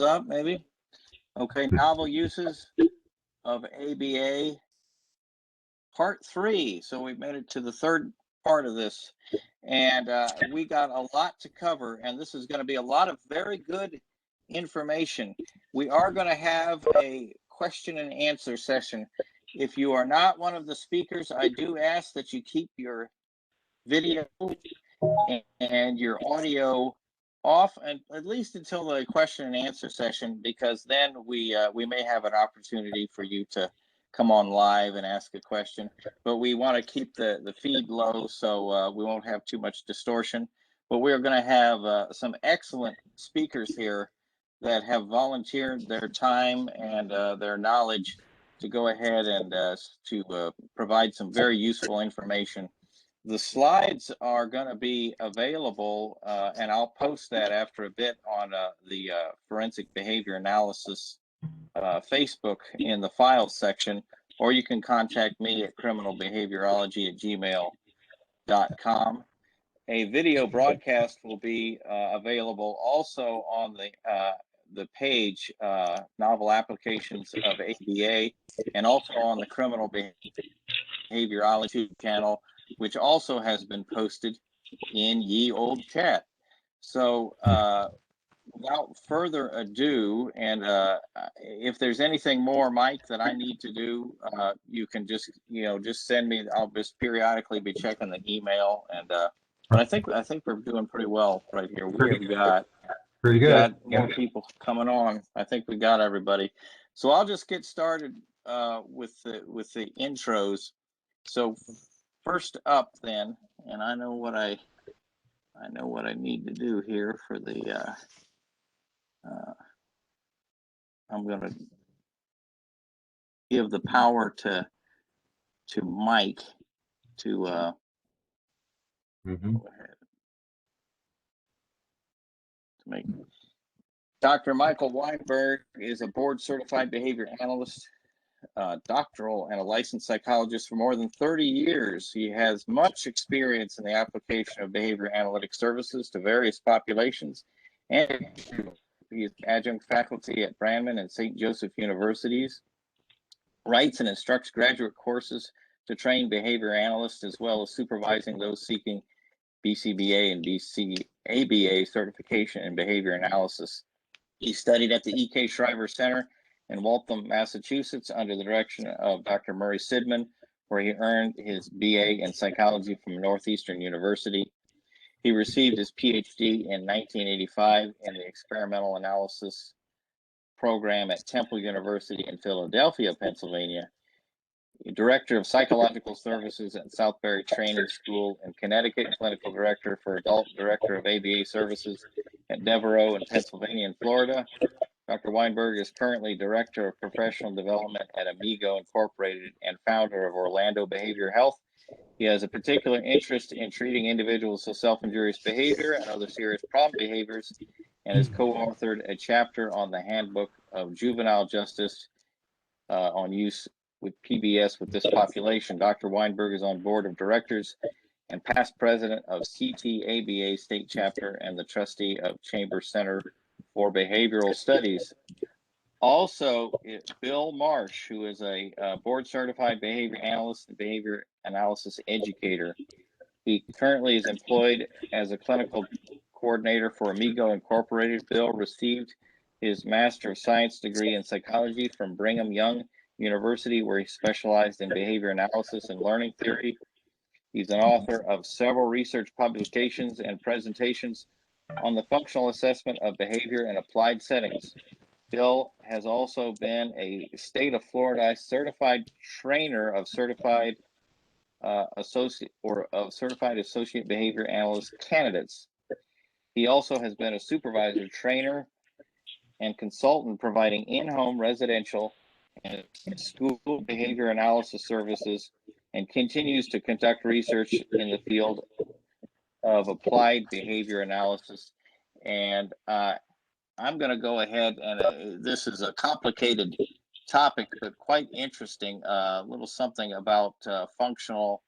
up, maybe. Okay, novel uses of ABA, part 3. So we've made it to the third part of this, and we got a lot to cover, and this is going to be a lot of very good information. We are going to have a question and answer session. If you are not one of the speakers, I do ask that you keep your video and your audio off, and at least until the question and answer session, because then we may have an opportunity for you to come on live and ask a question. But we want to keep the feed low, so we won't have too much distortion. But we're going to have some excellent speakers here that have volunteered their time and their knowledge to go ahead and to provide some very useful information. The slides are going to be available, and I'll post that after a bit on the Forensic Behavior Analysis Facebook in the files section, or you can contact me at criminalbehaviorology@gmail.com. A video broadcast will be available also on the page, Novel Applications of ABA, and also on the Criminal Behaviorology channel, which also has been posted in Ye Old Chat. So without further ado, and if there's anything more, Mike, that I need to do, you can just send me. I'll just periodically be checking the email, and but I think we're doing pretty well right here. We've got more people coming on. I think we got everybody. So I'll just get started with the intros. So first up, then, and I know what I need to do here for the. I'm going to give the power to Mike to go ahead to make. Dr. Michael Weinberg is a board-certified behavior analyst, doctoral, and a licensed psychologist for more than 30 years. He has much experience in the application of behavior analytic services to various populations, and he is adjunct faculty at Brandman and St. Joseph Universities, writes and instructs graduate courses to train behavior analysts, as well as supervising those seeking BCBA and BCABA certification in behavior analysis. He studied at the E.K. Shriver Center in Waltham, Massachusetts, under the direction of Dr. Murray Sidman, where he earned his BA in psychology from Northeastern University. He received his PhD in 1985 in the experimental analysis program at Temple University in Philadelphia, Pennsylvania. Director of Psychological Services at Southbury Training School in Connecticut, clinical director for adult director of ABA services at Devereaux in Pennsylvania and Florida. Dr. Weinberg is currently director of professional development at Amigo Incorporated and founder of Orlando Behavior Health. He has a particular interest in treating individuals with self-injurious behavior and other serious problem behaviors, and has co-authored a chapter on the Handbook of Juvenile Justice on use with PBS with this population. Dr. Weinberg is on board of directors and past president of CTABA state chapter and the trustee of Chambers Center for Behavioral Studies. Also, Bill Marsh, who is a board-certified behavior analyst and behavior analysis educator. He currently is employed as a clinical coordinator for Amigo Incorporated. Bill received his Master of Science degree in psychology from Brigham Young University, where he specialized in behavior analysis and learning theory. He's an author of several research publications and presentations on the functional assessment of behavior in applied settings. Bill has also been a state of Florida certified trainer of certified associate behavior analyst candidates. He also has been a supervisor, trainer, and consultant providing in-home residential and school behavior analysis services, and continues to conduct research in the field of applied behavior analysis. And I'm going to go ahead and this is a complicated topic, but quite interesting. A little something about functional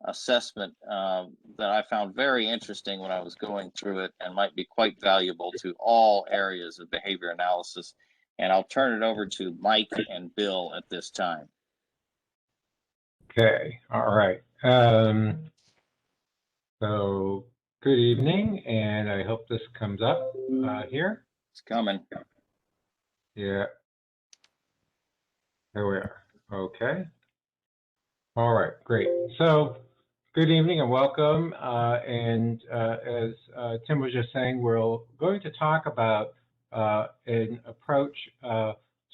assessment that I found very interesting when I was going through it and might be quite valuable to all areas of behavior analysis. And I'll turn it over to Mike and Bill at this time. Okay, all right. So good evening, and I hope this comes up here. It's coming. Yeah. There we are. Okay. All right, great. So good evening and welcome. As Tim was just saying, we're going to talk about an approach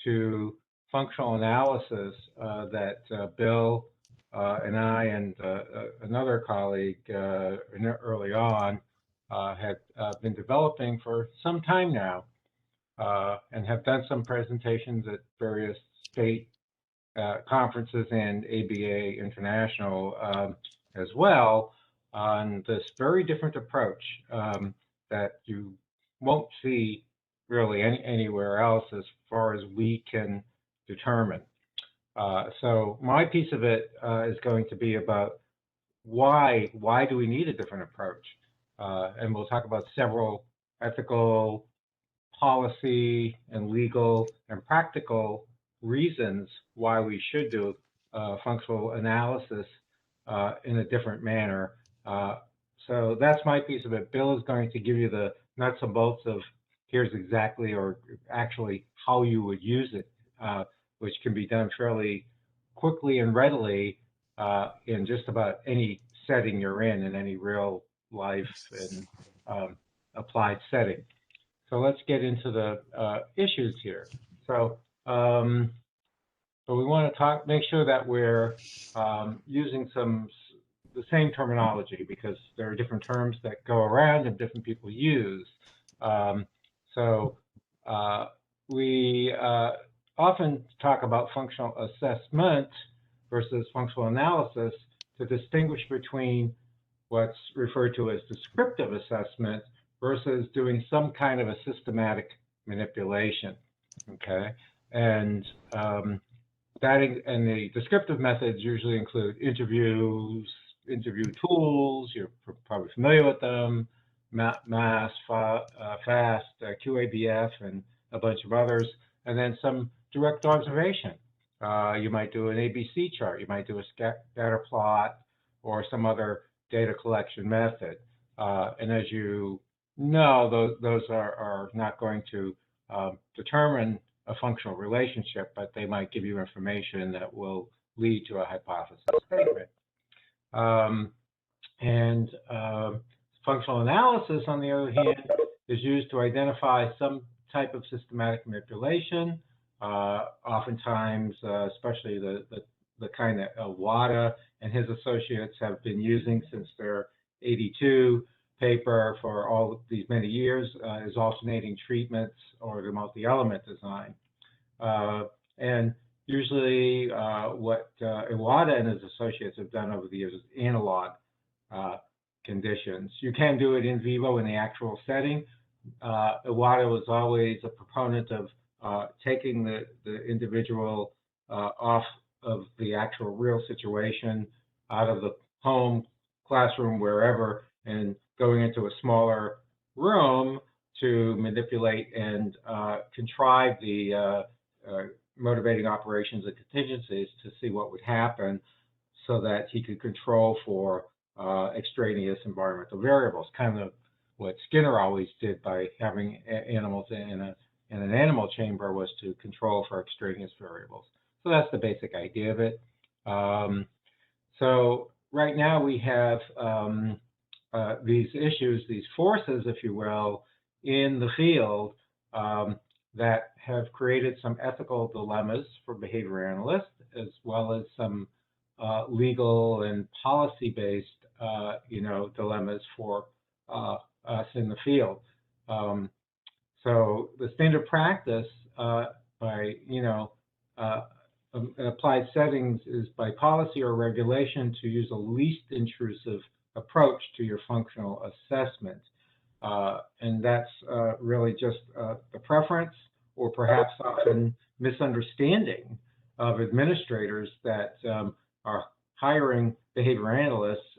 to functional analysis that Bill and I and another colleague early on had been developing for some time now, and have done some presentations at various state conferences and ABA International as well on this very different approach that you won't see really anywhere else as far as we can determine. So my piece of it is going to be about why do we need a different approach? And we'll talk about several ethical, policy, and legal and practical reasons why we should do functional analysis in a different manner. So that's my piece of it. Bill is going to give you the nuts and bolts of here's exactly or actually how you would use it, which can be done fairly quickly and readily in just about any setting you're in any real life and applied setting. So let's get into the issues here. So we want to make sure that we're using the same terminology, because there are different terms that go around and different people use. We often talk about functional assessment versus functional analysis to distinguish between what's referred to as descriptive assessment versus doing some kind of a systematic manipulation. Okay, and the descriptive methods usually include interview tools. You're probably familiar with them: MASS, FAST, QABF, and a bunch of others, and then some direct observation. You might do an ABC chart. You might do a scatter plot or some other data collection method. And as you know, those are not going to determine a functional relationship, but they might give you information that will lead to a hypothesis statement. Functional analysis, on the other hand, is used to identify some type of systematic manipulation. Oftentimes, especially the kind that Wada and his associates have been using since their '82 paper for all these many years, is alternating treatments or the multi-element design. And usually what Wada and his associates have done over the years is analog conditions. You can do it in vivo in the actual setting. Wada was always a proponent of taking the individual off of the actual real situation, out of the home, classroom, wherever, and going into a smaller room to manipulate and contrive the motivating operations and contingencies to see what would happen so that he could control for extraneous environmental variables, kind of what Skinner always did by having animals in an animal chamber, was to control for extraneous variables. So that's the basic idea of it. So right now we have these issues, these forces, if you will, in the field that have created some ethical dilemmas for behavior analysts, as well as some legal and policy-based, dilemmas for us in the field. So the standard practice by, applied settings is by policy or regulation to use a least intrusive approach to your functional assessment. And that's really just the preference, or perhaps often misunderstanding, of administrators that are hiring behavior analysts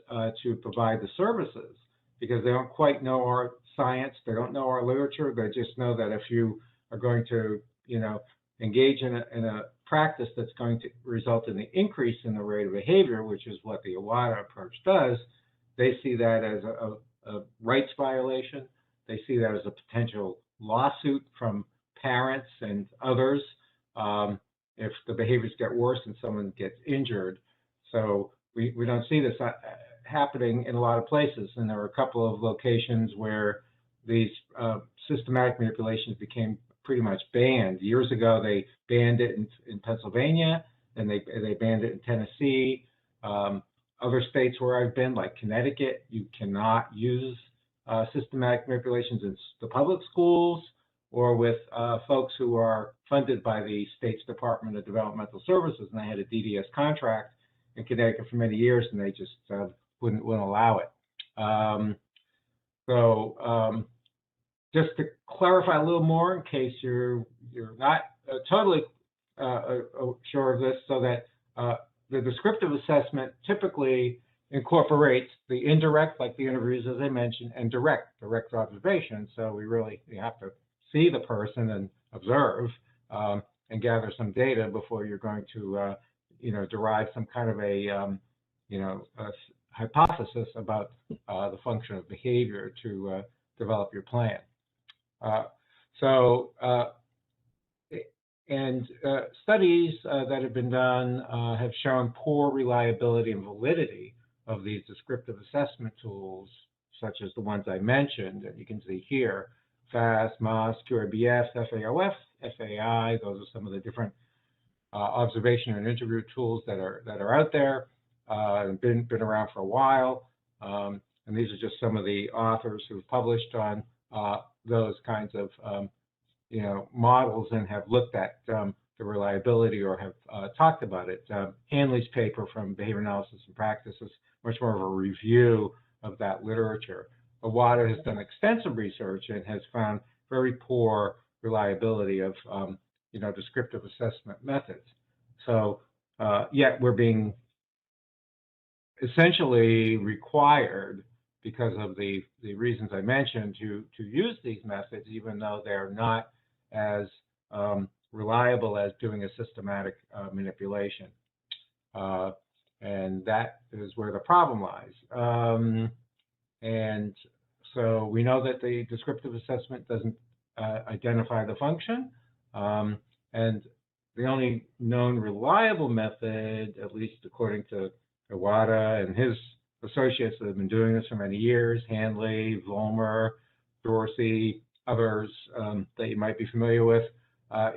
to provide the services, because they don't quite know our science, they don't know our literature, they just know that if you are going to, engage in a practice that's going to result in the increase in the rate of behavior, which is what the Iwata approach does, they see that as a rights violation. They see that as a potential lawsuit from parents and others if the behaviors get worse and someone gets injured. So we don't see this happening in a lot of places, and there are a couple of locations where these systematic manipulations became pretty much banned. Years ago, they banned it in Pennsylvania, and they banned it in Tennessee. Other states where I've been, like Connecticut, you cannot use systematic manipulations in the public schools or with folks who are funded by the state's Department of Developmental Services, and they had a DDS contract in Connecticut for many years, and they just wouldn't allow it. Just to clarify a little more, in case you're not totally sure of this, so that the descriptive assessment typically incorporates the indirect, like the interviews, as I mentioned, and direct observation. So we have to see the person and observe and gather some data before you're going to, derive some kind of a hypothesis about the function of behavior to develop your plan. Studies that have been done have shown poor reliability and validity of these descriptive assessment tools, such as the ones I mentioned, and you can see here: FAST, MOS, QRBF, FAOF, FAI. Those are some of the different observation and interview tools that are out there, and been around for a while. And these are just some of the authors who've published on those kinds of models and have looked at the reliability or have talked about it. Hanley's paper from Behavior Analysis and Practice is much more of a review of that literature. Iwata has done extensive research and has found very poor reliability of descriptive assessment methods. So yet we're being essentially required, because of the reasons I mentioned, to use these methods, even though they're not as reliable as doing a systematic manipulation. And that is where the problem lies. And so we know that the descriptive assessment doesn't identify the function. And the only known reliable method, at least according to Iwata and his associates that have been doing this for many years, Hanley, Vollmer, Dorsey, others that you might be familiar with,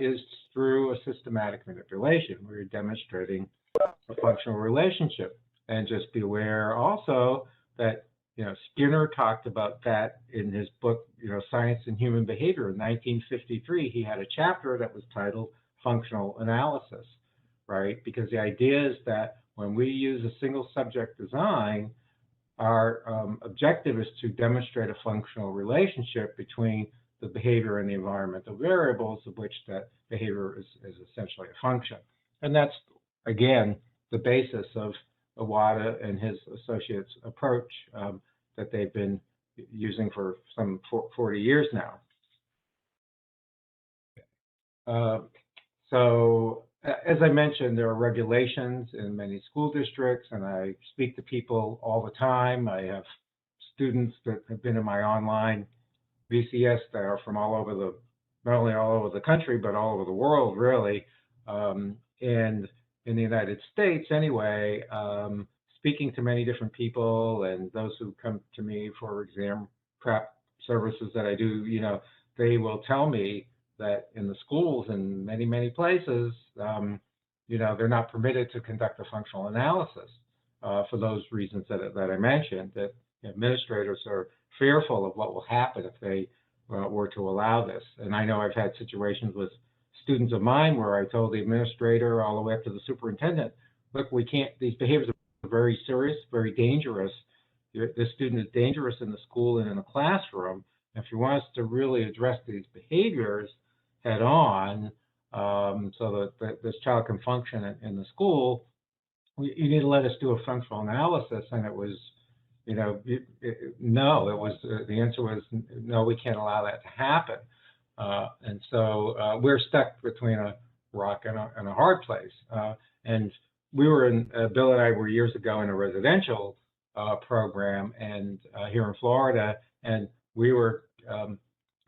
is through a systematic manipulation where you're demonstrating a functional relationship. And just be aware also that Skinner talked about that in his book, Science and Human Behavior. In 1953, he had a chapter that was titled Functional Analysis, right? Because the idea is that when we use a single subject design, our objective is to demonstrate a functional relationship between the behavior and the environmental variables of which that behavior is essentially a function. And that's, again, the basis of Iwata and his associates' approach that they've been using for some 40 years now. So as I mentioned, there are regulations in many school districts, and I speak to people all the time. I have students that have been in my online VCS that are from all over not only all over the country, but all over the world, really. And in the United States, anyway, speaking to many different people, and those who come to me for exam prep services that I do, they will tell me that in the schools in many, many places, they're not permitted to conduct a functional analysis for those reasons that I mentioned, that administrators are fearful of what will happen if they were to allow this. And I know I've had situations with students of mine where I told the administrator all the way up to the superintendent, look, we can't, these behaviors are very serious, very dangerous. This student is dangerous in the school and in the classroom. If you want us to really address these behaviors head on, so that this child can function in the school, you need to let us do a functional analysis. And it was, no, it was, the answer was, no, we can't allow that to happen. And so we're stuck between a rock and a hard place. And we were Bill and I were years ago in a residential program and here in Florida, and we were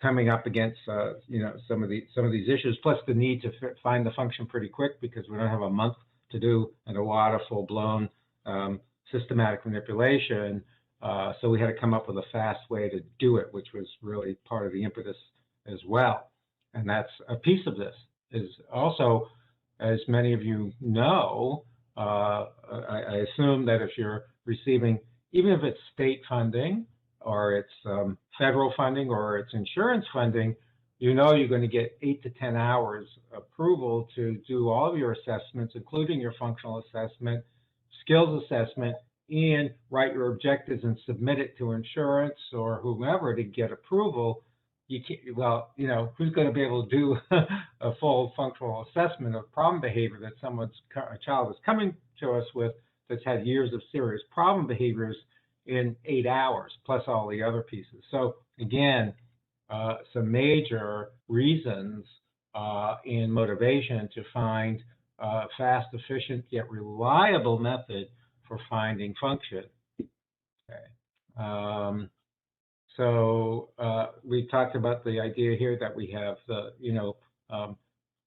coming up against some of these issues, plus the need to find the function pretty quick because we don't have a month to do and a lot of full-blown systematic manipulation. So we had to come up with a fast way to do it, which was really part of the impetus as well. And that's a piece of this. Is also, as many of you know, I assume that if you're receiving, even if it's state funding or it's federal funding or it's insurance funding, you're going to get 8 to 10 hours approval to do all of your assessments, including your functional assessment, skills assessment, and write your objectives and submit it to insurance or whomever to get approval. You can't, who's going to be able to do a full functional assessment of problem behavior that a child is coming to us with that's had years of serious problem behaviors in 8 hours, plus all the other pieces. So again, some major reasons in motivation to find a fast, efficient, yet reliable method for finding function. Okay. So we talked about the idea here that we have the,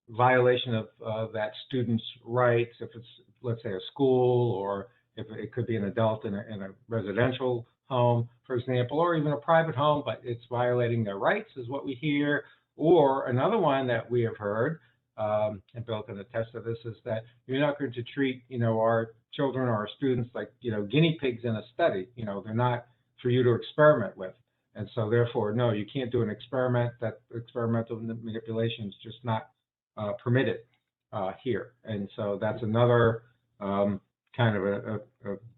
violation of that student's rights, if it's, let's say, a school, or if it could be an adult in a residential home, for example, or even a private home, but it's violating their rights is what we hear. Or another one that we have heard, and Bill can attest to this, is that you're not going to treat, our children or our students like, guinea pigs in a study. They're not for you to experiment with. And so therefore, no, you can't do an experiment. That experimental manipulation is just not permitted here. And so that's another kind of a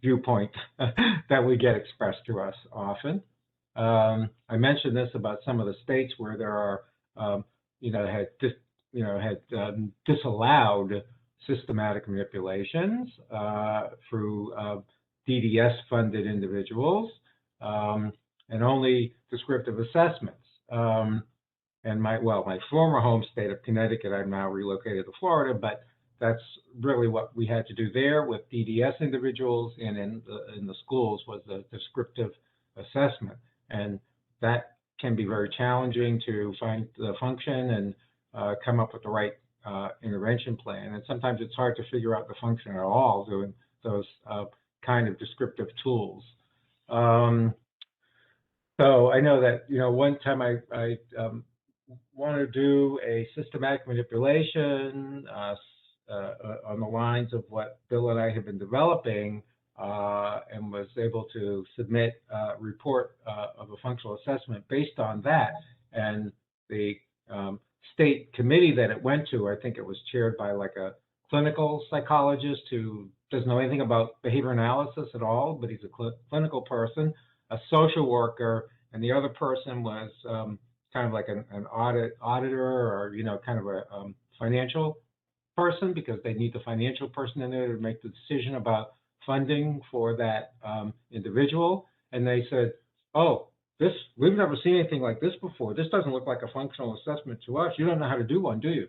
viewpoint that we get expressed to us often. I mentioned this about some of the states where there are, had disallowed systematic manipulations through DDS-funded individuals. And only descriptive assessments. And my former home state of Connecticut, I'm now relocated to Florida, but that's really what we had to do there with DDS individuals, and in the schools was the descriptive assessment. And that can be very challenging to find the function and come up with the right intervention plan. And sometimes it's hard to figure out the function at all doing those kind of descriptive tools. So I know that, one time I want to do a systematic manipulation on the lines of what Bill and I have been developing, and was able to submit a report of a functional assessment based on that. And the state committee that it went to, I think it was chaired by like a clinical psychologist who doesn't know anything about behavior analysis at all, but he's a clinical person, a social worker, and the other person was kind of like an auditor, or kind of a financial person, because they need the financial person in there to make the decision about funding for that individual. And they said, "Oh, we've never seen anything like this before. This doesn't look like a functional assessment to us. You don't know how to do one, do you?"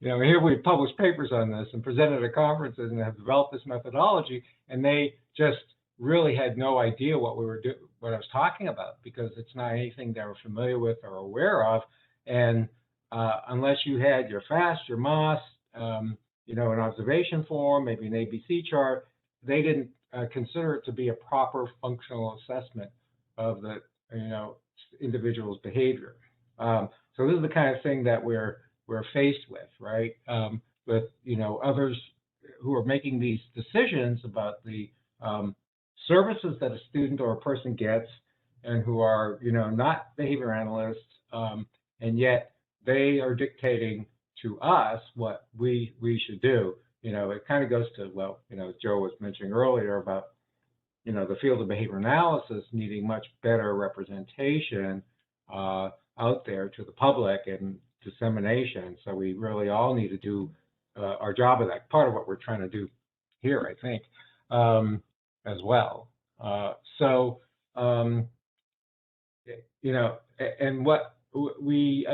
Here we've published papers on this and presented at conferences and have developed this methodology, and they just really had no idea what I was talking about, because it's not anything they were familiar with or aware of. And unless you had your FAST, your MOS, an observation form, maybe an ABC chart, they didn't consider it to be a proper functional assessment of the individual's behavior. So this is the kind of thing that we're faced with, right? With others who are making these decisions about the services that a student or a person gets, and who are not behavior analysts, and yet they are dictating to us what we should do. It kind of goes to, as Joe was mentioning earlier about the field of behavior analysis needing much better representation out there to the public and dissemination. So we really all need to do our job of that, part of what we're trying to do here, I think, as well. So, you know, and what we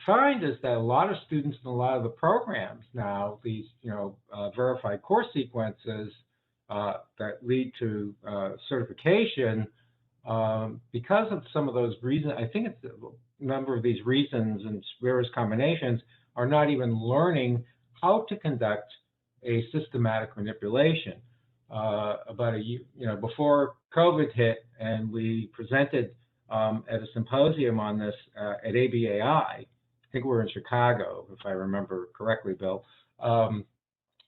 find is that a lot of students in a lot of the programs now, these, you know, verified course sequences that lead to certification, because of some of those reasons, I think it's a number of these reasons and various combinations are not even learning how to conduct a systematic manipulation. About a year, you know, before COVID hit, and we presented at a symposium on this at ABAI. I think we were in Chicago, if I remember correctly, Bill.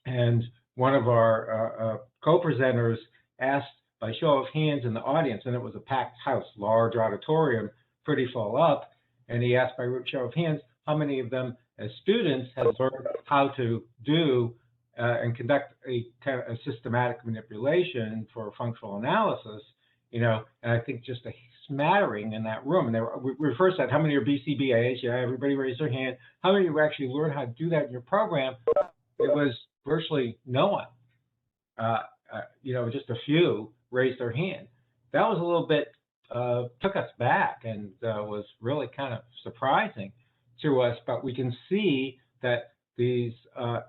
And one of our co-presenters asked by show of hands in the audience, and it was a packed house, large auditorium, pretty full up, and he asked by show of hands how many of them as students had learned how to do and conduct a kind of a systematic manipulation for functional analysis, you know, and I think just a smattering in that room. And we first said, how many are BCBAs? Yeah, everybody raised their hand. How many of you actually learned how to do that in your program? It was virtually no one. You know, just a few raised their hand. That was a little bit, took us back, and was really kind of surprising to us, but we can see that these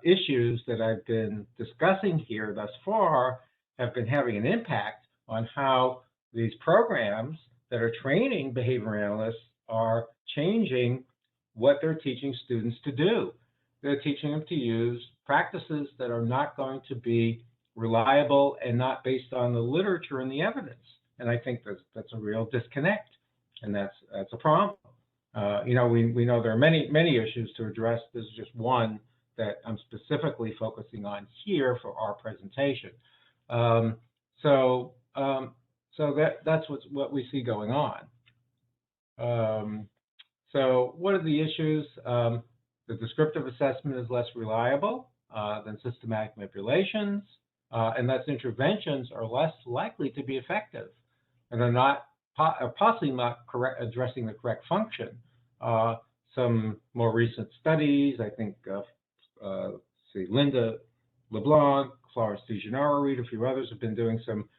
issues that I've been discussing here thus far have been having an impact on how these programs that are training behavior analysts are changing what they're teaching students to do. They're teaching them to use practices that are not going to be reliable and not based on the literature and the evidence. And I think that's a real disconnect, and that's a problem. You know, we know there are many issues to address. This is just one that I'm specifically focusing on here for our presentation. So that's what we see going on. So what are the issues? The descriptive assessment is less reliable than systematic manipulations, and thus interventions are less likely to be effective, and are not possibly not addressing the correct function. Some more recent studies, I think, see, Linda LeBlanc, Florence DeGennaro, Reed, a few others have been doing some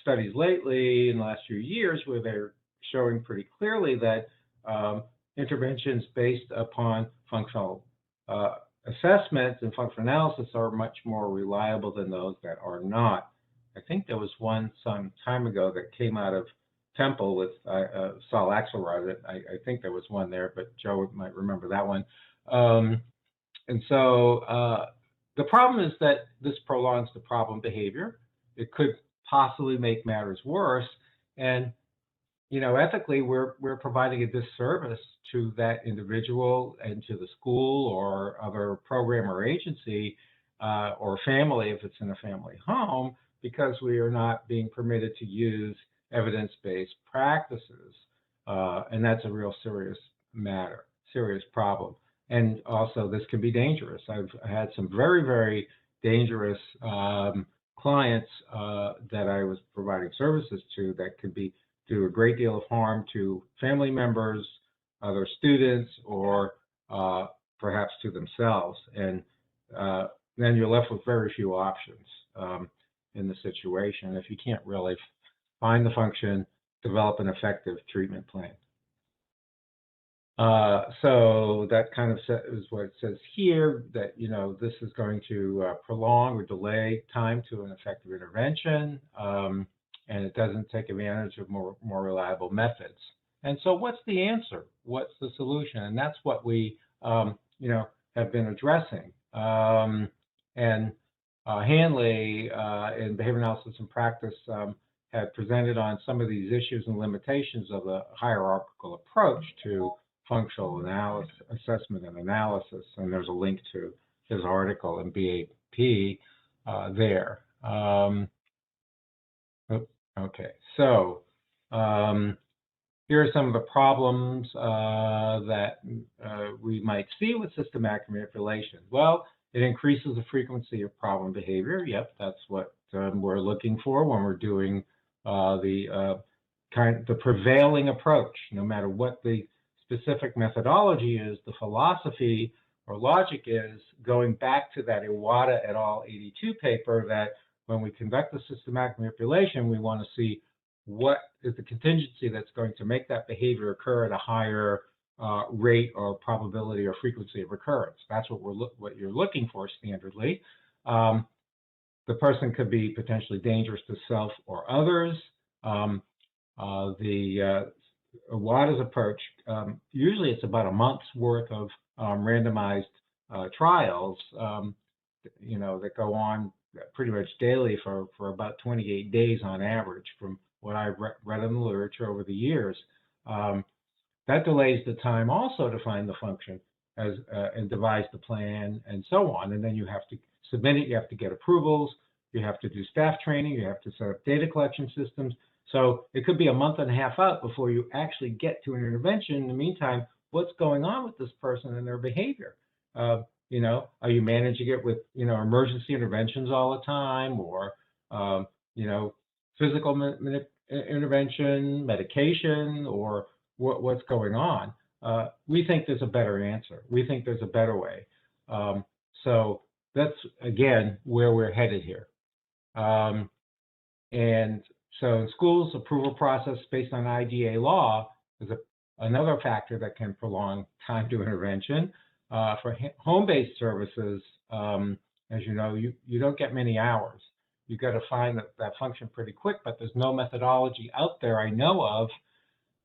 studies lately in the last few years where they're showing pretty clearly that interventions based upon functional assessments and functional analysis are much more reliable than those that are not. I think there was one some time ago that came out of Temple with Saul Axelrod. I think there was one there, but Joe might remember that one. And so the problem is that this prolongs the problem behavior. It could possibly make matters worse. And, you know, ethically, we're providing a disservice to that individual and to the school or other program or agency or family, if it's in a family home, because we are not being permitted to use evidence-based practices. And that's a real serious matter, serious problem. And also, this can be dangerous. I've had some very, very dangerous clients that I was providing services to that could do a great deal of harm to family members, other students, or perhaps to themselves. And then you're left with very few options in the situation if you can't really find the function, develop an effective treatment plan. So that kind of is what it says here, that, you know, this is going to prolong or delay time to an effective intervention, and it doesn't take advantage of more reliable methods. And so what's the answer? What's the solution? And that's what we, you know, have been addressing. And Hanley in Behavior Analysis and Practice had presented on some of these issues and limitations of the hierarchical approach to functional analysis, assessment and analysis, and there's a link to his article in BAP there. Okay, so here are some of the problems that we might see with systematic manipulation. Well, it increases the frequency of problem behavior. Yep, that's what we're looking for when we're doing the prevailing approach, no matter what the specific methodology is, the philosophy or logic is going back to that Iwata et al. 82 paper that when we conduct the systematic manipulation, we want to see what is the contingency that's going to make that behavior occur at a higher rate or probability or frequency of recurrence. That's what you're looking for standardly. The person could be potentially dangerous to self or others. Iwata's approach, usually it's about a month's worth of randomized trials, that go on pretty much daily for about 28 days on average, from what I've read in the literature over the years. That delays the time also to find the function and devise the plan and so on. And then you have to submit it, you have to get approvals, you have to do staff training, you have to set up data collection systems. So it could be a month and a half out before you actually get to an intervention. In the meantime, what's going on with this person and their behavior? Are you managing it with, emergency interventions all the time, or, physical intervention, medication, or what's going on? We think there's a better answer. We think there's a better way. So that's, again, where we're headed here. And so in schools, approval process based on IDA law is another factor that can prolong time to intervention. For home-based services, as you know, you don't get many hours. You've got to find that function pretty quick, but there's no methodology out there I know of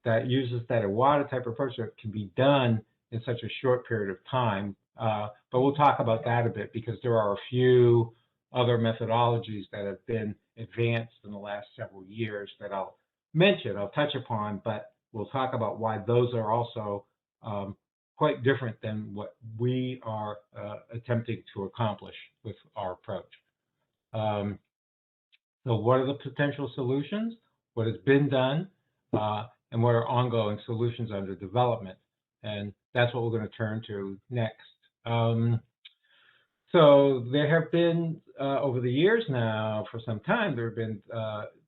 that uses that Iwata type approach that can be done in such a short period of time. But we'll talk about that a bit, because there are a few other methodologies that have been advanced in the last several years that I'll touch upon, but we'll talk about why those are also quite different than what we are attempting to accomplish with our approach. So what are the potential solutions? What has been done? And what are ongoing solutions under development? And that's what we're going to turn to next. So there have been, over the years now, for some time, there have been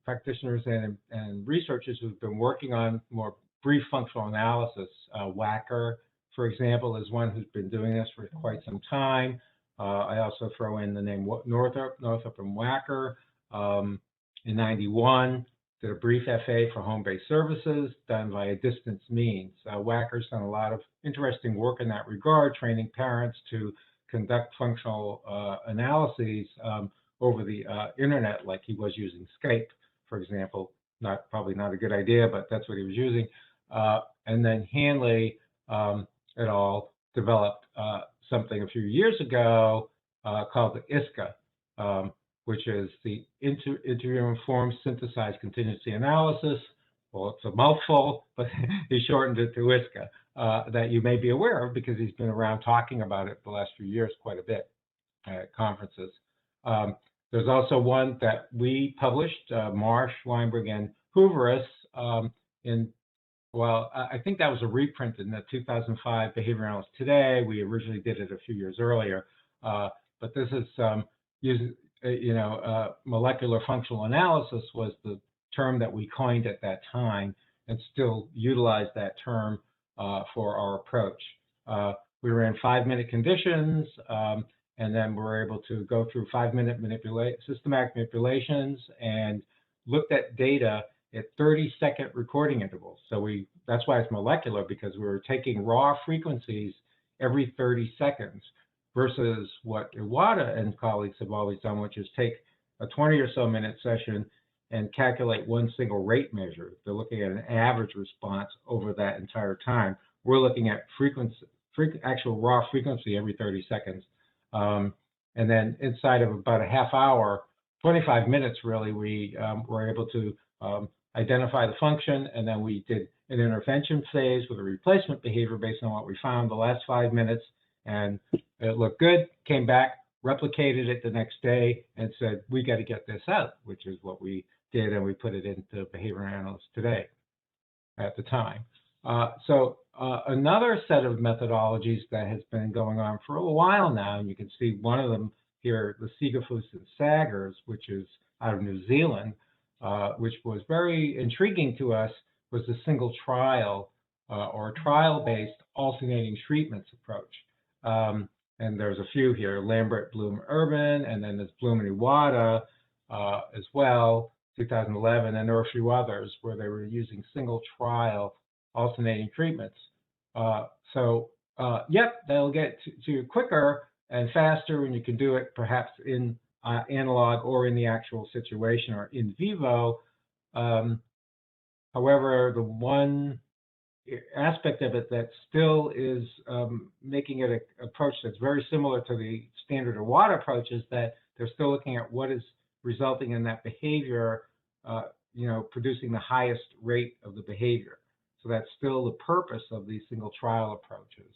practitioners and researchers who've been working on more brief functional analysis. Wacker, for example, is one who's been doing this for quite some time. I also throw in the name Northrop and Wacker. In '91, did a brief FA for home-based services done via distance means. Wacker's done a lot of interesting work in that regard, training parents to conduct functional analyses over the internet, like he was using Skype, for example. Probably not a good idea, but that's what he was using. And then Hanley et al. Developed something a few years ago called the ISCA, which is the Interview-Informed Synthesized Contingency Analysis. Well, it's a mouthful, but he shortened it to ISCA, that you may be aware of because he's been around talking about it the last few years quite a bit at conferences. There's also one that we published, Marsh, Weinberg, and Hooveris, I think that was a reprint in the 2005 Behavior Analyst Today. We originally did it a few years earlier, but this is using, molecular functional analysis was the term that we coined at that time, and still utilize that term for our approach. We ran 5-minute conditions, and then we were able to go through 5-minute systematic manipulations and looked at data at 30-second recording intervals. So that's why it's molecular, because we were taking raw frequencies every 30 seconds versus what Iwata and colleagues have always done, which is take a 20 or so minute session and calculate one single rate measure. They're looking at an average response over that entire time. We're looking at actual raw frequency every 30 seconds. And then inside of about a half hour, 25 minutes really, we were able to identify the function, and then we did an intervention phase with a replacement behavior based on what we found the last 5 minutes, and it looked good, came back, replicated it the next day, and said, we got to get this out, which is what we did, and we put it into Behavior Analyst Today at the time. Another set of methodologies that has been going on for a while now, and you can see one of them here, the Sigafus and Saggers, which is out of New Zealand, which was very intriguing to us, was the single trial or trial-based alternating treatments approach. And there's a few here, Lambert, Bloom, Urban, and then there's Bloom and Iwata as well, 2011, and there are a few others where they were using single trial alternating treatments. Yep, they'll get to you quicker and faster when you can do it perhaps in analog or in the actual situation or in vivo. However, the one aspect of it that still is making it an approach that's very similar to the standard Iwata approach is that they're still looking at what is resulting in that behavior, producing the highest rate of the behavior. So that's still the purpose of these single trial approaches.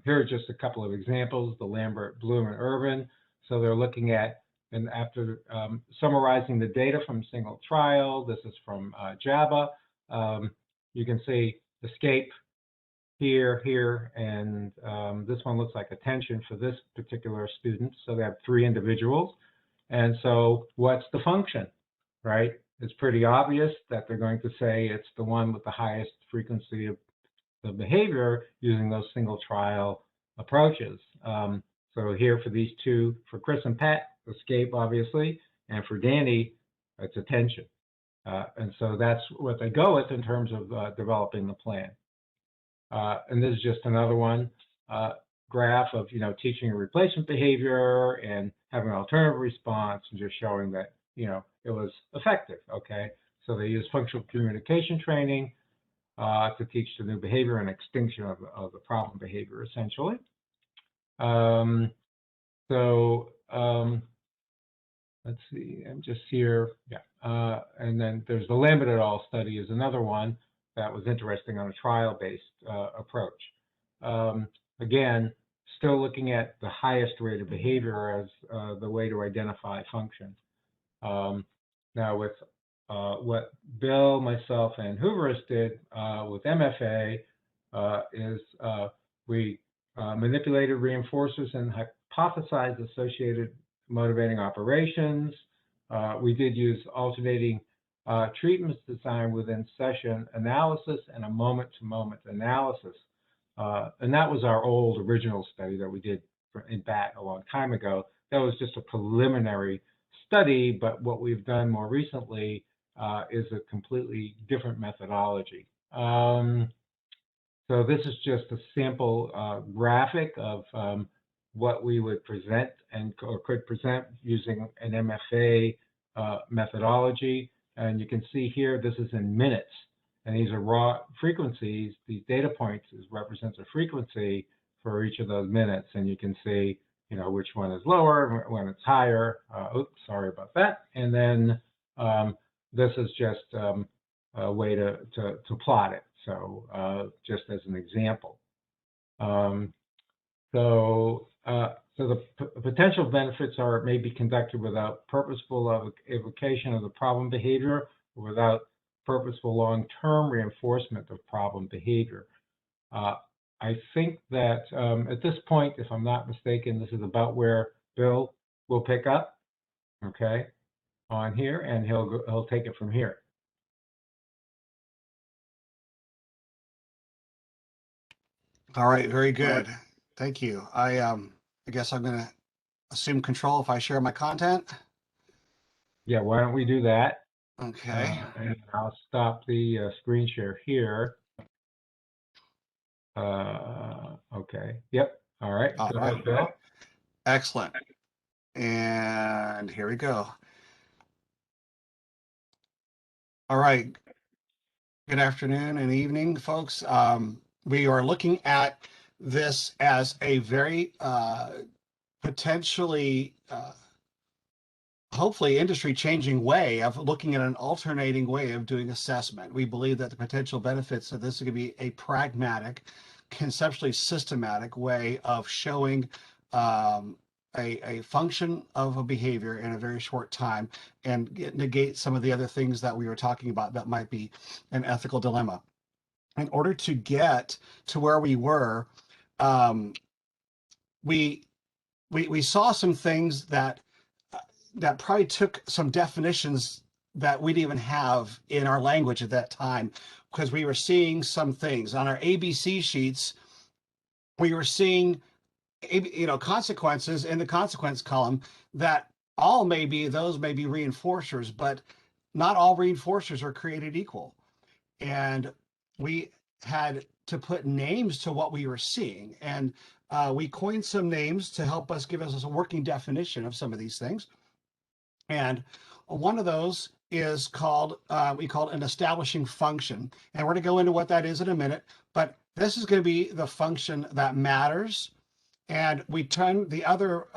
Here are just a couple of examples, the Lambert, Bloom, and Urban. So they're looking at, and after summarizing the data from single trial, this is from JABA, you can see escape here, and this one looks like attention for this particular student. So they have 3 individuals. And so what's the function, right? It's pretty obvious that they're going to say it's the one with the highest frequency of the behavior using those single trial approaches. So here for these 2, for Chris and Pat, escape obviously, and for Danny, it's attention. And so that's what they go with in terms of developing the plan. And this is just another one, graph of, teaching and replacement behavior and having an alternative response and just showing that, it was effective, okay? So they use functional communication training to teach the new behavior and extinction of the problem behavior, essentially. Let's see, I'm just here, yeah. And then there's the Lambert et al. Study is another one that was interesting on a trial-based approach. Again, still looking at the highest rate of behavior as the way to identify function. Now with what Bill, myself, and Hooverus did with MFA is we manipulated reinforcers and hypothesized associated motivating operations. We did use alternating treatments designed within session analysis and a moment-to-moment analysis. And that was our old original study that we did in BAT a long time ago. That was just a preliminary study, but what we've done more recently is a completely different methodology. So this is just a sample graphic of what we would present or could present using an MFA methodology. And you can see here, this is in minutes. And these are raw frequencies. These data points represents a frequency for each of those minutes. And you can see, which one is lower, when it's higher. Oops, sorry about that. And then this is just a way to plot it. So just as an example. So the potential benefits are it may be conducted without purposeful evocation of the problem behavior or without purposeful long-term reinforcement of problem behavior. I think that at this point, if I'm not mistaken, this is about where Bill will pick up, okay, on here, and he'll take it from here. All right, very good. Thank you. I guess I'm going to assume control if I share my content. Yeah, why don't we do that? Okay. And I'll stop the screen share here. Okay. Yep. All right. All Go right. ahead, Bill. Excellent. And here we go. All right. Good afternoon and evening, folks. We are looking at this as a very potentially, hopefully industry-changing way of looking at an alternating way of doing assessment. We believe that the potential benefits of this is going to be a pragmatic, conceptually systematic way of showing a function of a behavior in a very short time and negate some of the other things that we were talking about that might be an ethical dilemma. In order to get to where we were, we saw some things that probably took some definitions that we didn't even have in our language at that time, because we were seeing some things on our ABC sheets. we were seeing, consequences in the consequence column that those may be reinforcers, but not all reinforcers are created equal. And we had to put names to what we were seeing. And we coined some names to help us give us a working definition of some of these things. And one of those is called, we call it an establishing function. And we're going to go into what that is in a minute, but this is going to be the function that matters. And we turn the other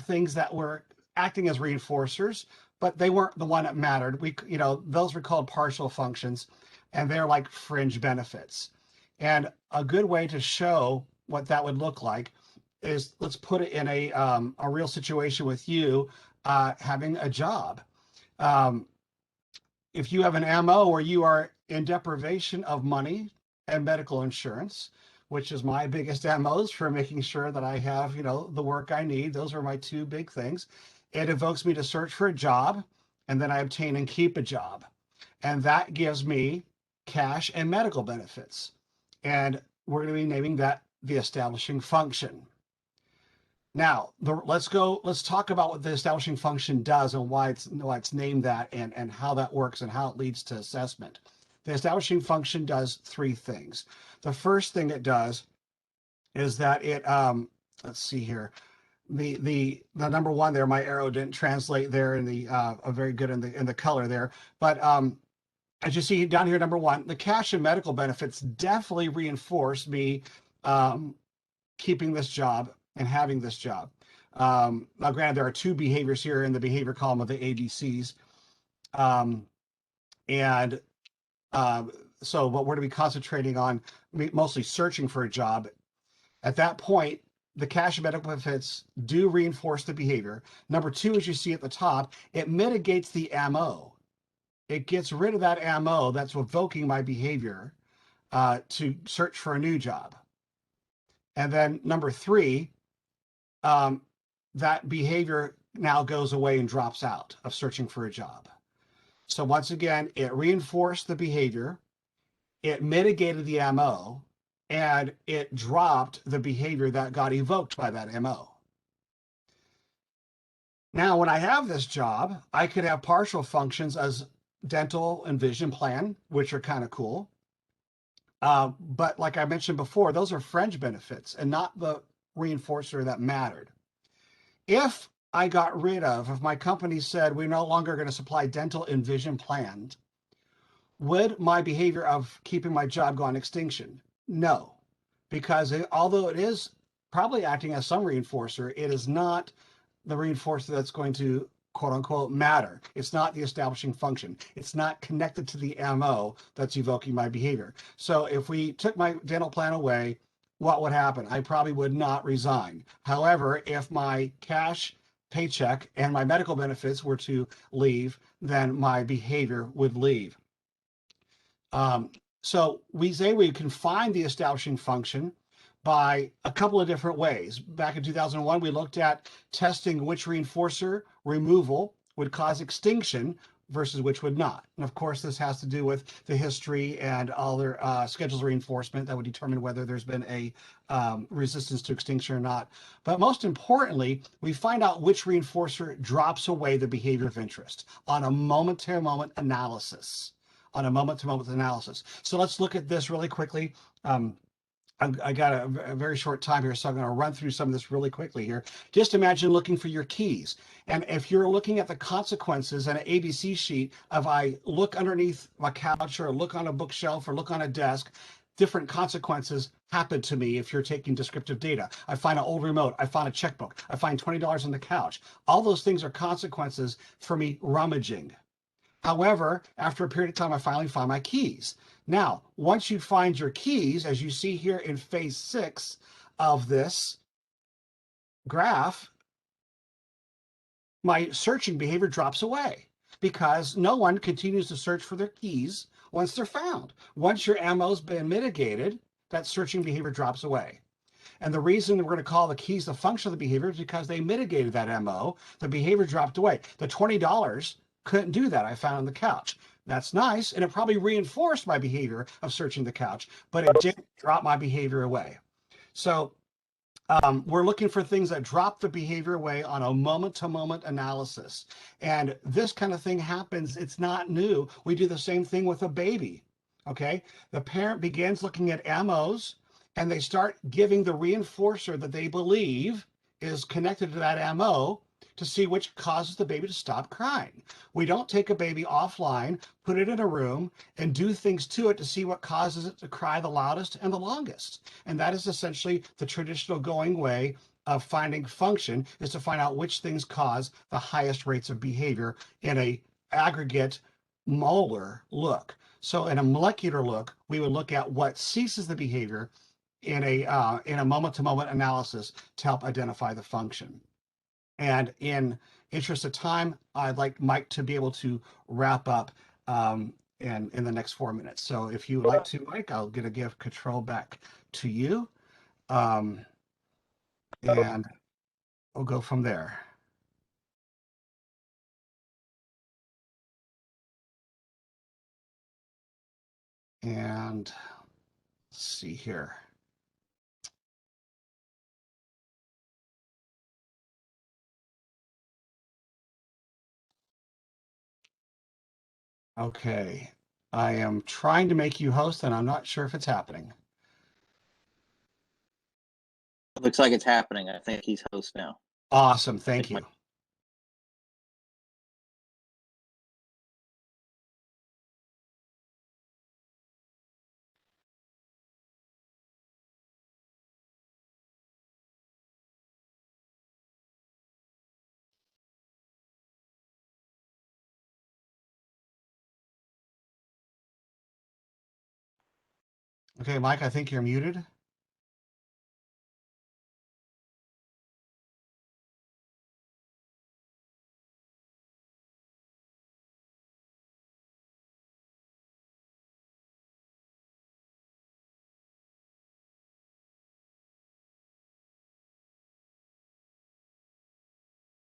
things that were acting as reinforcers, but they weren't the one that mattered. Those were called partial functions, and they're like fringe benefits. And a good way to show what that would look like is, let's put it in a real situation with you having a job. If you have an MO where you are in deprivation of money and medical insurance, which is my biggest MOs for making sure that I have, the work I need. Those are my two big things. It evokes me to search for a job, and then I obtain and keep a job. And that gives me cash and medical benefits. And we're going to be naming that the establishing function. Now, let's talk about what the establishing function does and why it's named that, and how that works and how it leads to assessment. The establishing function does three things. The first thing it does is that it, let's see here, the number one there, my arrow didn't translate there in the very good in the color there, but as you see down here, number one, the cash and medical benefits definitely reinforce me keeping this job and having this job. Now, granted, there are two behaviors here in the behavior column of the ABCs, so what we're going to be concentrating on, mostly searching for a job. At that point, the cash and medical benefits do reinforce the behavior. Number two, as you see at the top, it mitigates the MO. It gets rid of that MO that's evoking my behavior to search for a new job. And then number three, that behavior now goes away and drops out of searching for a job. So once again, it reinforced the behavior, it mitigated the MO, and it dropped the behavior that got evoked by that MO. Now, when I have this job, I could have partial functions as dental and vision plan, which are kind of cool. But like I mentioned before, those are fringe benefits and not the reinforcer that mattered. If my company said we're no longer going to supply dental and vision plans, would my behavior of keeping my job go on extinction? No, because although it is probably acting as some reinforcer, it is not the reinforcer that's going to, quote unquote, matter. It's not the establishing function. It's not connected to the MO that's evoking my behavior. So if we took my dental plan away, what would happen? I probably would not resign. However, if my cash paycheck and my medical benefits were to leave, then my behavior would leave. So we say we can find the establishing function by a couple of different ways. Back in 2001, we looked at testing which reinforcer removal would cause extinction versus which would not. And of course, this has to do with the history and other schedules of reinforcement that would determine whether there's been a resistance to extinction or not. But most importantly, we find out which reinforcer drops away the behavior of interest on a moment-to-moment analysis. So let's look at this really quickly. I got a very short time here, so I'm going to run through some of this really quickly here. Just imagine looking for your keys. And if you're looking at the consequences on an ABC sheet of I look underneath my couch or look on a bookshelf or look on a desk, different consequences happen to me if you're taking descriptive data. I find an old remote. I find a checkbook. I find $20 on the couch. All those things are consequences for me rummaging. However, after a period of time, I finally find my keys. Now, once you find your keys, as you see here in phase 6 of this graph, my searching behavior drops away because no one continues to search for their keys once they're found. Once your MO's been mitigated, that searching behavior drops away. And the reason we're going to call the keys the function of the behavior is because they mitigated that MO. The behavior dropped away. The $20 couldn't do that. I found on the couch. That's nice, and it probably reinforced my behavior of searching the couch, but it didn't drop my behavior away. So We're looking for things that drop the behavior away on a moment-to-moment analysis. And this kind of thing happens. It's not new. We do the same thing with a baby. Okay. The parent begins looking at MOs and they start giving the reinforcer that they believe is connected to that MO to see which causes the baby to stop crying. We don't take a baby offline, put it in a room, and do things to it to see what causes it to cry the loudest and the longest. And that is essentially the traditional going way of finding function, is to find out which things cause the highest rates of behavior in a aggregate molar look. So in a molecular look, we would look at what ceases the behavior in a moment-to-moment analysis to help identify the function. And in interest of time, I'd like Mike to be able to wrap up in the next 4 minutes. So if you would like to, Mike, I'll get to give control back to you. And we'll go from there. And let's see here. Okay, I am trying to make you host, and I'm not sure if it's happening. Looks like it's happening. I think he's host now. Awesome, thank you. Okay, Mike, I think you're muted.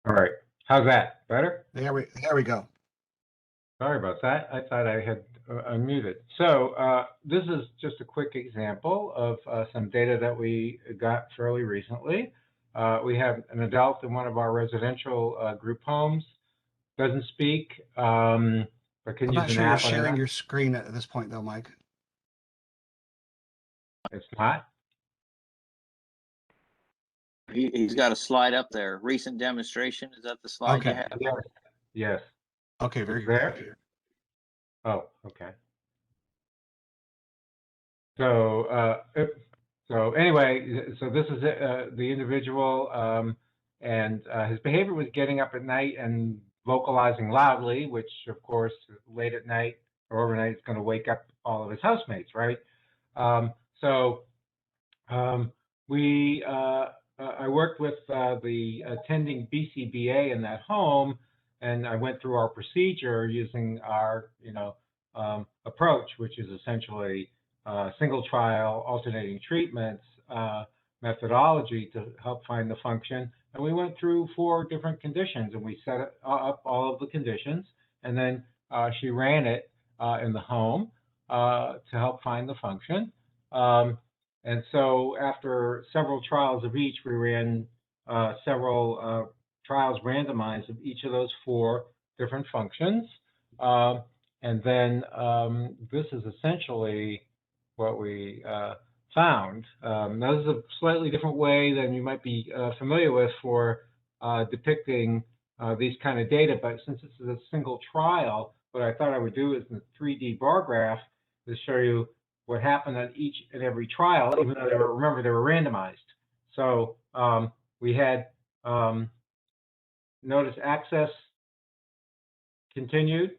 All right. How's that? Better? There we go. Sorry about that. I thought I had unmuted. So this is just a quick example of some data that we got fairly recently. We have an adult in one of our residential group homes. Doesn't speak, but can I'm use not an sure you're app on sharing it. your screen at this point, though, Mike. It's not? He's got a slide up there. Recent demonstration. Is that the slide you Okay. have? Yes. Yes. Okay, very It's good. there? Oh, okay. So anyway, so this is the individual, and his behavior was getting up at night and vocalizing loudly, which of course late at night or overnight is going to wake up all of his housemates, right? So I worked with the attending BCBA in that home, and I went through our procedure using our, approach, which is essentially single trial alternating treatments methodology to help find the function. And we went through 4 different conditions, and we set up all of the conditions, and then she ran it in the home to help find the function. And so after several trials of each, we ran several trials randomized of each of those 4 different functions. And then this is essentially what we found. Now, this is a slightly different way than you might be familiar with for depicting these kind of data, but since this is a single trial, what I thought I would do is in the 3D bar graph to show you what happened at each and every trial, even though remember, they were randomized. So we had, notice access continued,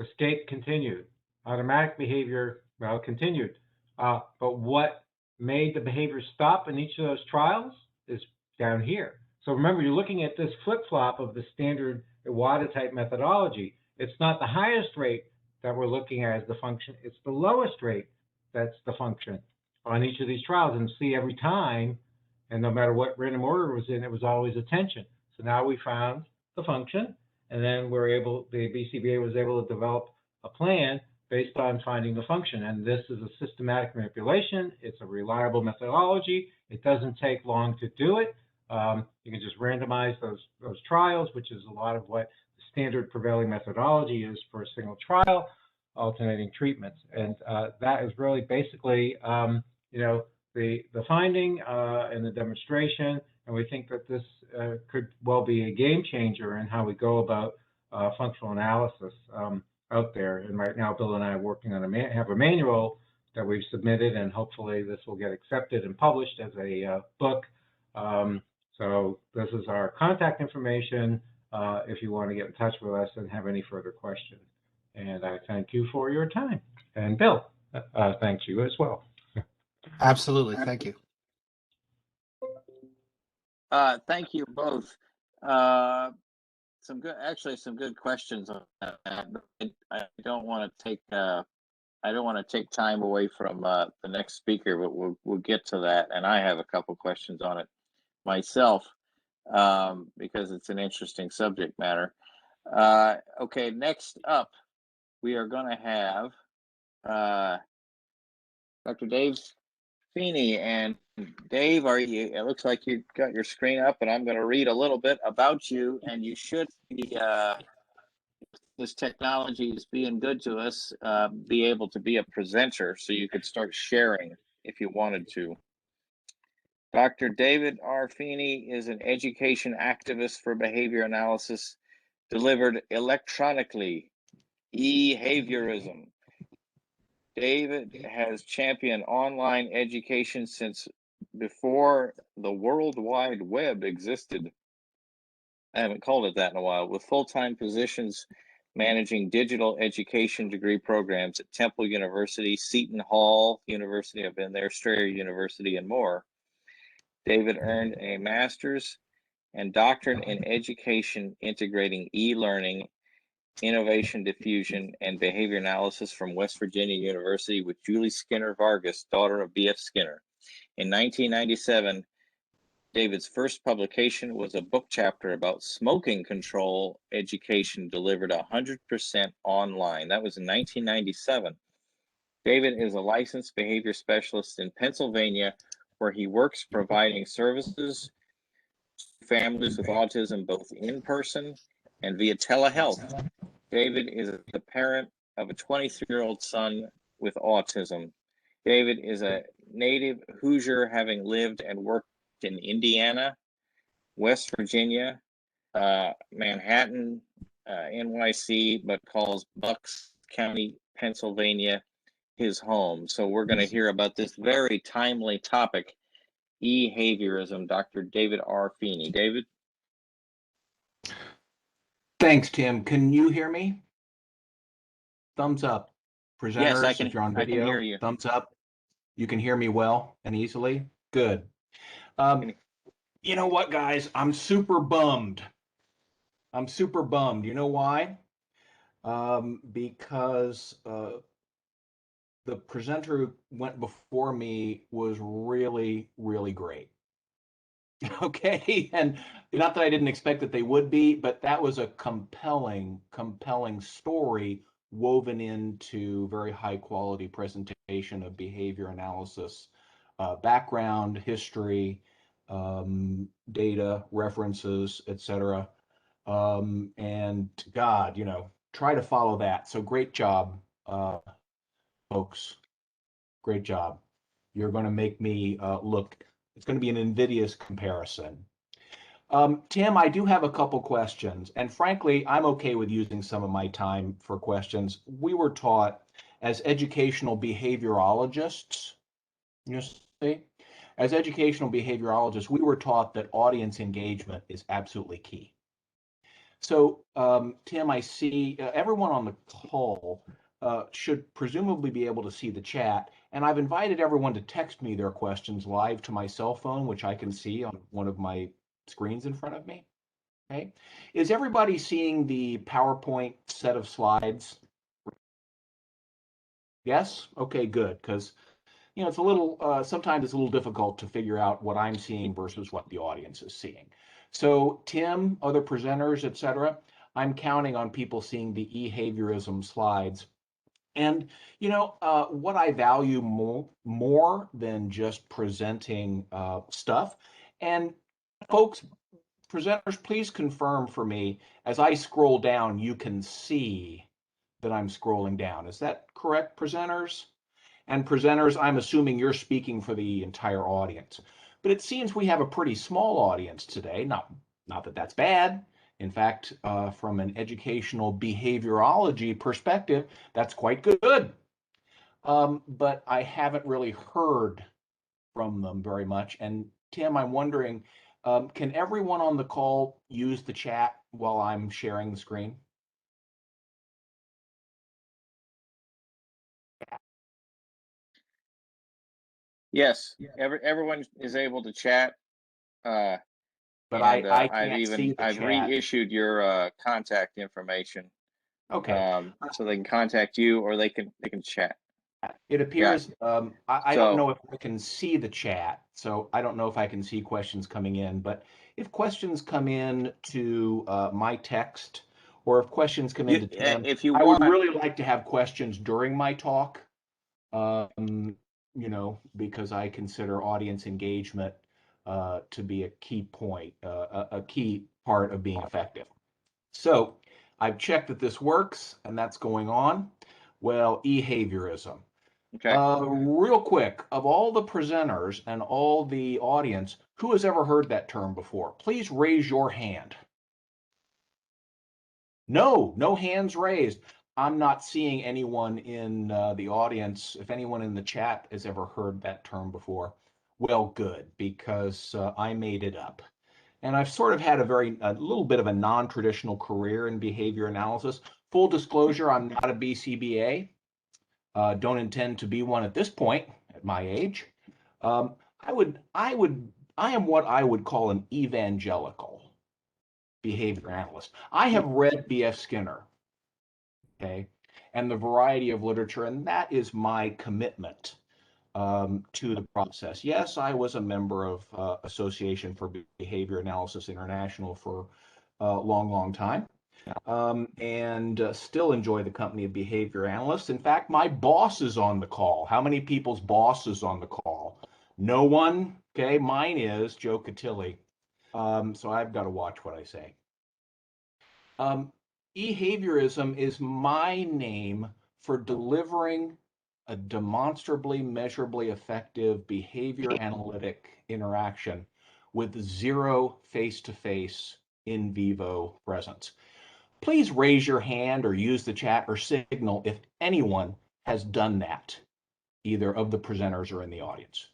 escape continued, automatic behavior, well, continued. But what made the behavior stop in each of those trials is down here. So remember, you're looking at this flip-flop of the standard Iwata type methodology. It's not the highest rate that we're looking at as the function, it's the lowest rate that's the function on each of these trials. And see, every time, and no matter what random order it was in, it was always attention. So now we found the function, and then the BCBA was able to develop a plan based on finding the function. And this is a systematic manipulation. It's a reliable methodology. It doesn't take long to do it. You can just randomize those trials, which is a lot of what the standard prevailing methodology is for a single trial, alternating treatments. And that is really basically, the finding and the demonstration. And we think that this could well be a game changer in how we go about functional analysis out there. And right now, Bill and I are working on have a manual that we've submitted, and hopefully this will get accepted and published as a book. So this is our contact information if you want to get in touch with us and have any further questions. And I thank you for your time. And Bill, thanks you as well. Absolutely. Thank you. Thank you both. Some good questions on that. I don't want to take time away from the next speaker, but we'll get to that. And I have a couple questions on it myself because it's an interesting subject matter. Okay, next up, we are going to have Dr. Dave Feeney. And Dave, it looks like you got your screen up, and I'm going to read a little bit about you, and you should be, this technology is being good to us, be able to be a presenter, so you could start sharing if you wanted to. Dr. David R. Feeney is an education activist for behavior analysis delivered electronically, Ehaviorism. David has championed online education since before the World Wide Web existed. I haven't called it that in a while, with full-time positions managing digital education degree programs at Temple University, Seton Hall University, I've been there, Strayer University, and more. David earned a master's and doctorate in education integrating e-learning, innovation diffusion, and behavior analysis from West Virginia University with Julie Skinner Vargas, daughter of B.F. Skinner. In 1997, David's first publication was a book chapter about smoking control education delivered 100% online. That was in 1997. David is a licensed behavior specialist in Pennsylvania, where he works providing services to families with autism both in person and via telehealth. David is the parent of a 23-year-old son with autism. David is a native Hoosier, having lived and worked in Indiana, West Virginia, Manhattan, NYC, but calls Bucks County, Pennsylvania, his home. So we're going to hear about this very timely topic, Ehaviorism. Dr. David R. Feeney. David? Thanks, Tim. Can you hear me? Thumbs up. Presenters, yes, I can, if you're on video, I can hear you. Thumbs up. You can hear me well and easily? Good. You know what, guys? I'm super bummed. You know why? Because the presenter who went before me was really, really great. Okay, and not that I didn't expect that they would be, but that was a compelling story woven into very high quality presentation of behavior analysis, background, history, data, references, etc. And God, try to follow that. So great job, folks. Great job. You're going to make me look. It's going to be an invidious comparison. Tim, I do have a couple questions, and frankly, I'm okay with using some of my time for questions. We were taught as educational behaviorologists, you see, we were taught that audience engagement is absolutely key. So, Tim, I see everyone on the call should presumably be able to see the chat. And I've invited everyone to text me their questions live to my cell phone, which I can see on one of my screens in front of me. Okay. Is everybody seeing the PowerPoint set of slides? Yes? Okay, good. Because, it's a little, sometimes it's a little difficult to figure out what I'm seeing versus what the audience is seeing. So Tim, other presenters, etc., I'm counting on people seeing the Ehaviorism slides. And, what I value more than just presenting stuff. And folks, presenters, please confirm for me, as I scroll down, you can see that I'm scrolling down. Is that correct, presenters? And presenters, I'm assuming you're speaking for the entire audience. But it seems we have a pretty small audience today. Not that that's bad. In fact, from an educational behaviorology perspective, that's quite good. But I haven't really heard from them very much. And Tim, I'm wondering, can everyone on the call use the chat while I'm sharing the screen? Yes, everyone is able to chat. But And I I've can't see the chat. reissued your contact information. Okay. So they can contact you, or they can chat. It appears, I So- don't know if I can see the chat, so I don't know if I can see questions coming in, but if questions come in to my text, or if questions come into Tim, if you I want, would really like to have questions during my talk, because I consider audience engagement to be a key point, a key part of being effective. So I've checked that this works, and that's going on. Well, Ehaviorism. okay. Real quick, of all the presenters and all the audience, who has ever heard that term before? Please raise your hand. No hands raised. I'm not seeing anyone in the audience. If anyone in the chat has ever heard that term before, well, good, because I made it up. And I've sort of had a little bit of a non-traditional career in behavior analysis. Full disclosure, I'm not a BCBA. Don't intend to be one at this point at my age. I am what I would call an evangelical behavior analyst. I have read B.F. Skinner, okay, and the variety of literature, and that is my commitment to the process. Yes, I was a member of Association for Behavior Analysis International for a long time. And still enjoy the company of behavior analysts. In fact, my boss is on the call. How many people's boss is on the call? No one. Okay, mine is Joe Cautilli. So I've got to watch what I say. Ehaviorism is my name for delivering a demonstrably, measurably effective behavior analytic interaction with zero face-to-face in vivo presence. Please raise your hand or use the chat or signal if anyone has done that, either of the presenters or in the audience.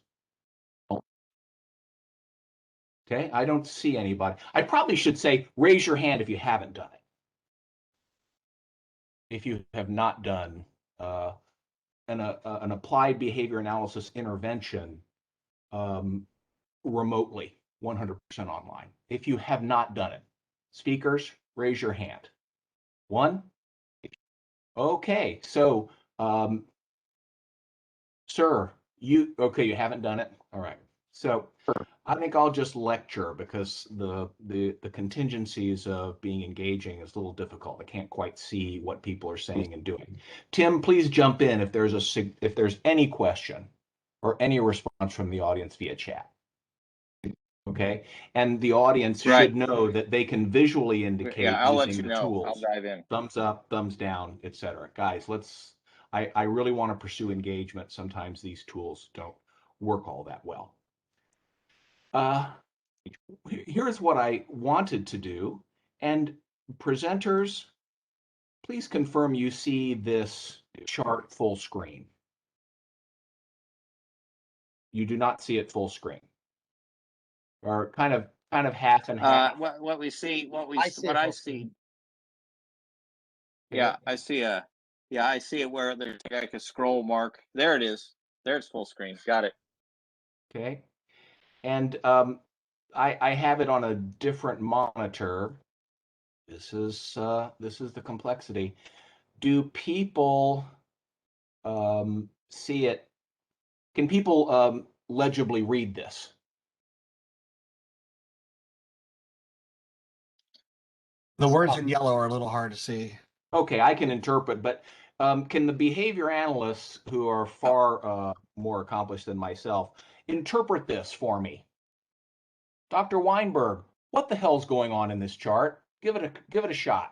Okay, I don't see anybody. I probably should say, raise your hand if you haven't done it. If you have not done an applied behavior analysis intervention remotely, 100% online. If you have not done it, speakers, raise your hand. One. Okay, so sir, you haven't done it. All right. So I think I'll just lecture because the contingencies of being engaging is a little difficult. I can't quite see what people are saying and doing. Tim, please jump in if there's any question or any response from the audience via chat. Okay, and the audience should know that they can visually indicate I'll using let you the know. tools. I'll dive in. Thumbs up, thumbs down, etc. Guys, I really want to pursue engagement. Sometimes these tools don't work all that well. Here's what I wanted to do. And presenters, please confirm you see this chart full screen. You do not see it full screen, or kind of half and half. What I see. Yeah, I see it where there's like a scroll mark. There it is. There's full screen. Got it. Okay. And I have it on a different monitor. This is the complexity. Do people see it? Can people legibly read this? The words in yellow are a little hard to see. Okay, I can interpret, but Can the behavior analysts, who are far more accomplished than myself, interpret this for me? Dr. Weinberg, what the hell's going on in this chart? Give it a shot.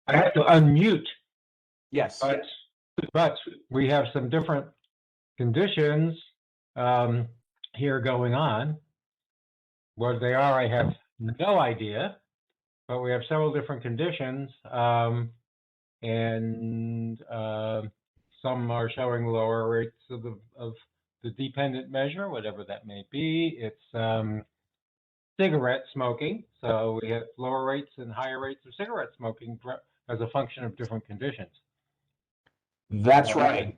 I have to unmute, Yes. but we have some different conditions here going on. What they are, I have no idea, but we have several different conditions, and some are showing lower rates of the dependent measure, whatever that may be. It's cigarette smoking, so we have lower rates and higher rates of cigarette smoking as a function of different conditions. That's right.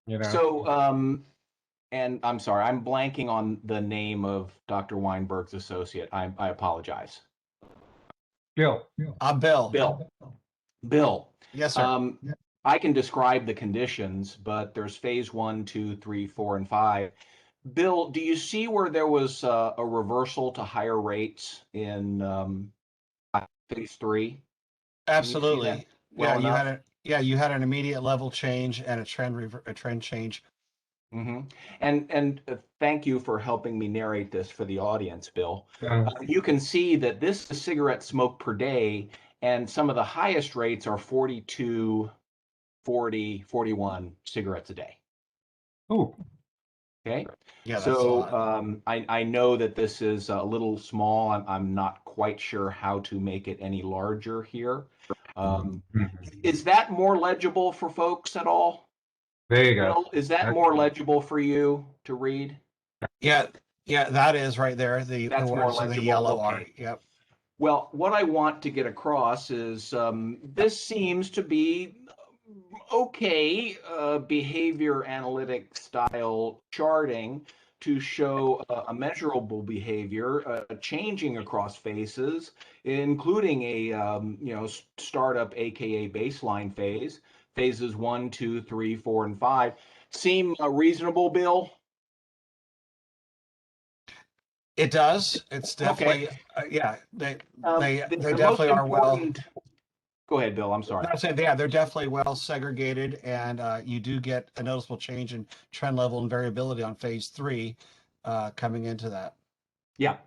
You know. So, and I'm sorry, I'm blanking on the name of Dr. Weinberg's associate. I apologize. Bill. Bill. Bill. Yes, sir. I can describe the conditions, but there's phase 1, 2, 3, 4, and 5. Bill, do you see where there was a reversal to higher rates in phase 3? Absolutely. Well enough? You had an immediate level change and a trend change. Mm-hmm. And thank you for helping me narrate this for the audience, Bill. You can see that this is cigarette smoke per day, and some of the highest rates are 42, 40, 41 cigarettes a day. Oh. Okay. Yeah. So I know that this is a little small. I'm not quite sure how to make it any larger here. Is that more legible for folks at all? There you go. Bill, is that more legible for you to read? Yeah, that is right there. The words in the yellow are. Yep. Well, what I want to get across is this seems to be okay behavior analytic style charting to show a measurable behavior changing across phases, including a startup, aka baseline phase. Phases 1, 2, 3, 4, and 5 seem reasonable, Bill? It does. It's definitely okay. They definitely are well. Go ahead, Bill. I'm sorry. They're definitely well segregated, and you do get a noticeable change in trend level and variability on phase 3 coming into that. Yeah,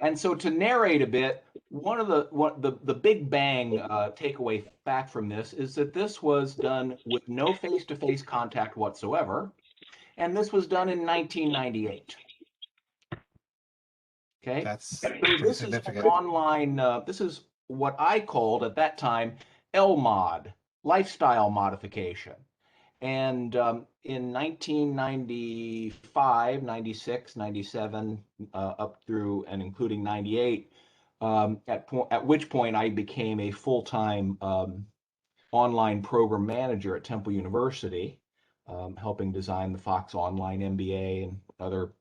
and so to narrate a bit, one of the big bang takeaway fact from this is that this was done with no face-to-face contact whatsoever, and this was done in 1998. Okay, That's so this significant. Is online. This is what I called at that time LMOD, lifestyle modification. And in 1995, 96, 97, up through and including 98, at which point I became a full-time online program manager at Temple University, helping design the Fox Online MBA and other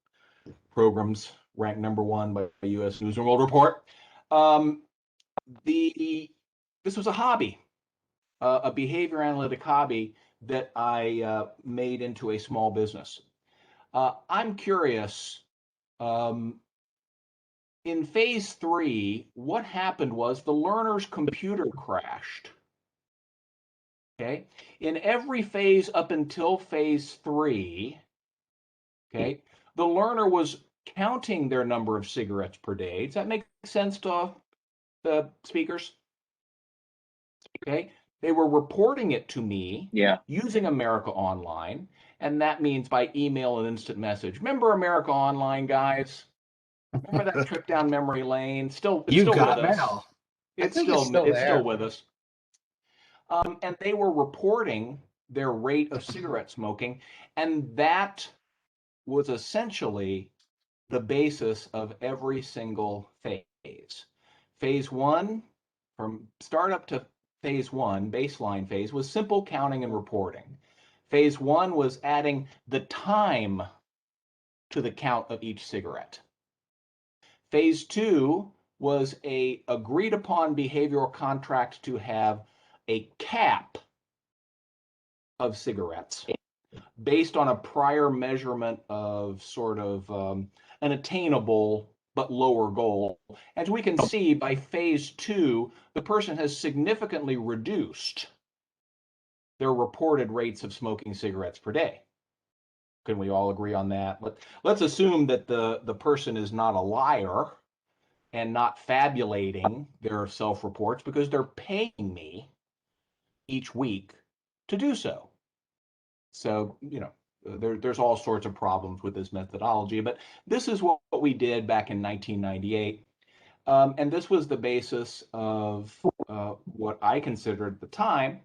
programs ranked #1 by U.S. News and World Report. This was a hobby, a behavior analytic hobby that I made into a small business. I'm curious, in phase 3, what happened was the learner's computer crashed. Okay, in every phase up until phase 3, okay, the learner was counting their number of cigarettes per day. Does that make sense to the speakers? Okay, they were reporting it to me using America Online, and that means by email and instant message. Remember America Online, guys? Remember that trip down memory lane? It's still with us. It's still with us. And they were reporting their rate of cigarette smoking, and that was essentially the basis of every single phase. Phase 1, from startup to phase 1, baseline phase, was simple counting and reporting. Phase 1 was adding the time to the count of each cigarette. Phase 2 was a agreed upon behavioral contract to have a cap of cigarettes based on a prior measurement of sort of an attainable but lower goal. As we can see by phase 2, the person has significantly reduced their reported rates of smoking cigarettes per day. Can we all agree on that? Let's assume that the person is not a liar and not fabulating their self-reports because they're paying me each week to do so. So, there's all sorts of problems with this methodology, but this is what we did back in 1998. And this was the basis of what I considered at the time,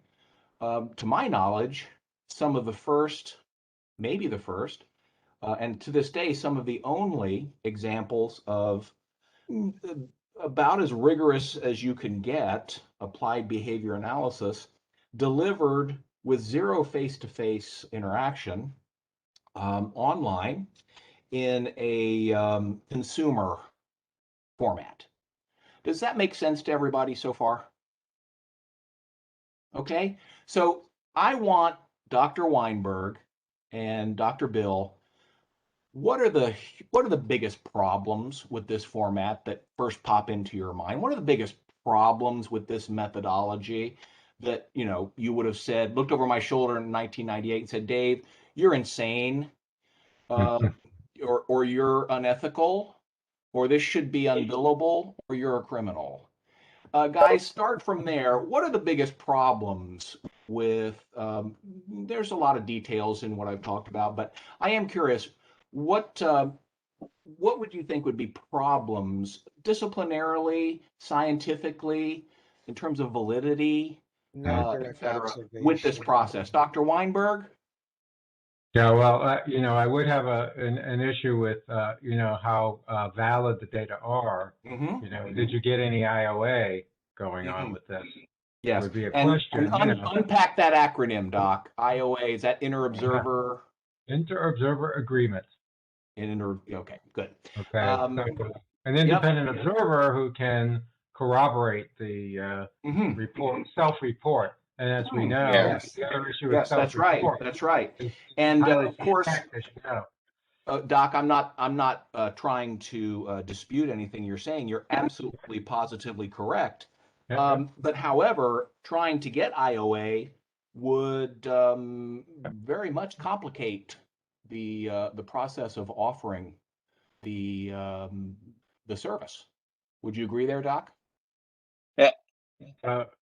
to my knowledge, some of the first, maybe the first, and to this day, some of the only examples of about as rigorous as you can get applied behavior analysis delivered with zero face-to-face interaction online in a consumer format. Does that make sense to everybody so far? Okay, so I want Dr. Weinberg and Dr. Bill, what are the biggest problems with this format that first pop into your mind? What are the biggest problems with this methodology that you would have said, looked over my shoulder in 1998 and said, Dave, you're insane, or you're unethical, or this should be unbillable, or you're a criminal? Guys, start from there. What are the biggest problems with, there's a lot of details in what I've talked about, but I am curious, what would you think would be problems disciplinarily, scientifically, in terms of validity, et cetera, with this process? Dr. Weinberg? Yeah, well, I would have an issue with, how valid the data are. Mm-hmm. Did you get any IOA going on with this? Yes. Would be a And question. unpack that acronym, Doc. IOA, is that inter-observer? Inter-observer agreement. Okay, good. Okay. So an independent observer who can corroborate the self-report. And as we know, the other issue is self-report. That's right. And of course, as you know. Doc, I'm not trying to dispute anything you're saying. You're absolutely positively correct. But however, trying to get IOA would very much complicate the process of offering the service. Would you agree there, Doc? Yeah.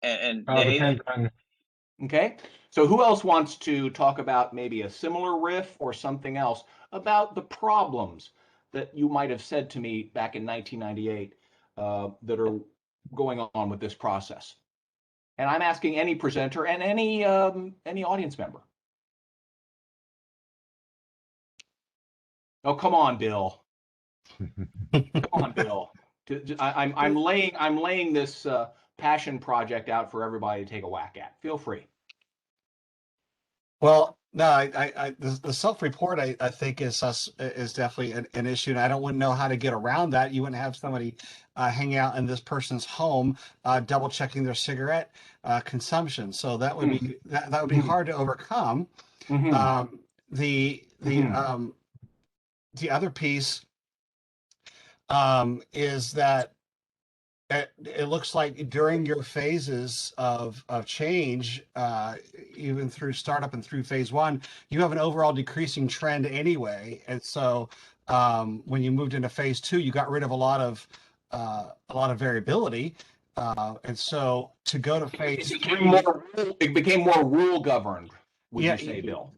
And Dave? depends on. Okay. So who else wants to talk about maybe a similar riff or something else about the problems that you might have said to me back in 1998 that are going on with this process? And I'm asking any presenter and any audience member. Oh, come on, Bill. Come on, Bill. I'm laying this passion project out for everybody to take a whack at. Feel free. Well, no, the self-report I think is definitely an issue, and I wouldn't know how to get around that. You wouldn't have somebody hanging out in this person's home, double checking their cigarette consumption. So that would be that would be hard to overcome. The other piece is that it looks like during your phases of change, even through startup and through phase 1, you have an overall decreasing trend anyway. And so when you moved into phase 2, you got rid of a lot of variability. And so to go to phase 3, it became more rule governed. Would you say, Bill?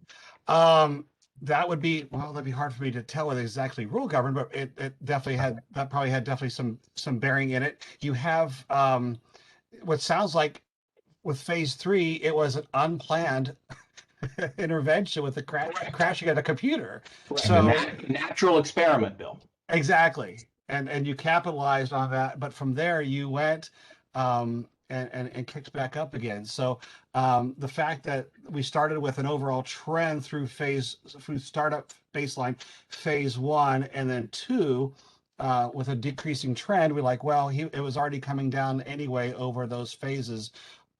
That would be, well, that'd be hard for me to tell whether exactly rule governed, but it definitely had some bearing in it. You have what sounds like with phase 3, it was an unplanned intervention with the crashing of the computer. So natural experiment, Bill. Exactly. And you capitalized on that, but from there you went and kicked back up again. So the fact that we started with an overall trend through startup baseline phase 1 and then 2 with a decreasing trend, we're like, well, it was already coming down anyway over those phases.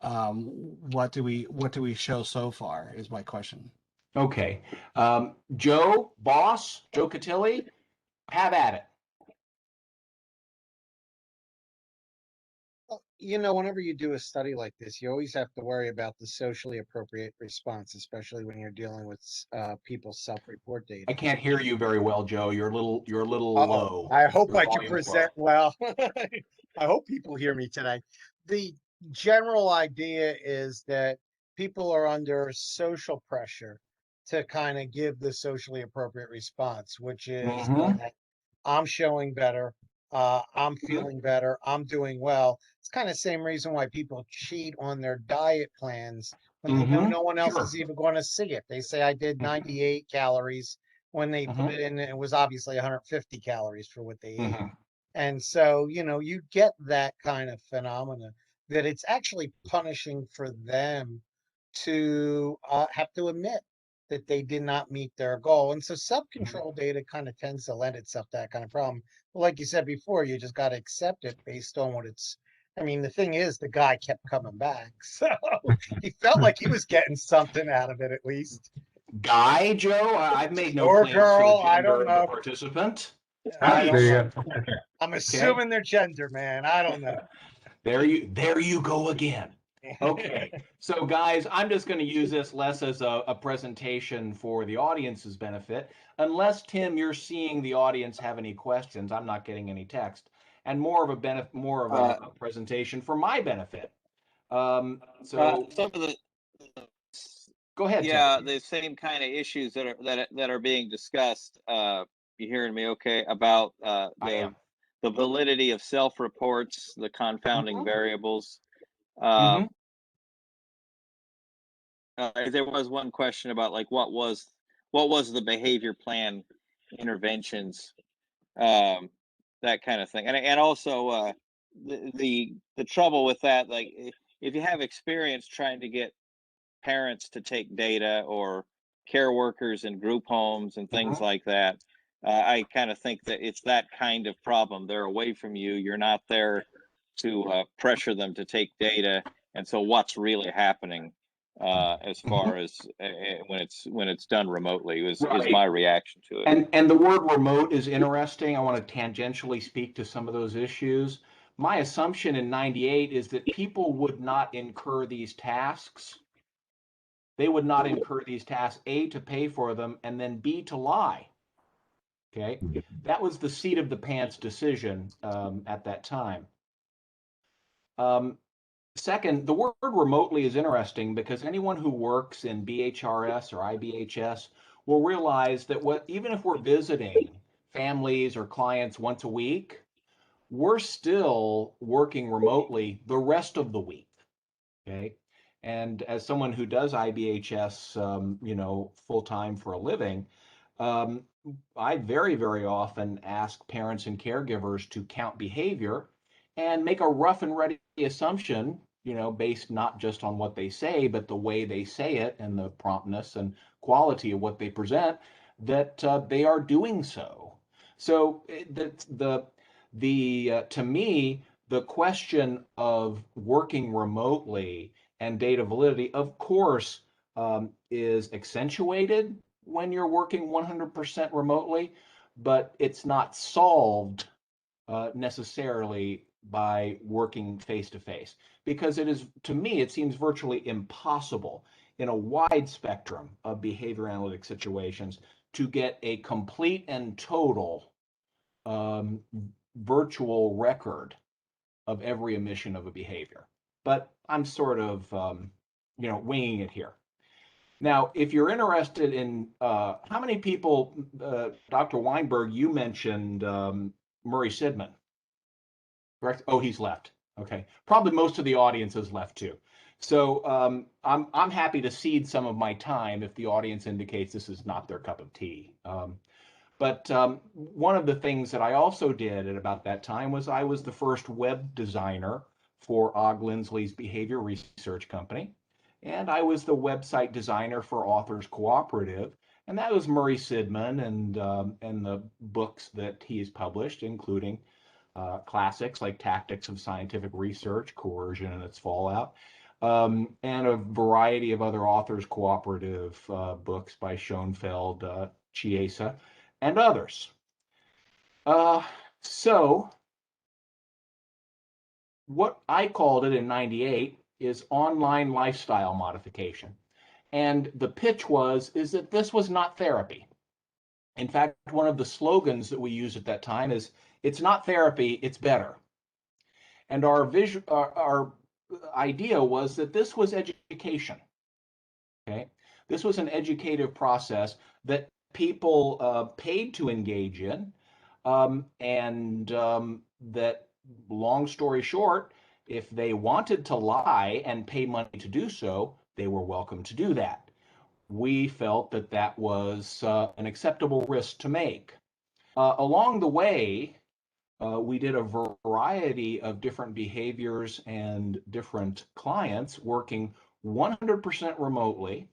What do we show so far is my question. Okay. Joe Cautilli, have at it. whenever you do a study like this, you always have to worry about the socially appropriate response, especially when you're dealing with people's self-report I data. can't hear you very well, Joe. You're a little Uh-oh. low. I hope Your I can volume's low. present well. I hope people hear me today. The general idea is that people are under social pressure to kind of give the socially appropriate response, which is Mm-hmm. that I'm showing better, I'm feeling better, I'm doing well. It's kind of the same reason why people cheat on their diet plans when they know Mm-hmm. no one else Sure. is even going to see it. They say I did 98 calories when they put it in, it was obviously 150 calories for what they ate. Mm-hmm. And so, you get that kind of phenomena that it's actually punishing for them to have to admit that they did not meet their goal. And so self-control data kind of tends to lend itself to that kind of problem. But like you said before, you just got to accept it based on what it's. I mean, the thing is, the guy kept coming back. So he felt like he was getting something out of it at least. Guy, Joe? I've made no Or claims to the girl, I gender don't of the know. participant. I There don't you know. go. I'm assuming their gender, man. I don't know. There you go again. Okay. So guys, I'm just going to use this less as a presentation for the audience's benefit. Unless, Tim, you're seeing the audience have any questions, I'm not getting any text. And more of a presentation for my benefit. Some of the Go ahead, Tim. yeah, the same kind of issues that are being discussed. You hearing me okay about I am. the validity of self-reports, the confounding variables. Mm-hmm. There was one question about like what was the behavior plan interventions, that kind of thing, and also the trouble with that, like if you have experience trying to get parents to take data or care workers in group homes and things like that, I kind of think that it's that kind of problem. They're away from you. You're not there to pressure them to take data, and so what's really happening as far as when it's done remotely is my reaction to it. And the word remote is interesting. I want to tangentially speak to some of those issues. My assumption in 98 is that people would not incur these tasks. They would not incur these tasks, A, to pay for them, and then B, to lie. Okay. That was the seat of the pants decision at that time. Second, the word remotely is interesting because anyone who works in BHRS or IBHS will realize that even if we're visiting families or clients once a week, we're still working remotely the rest of the week. Okay. And as someone who does IBHS, full time for a living, I very, very often ask parents and caregivers to count behavior and make a rough and ready assumption, based not just on what they say, but the way they say it and the promptness and quality of what they present, that they are doing so. So to me, the question of working remotely and data validity, of course, is accentuated when you're working 100% remotely, but it's not solved necessarily by working face to face, because to me, it seems virtually impossible in a wide spectrum of behavior analytic situations to get a complete and total virtual record of every emission of a behavior. But I'm sort of, winging it here. Now, if you're interested in how many people, Dr. Weinberg, you mentioned Murray Sidman, correct? Oh, he's left. Okay, probably most of the audience has left too. So I'm happy to cede some of my time if the audience indicates this is not their cup of tea. But one of the things that I also did at about that time was I was the first web designer for Og Lindsley's behavior research company. And I was the website designer for Authors Cooperative. And that was Murray Sidman and the books that he has published, including classics like Tactics of Scientific Research, Coercion and Its Fallout, and a variety of other Authors Cooperative books by Schoenfeld, Chiesa, and others. So what I called it in '98 is online lifestyle modification. And the pitch is that this was not therapy. In fact, one of the slogans that we used at that time is, it's not therapy, it's better. And our idea was that this was education. Okay, this was an educative process that people paid to engage in, and that, long story short, if they wanted to lie and pay money to do so, they were welcome to do that. We felt that that was an acceptable risk to make. Along the way, we did a variety of different behaviors and different clients working 100% remotely,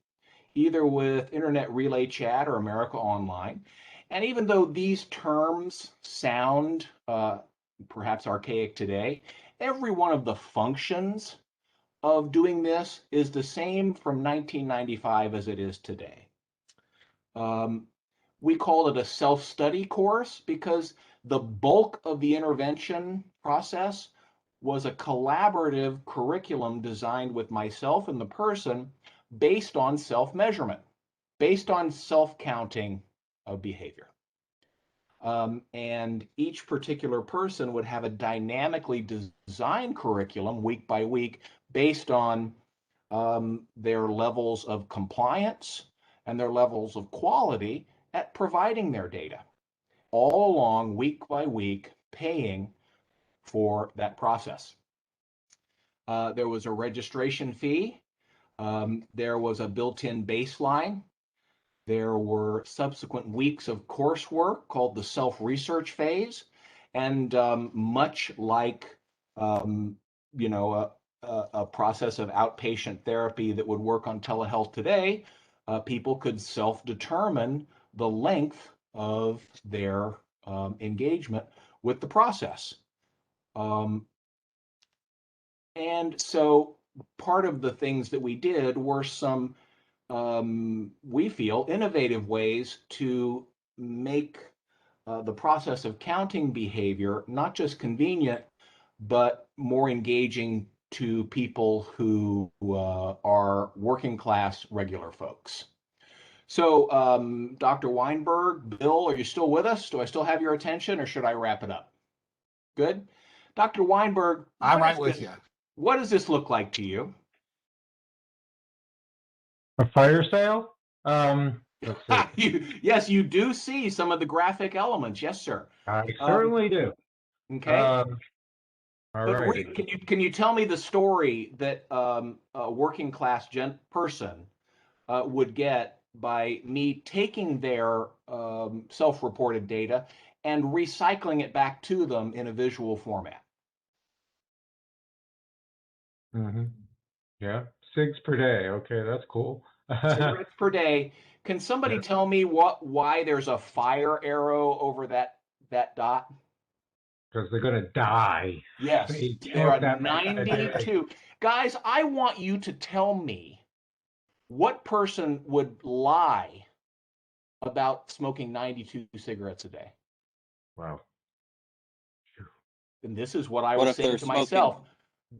either with Internet Relay Chat or America Online. And even though these terms sound perhaps archaic today, every one of the functions of doing this is the same from 1995 as it is today. We call it a self-study course because the bulk of the intervention process was a collaborative curriculum designed with myself and the person based on self-measurement, based on self-counting of behavior. And each particular person would have a dynamically designed curriculum week by week based on their levels of compliance and their levels of quality at providing their data, all along week by week, paying for that process. There was a registration fee. There was a built-in baseline. There were subsequent weeks of coursework called the self-research phase. And much like, you know, a process of outpatient therapy that would work on telehealth today, people could self-determine the length of their engagement with the process. And so part of the things that we did were some, we feel, innovative ways to make the process of counting behavior not just convenient, but more engaging to people who are working class regular folks. So, Dr. Weinberg, Bill, are you still with us? Do I still have your attention, or should I wrap it up? Good. Dr. Weinberg, I'm right with you. what does this look like to you? A fire sale? Let's see. Yes, you do see some of the graphic elements. Yes, sir. I certainly do. Okay. All But right. can you tell me the story that a working class person would get by me taking their self-reported data and recycling it back to them in a visual format? Mm-hmm. Yeah, cigs per day. Okay, that's cool. Cigarettes per day. Can somebody tell me why there's a fire arrow over that dot? Because they're going to die. Yes, they're at 92. Guys, I want you to tell me what person would lie about smoking 92 cigarettes a day. Wow. And this is what I was saying to myself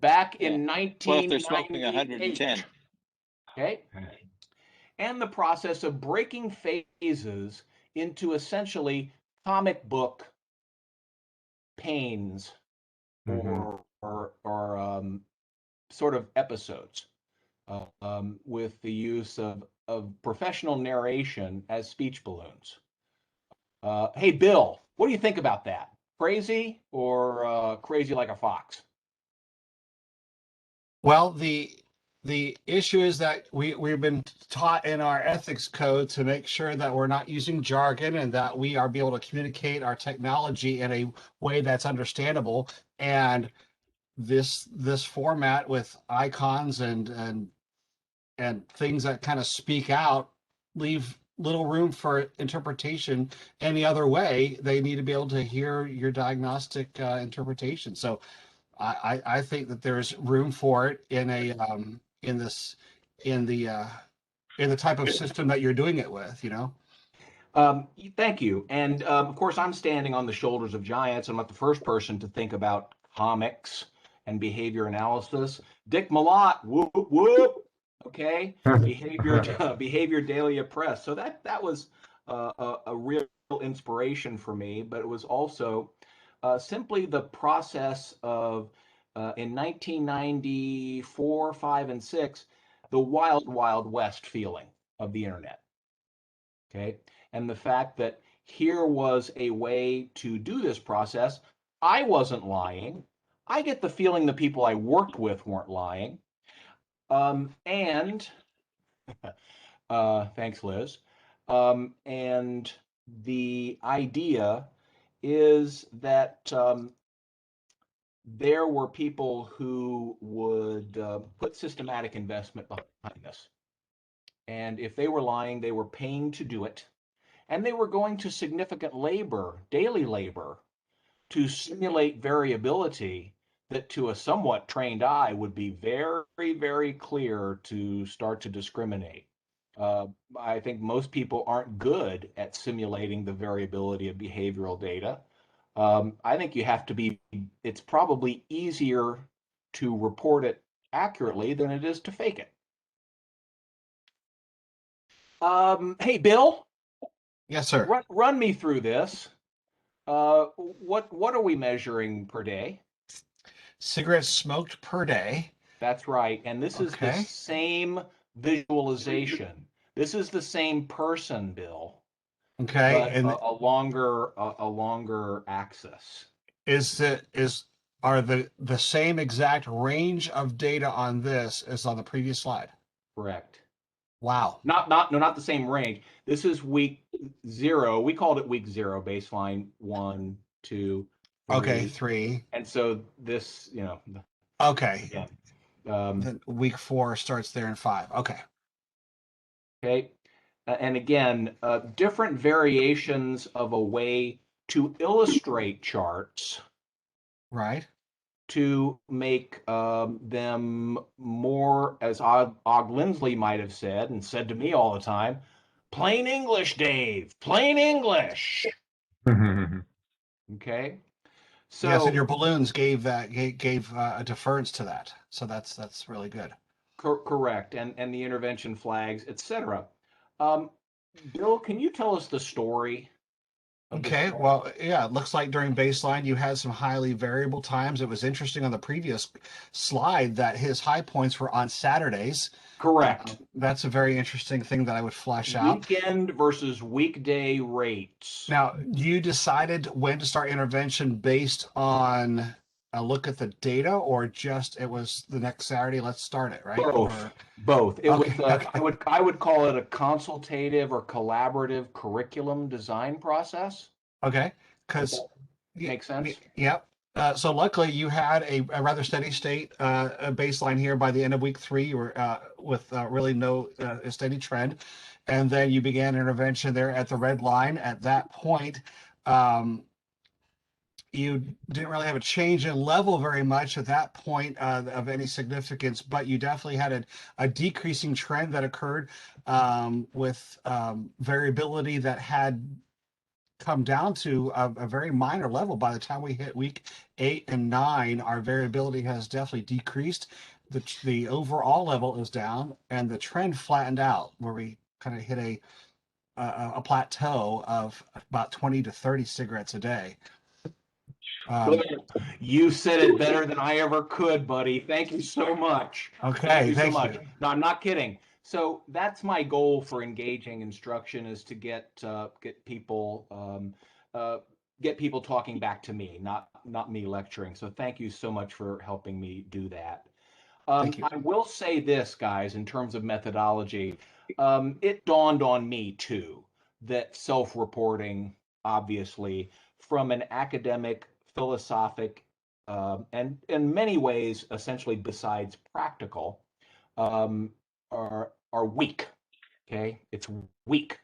back in 1998. What if they're smoking 110? Okay. And the process of breaking phases into essentially comic book panes or sort of episodes with the use of professional narration as speech balloons. Hey, Bill, what do you think about that? Crazy or crazy like a fox? Well, the issue is that we've been taught in our ethics code to make sure that we're not using jargon and that we are be able to communicate our technology in a way that's understandable. And this format with icons and things that kind of speak out leave little room for interpretation any other way. They need to be able to hear your diagnostic interpretation. So I think that there's room for it in a in the type of system that you're doing it with, you know. Thank you. And of course, I'm standing on the shoulders of giants. I'm not the first person to think about comics and behavior analysis. Dick Malott, whoop whoop. Okay, Behavior Daily Press. So that was a real inspiration for me, but it was also simply the process of in 1994, 5, and 6, the wild west feeling of the internet. Okay, and the fact that here was a way to do this process. I wasn't lying. I get the feeling the people I worked with weren't lying. And thanks, Liz. And the idea is that there were people who would put systematic investment behind this. And if they were lying, they were paying to do it. And they were going to significant labor, daily labor, to simulate variability that to a somewhat trained eye would be very, very clear to start to discriminate. I think most people aren't good at simulating the variability of behavioral data. I think you have to be, it's probably easier to report it accurately than it is to fake it. Hey, Bill. Yes, sir. Run me through this. What are we measuring per day? Cigarettes smoked per day. That's right. And this is the Okay. same visualization. This is the same person, Bill, Okay. but And a longer axis. Are the same exact range of data on this as on the previous slide? Correct. Wow. Not the same range. This is week 0. We called it week 0, baseline 1, 2, 3. Okay, 3. And so this, Okay. yeah. Then week 4 starts there in 5. Okay. Okay. And again, different variations of a way to illustrate charts Right. to make them more, as Og Lindsley might have said, and said to me all the time, plain English, Dave, plain English. Okay. So yes, and your balloons gave a deference to that. So that's really good. correct, and the intervention flags, etc. Bill, can you tell us the story of this? Okay, well, yeah, it looks like during baseline you had some highly variable times. It was interesting on the previous slide that his high points were on Saturdays. Correct. That's a very interesting thing that I would flesh out. Weekend versus weekday rates. Now, you decided when to start intervention based on a look at the data, or just it was the next Saturday, let's start it, right? Both. It Okay, was okay. I would call it a consultative or collaborative curriculum design process. Okay, because Makes sense. Yep. So luckily you had a rather steady state a baseline here by the end of week 3. You were with really no steady trend, and then you began intervention there at the red line. At that point, you didn't really have a change in level very much at that point of any significance, but you definitely had a decreasing trend that occurred with variability that had come down to a very minor level. By the time we hit week 8 and 9, our variability has definitely decreased. The overall level is down, and the trend flattened out, where we kind of hit a plateau of about 20 to 30 cigarettes a day. You said it better than I ever could, buddy. Thank you so much. Okay, Thank you so much. you. No, I'm not kidding. So that's my goal for engaging instruction, is to get people talking back to me, not me lecturing. So thank you so much for helping me do that. Thank you. I will say this, guys, in terms of methodology, it dawned on me too that self-reporting, obviously, from an academic, philosophic, and in many ways, essentially besides practical, are weak. Okay, it's weak.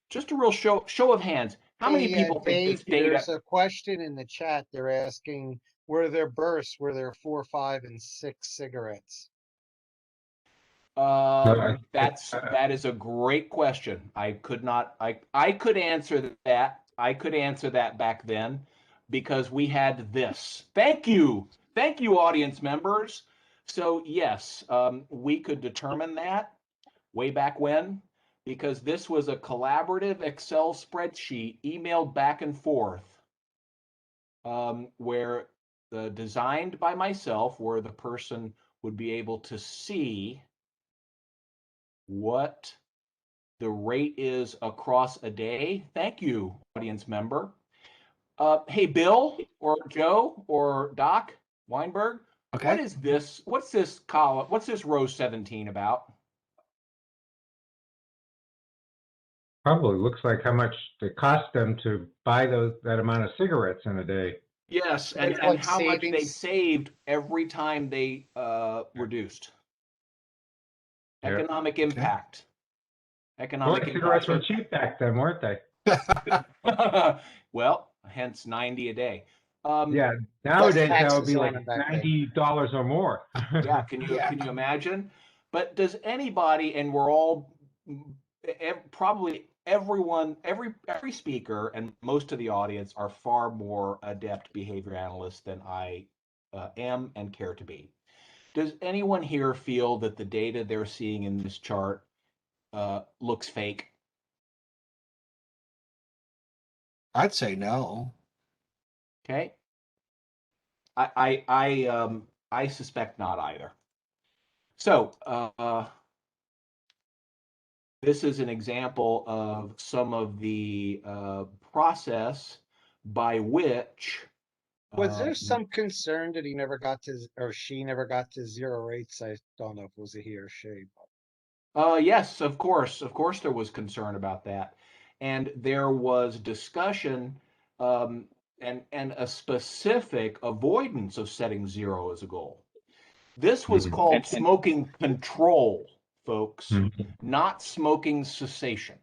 Just a real show of hands. How many people think Dave, this data? there's a question in the chat. They're asking, were there bursts? Were there 4, 5, and 6 cigarettes? That is a great question. I could answer that. I could answer that back then, because we had this. Thank you Thank you, audience members. So yes, we could determine that way back when, because this was a collaborative Excel spreadsheet emailed back and forth, where designed by myself, where the person would be able to see what the rate is across a day. Thank you, audience member. Hey, Bill or Joe or Doc Weinberg, Okay. what is this? What's this column? What's this row 17 about? Probably looks like how much it cost them to buy that amount of cigarettes in a day. Yes, and Like how much they savings. saved every time they reduced. Yeah. Economic impact. Boy, Economic cigarettes impact. were cheap back then, weren't they? Well, hence 90 a day. Yeah, nowadays that would taxes be on like them back then. $90 or more. Yeah, can you imagine? But does anybody, and we're all probably everyone, every speaker and most of the audience are far more adept behavior analysts than I am and care to be. Does anyone here feel that the data they're seeing in this chart looks fake? I'd say no. Okay. I suspect not either. So this is an example of some of the process by which. Was there some concern that he never got to, or she never got to zero rates? I don't know if it was a he or she. Yes, of course there was concern about that, and there was discussion and a specific avoidance of setting zero as a goal. This was called smoking control, folks, not smoking cessation.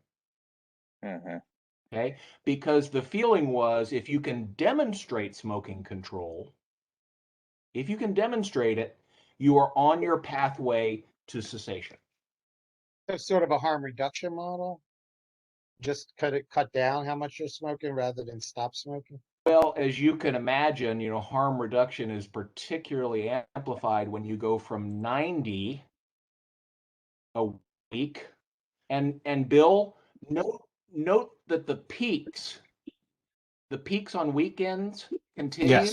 Okay, because the feeling was if you can demonstrate smoking control, if you can demonstrate it, you are on your pathway to cessation. So sort of a harm reduction model. Just cut down how much you're smoking rather than stop smoking. Well, as you can imagine, harm reduction is particularly amplified when you go from 90 a week. And Bill, note that the peaks on weekends continue.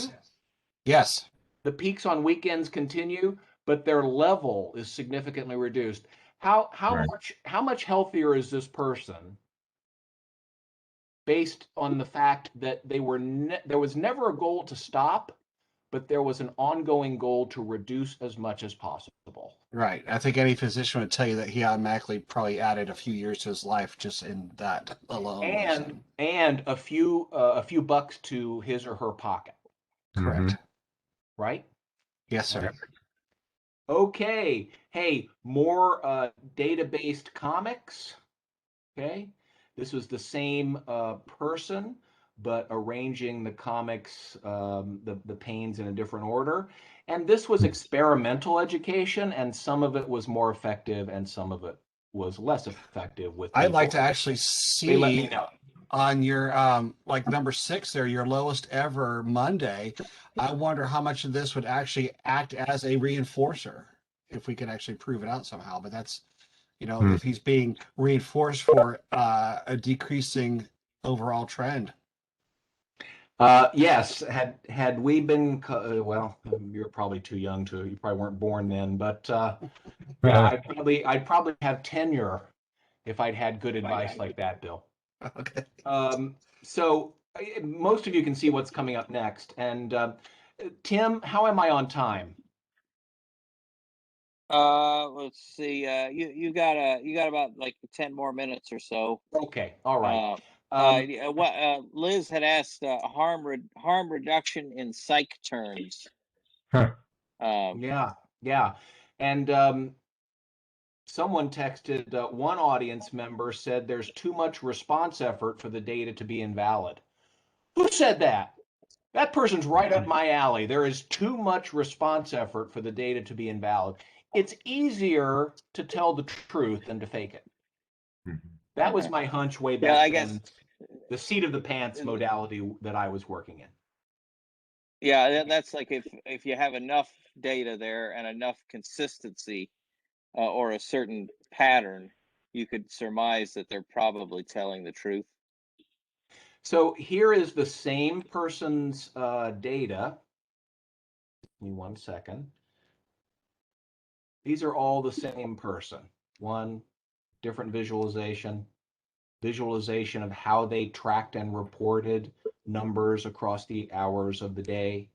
Yes. The peaks on weekends continue, but their level is significantly reduced. How much healthier is this person based on the fact that there was never a goal to stop, but there was an ongoing goal to reduce as much as possible. Right. I think any physician would tell you that he automatically probably added a few years to his life just in that alone. And a few bucks to his or her pocket. Correct. Right? Yes, sir. Okay. Hey, more data-based comics. Okay. This was the same person, but arranging the comics, the panes in a different order. And this was experimental education, and some of it was more effective and some of it was less effective with people. I'd like to actually They let see me know. on your like number 6 there, your lowest ever Monday. I wonder how much of this would actually act as a reinforcer if we could actually prove it out somehow. But that's, if he's being reinforced for a decreasing overall trend. Yes, had we been, well, you're probably too young you probably weren't born then, but yeah, I'd probably have tenure if I'd had good advice like that, Bill. Okay. So most of you can see what's coming up next. And Tim, how am I on time? Let's see. You got about like 10 more minutes or so. Okay, all right. Liz had asked harm reduction in psych terms. Yeah. And someone texted, one audience member said there's too much response effort for the data to be invalid. Who said that? That person's right up my alley. There is too much response effort for the data to be invalid. It's easier to tell the truth than to fake it. That was my hunch way back then. The seat of the pants modality that I was working in. Yeah, that's like if you have enough data there and enough consistency or a certain pattern, you could surmise that they're probably telling the truth. So here is the same person's data. Give me 1 second. These are all the same person. One, different visualization of how they tracked and reported numbers across the hours of the day,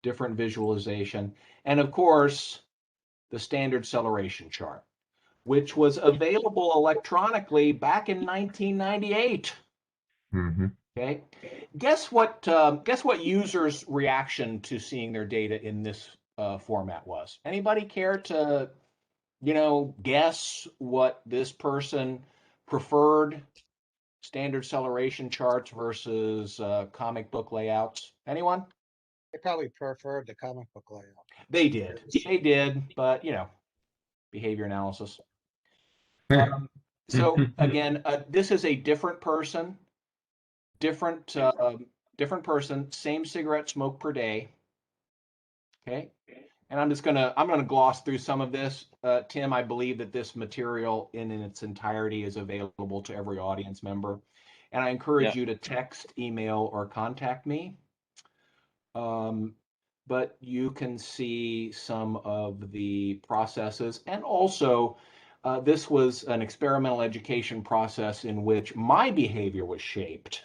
different visualization, and of course, the standard acceleration chart, which was available electronically back in 1998. Mm-hmm. Okay, guess what users' reaction to seeing their data in this format was? Anybody care to, guess what this person preferred? Standard acceleration charts versus comic book layouts. Anyone? They probably preferred the comic book layout. They did, but behavior analysis. So again, this is a different person, different person, same cigarette smoke per day. Okay, and I'm gonna gloss through some of this. Tim, I believe that this material in its entirety is available to every audience member, and I encourage you to text, email, or contact me. But you can see some of the processes, and also this was an experimental education process in which my behavior was shaped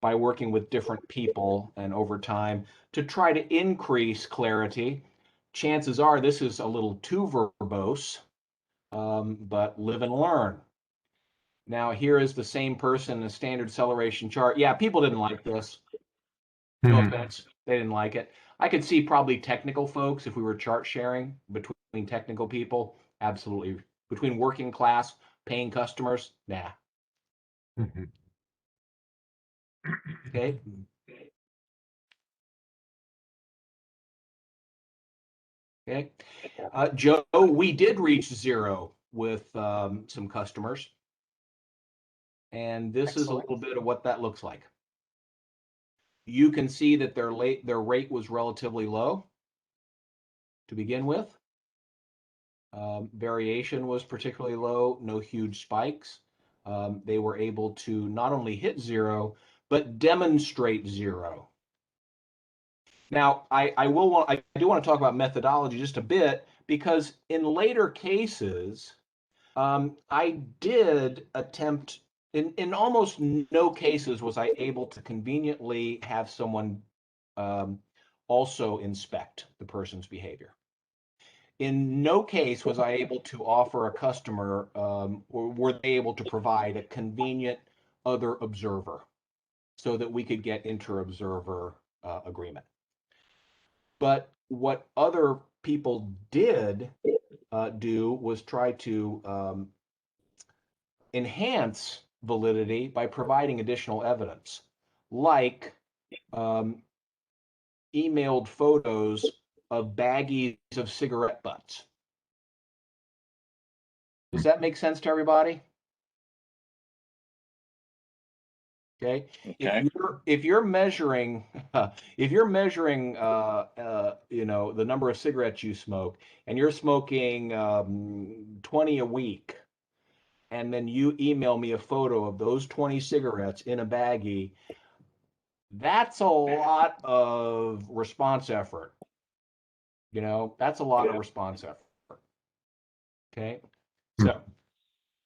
by working with different people and over time to try to increase clarity. Chances are this is a little too verbose, but live and learn. Now here is the same person in a standard acceleration chart. Yeah, people didn't like this. No offense, they didn't like it. I could see probably technical folks, if we were chart sharing between technical people, absolutely. Between working class, paying customers, nah. Okay. Okay. Joe, we did reach zero with some customers. And this is a little bit of what that looks like. You can see that their rate was relatively low to begin with. Variation was particularly low, no huge spikes. They were able to not only hit zero, but demonstrate zero. Now, I do want to talk about methodology just a bit, because in later cases, I did attempt, in almost no cases was I able to conveniently have someone also inspect the person's behavior. In no case was I able to offer a customer, or were they able to provide a convenient other observer so that we could get inter-observer agreement. But what other people did do was try to enhance validity by providing additional evidence, like emailed photos of baggies of cigarette butts. Does that make sense to everybody? Okay. If you're measuring the number of cigarettes you smoke, and you're smoking 20 a week, and then you email me a photo of those 20 cigarettes in a baggie, that's a lot of response effort. That's a lot of response effort. Okay. So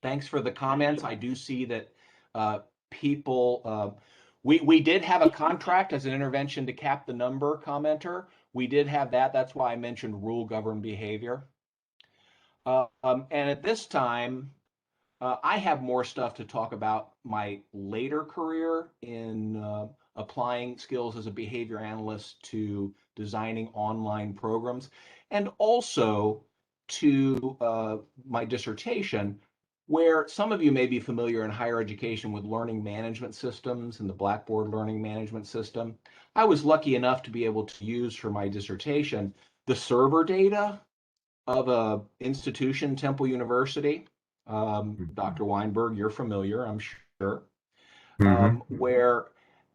thanks for the comments. I do see that people, we did have a contract as an intervention to cap the number commenter. We did have that. That's why I mentioned rule governed behavior. And at this time, I have more stuff to talk about my later career in applying skills as a behavior analyst to designing online programs, and also to my dissertation, where some of you may be familiar in higher education with learning management systems and the Blackboard learning management system. I was lucky enough to be able to use for my dissertation the server data of a institution, Temple University. Dr. Weinberg, you're familiar, I'm sure, where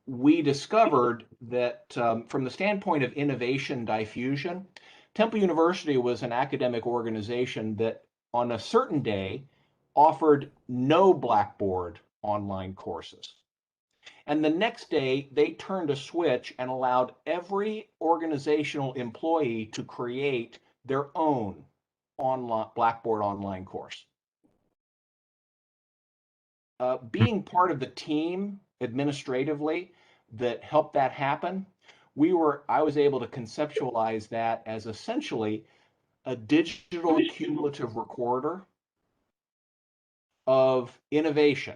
we discovered that from the standpoint of innovation diffusion, Temple University was an academic organization that on a certain day offered no Blackboard online courses. And the next day, they turned a switch and allowed every organizational employee to create their own Blackboard online course. Being part of the team administratively that helped that happen, I was able to conceptualize that as essentially a digital cumulative recorder of innovation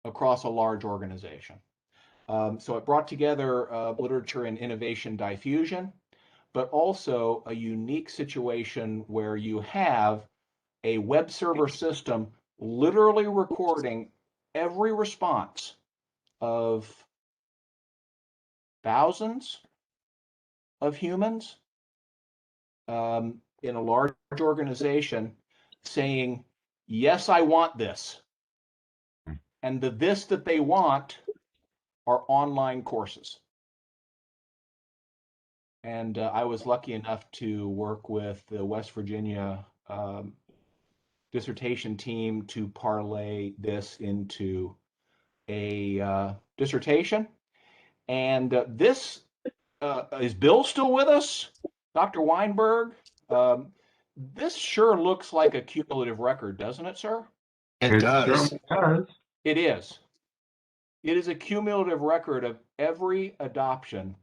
across a large organization. So it brought together literature and innovation diffusion, but also a unique situation where you have a web server system literally recording every response of thousands of humans in a large organization saying, yes, I want this. And the this that they want are online courses. And I was lucky enough to work with the West Virginia dissertation team to parlay this into a dissertation. And this is Bill still with us? Dr. Weinberg? This sure looks like a cumulative record, doesn't it, sir? It does. It is. It is a cumulative record of every adoption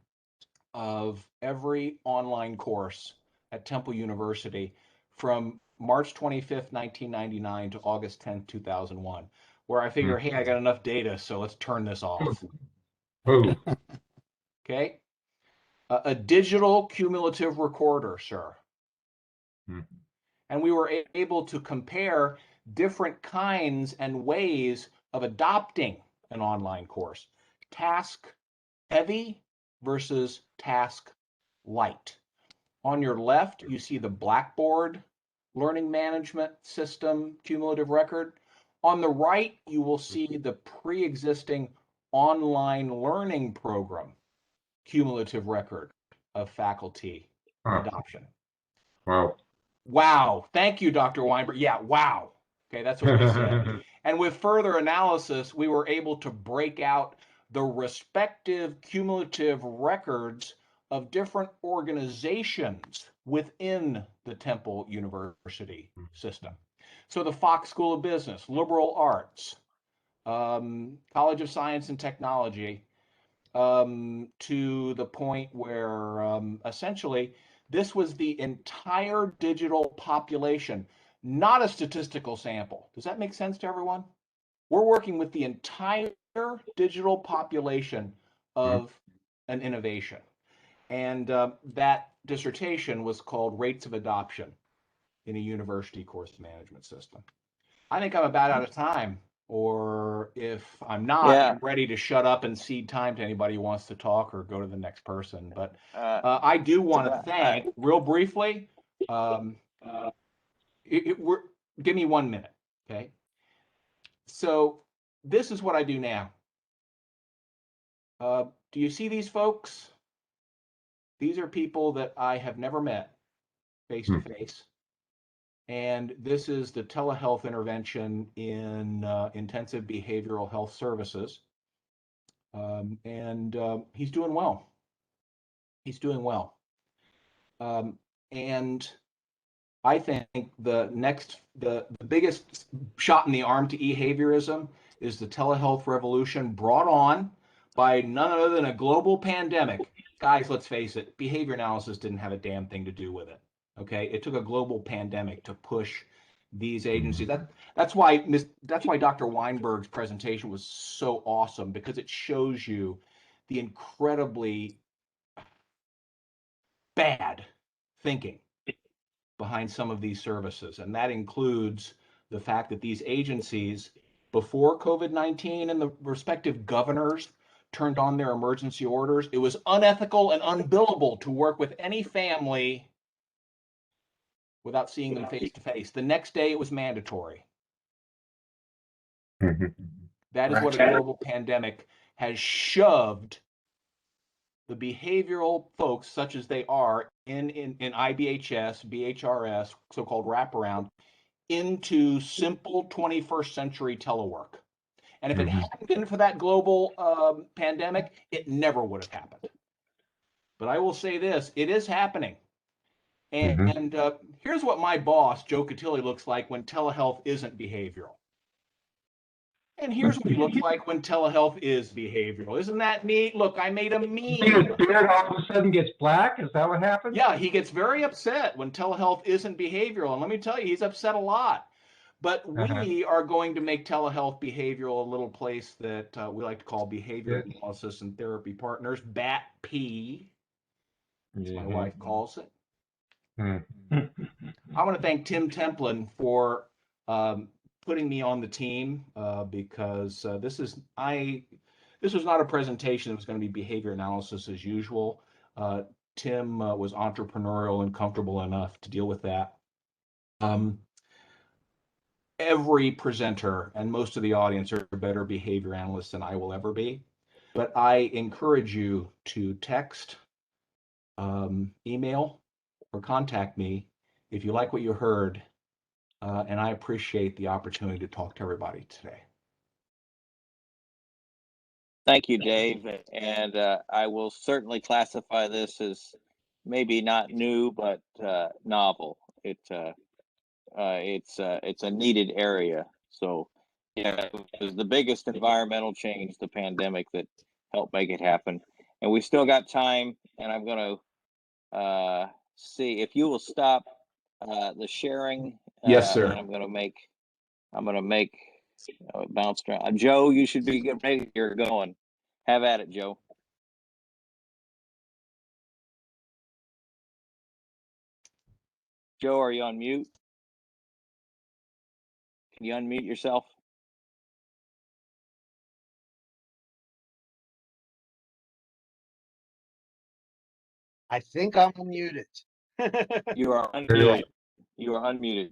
of every online course at Temple University from March 25th, 1999 to August 10th, 2001, where I figure, hey, I got enough data, so let's turn this off. Okay? A digital cumulative recorder, sir. And we were able to compare different kinds and ways of adopting an online course. Task heavy versus task light. On your left, you see the Blackboard learning management system cumulative record. On the right, you will see the pre-existing online learning program cumulative record of faculty adoption. Wow. Wow. Thank you, Dr. Weinberg. Yeah, wow. Okay, that's what we said. And with further analysis, we were able to break out the respective cumulative records of different organizations within the Temple University system. So the Fox School of Business, Liberal Arts, College of Science and Technology, to the point where essentially this was the entire digital population, not a statistical sample. Does that make sense to everyone? We're working with the entire digital population of an innovation. And that dissertation was called Rates of Adoption in a University Course Management System. I think I'm about out of time, or if I'm not, I'm ready to shut up and cede time to anybody who wants to talk or go to the next person. But I do want to thank, real briefly, give me 1 minute, okay? So this is what I do now. Do you see these folks? These are people that I have never met face to face. And this is the telehealth intervention in intensive behavioral health services. And he's doing well. He's doing well. And I think the biggest shot in the arm to Ehaviorism is the telehealth revolution brought on by none other than a global pandemic. Guys, let's face it, behavior analysis didn't have a damn thing to do with it. Okay, it took a global pandemic to push these agencies. That's why Dr. Weinberg's presentation was so awesome, because it shows you the incredibly bad thinking behind some of these services. And that includes the fact that these agencies, before COVID-19 and the respective governors turned on their emergency orders, it was unethical and unbillable to work with any family without seeing them face to face. The next day it was mandatory. That is what a global pandemic has shoved the behavioral folks, such as they are in IBHS, BHRS, so-called wraparound, into simple 21st century telework. And if it hadn't been for that global pandemic, it never would have happened. But I will say this, it is happening. And here's what my boss, Joe Cautilli, looks like when telehealth isn't behavioral. And here's what he looks like when telehealth is behavioral. Isn't that neat? Look, I made a meme. His beard all of a sudden gets black? Is that what happens? Yeah, he gets very upset when telehealth isn't behavioral. And let me tell you, he's upset a lot. But we are going to make telehealth behavioral a little place that we like to call Behavior Analysis and Therapy Partners, BATP, as my wife calls it. I want to thank Tim Templin for putting me on the team because this was not a presentation that was going to be behavior analysis as usual. Tim was entrepreneurial and comfortable enough to deal with that. Every presenter and most of the audience are better behavior analysts than I will ever be. But I encourage you to text, email, or contact me if you like what you heard. And I appreciate the opportunity to talk to everybody today. Thank you, Dave. And I will certainly classify this as maybe not new, but novel. It's a needed area. So yeah, it was the biggest environmental change, the pandemic, that helped make it happen. And we still got time, and I'm going to see if you will stop the sharing. Yes, sir. And I'm going to make bounce around. Joe, you should be getting ready. You're going. Have at it, Joe. Joe, are you on mute? Can you unmute yourself? I think I'm unmuted. You are unmuted. You are unmuted.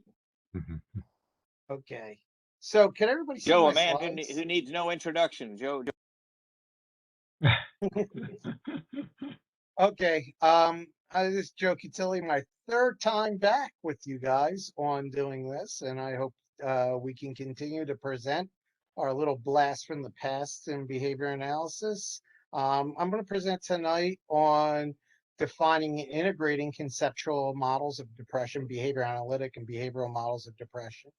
Okay. So can everybody see Joe, my a man slides? who needs no introduction. Joe. Okay. This is Joe Cautilli, my third time back with you guys on doing this, and I hope we can continue to present our little blast from the past in behavior analysis. I'm going to present tonight on defining and integrating conceptual models of depression, behavior analytic and behavioral models of depression.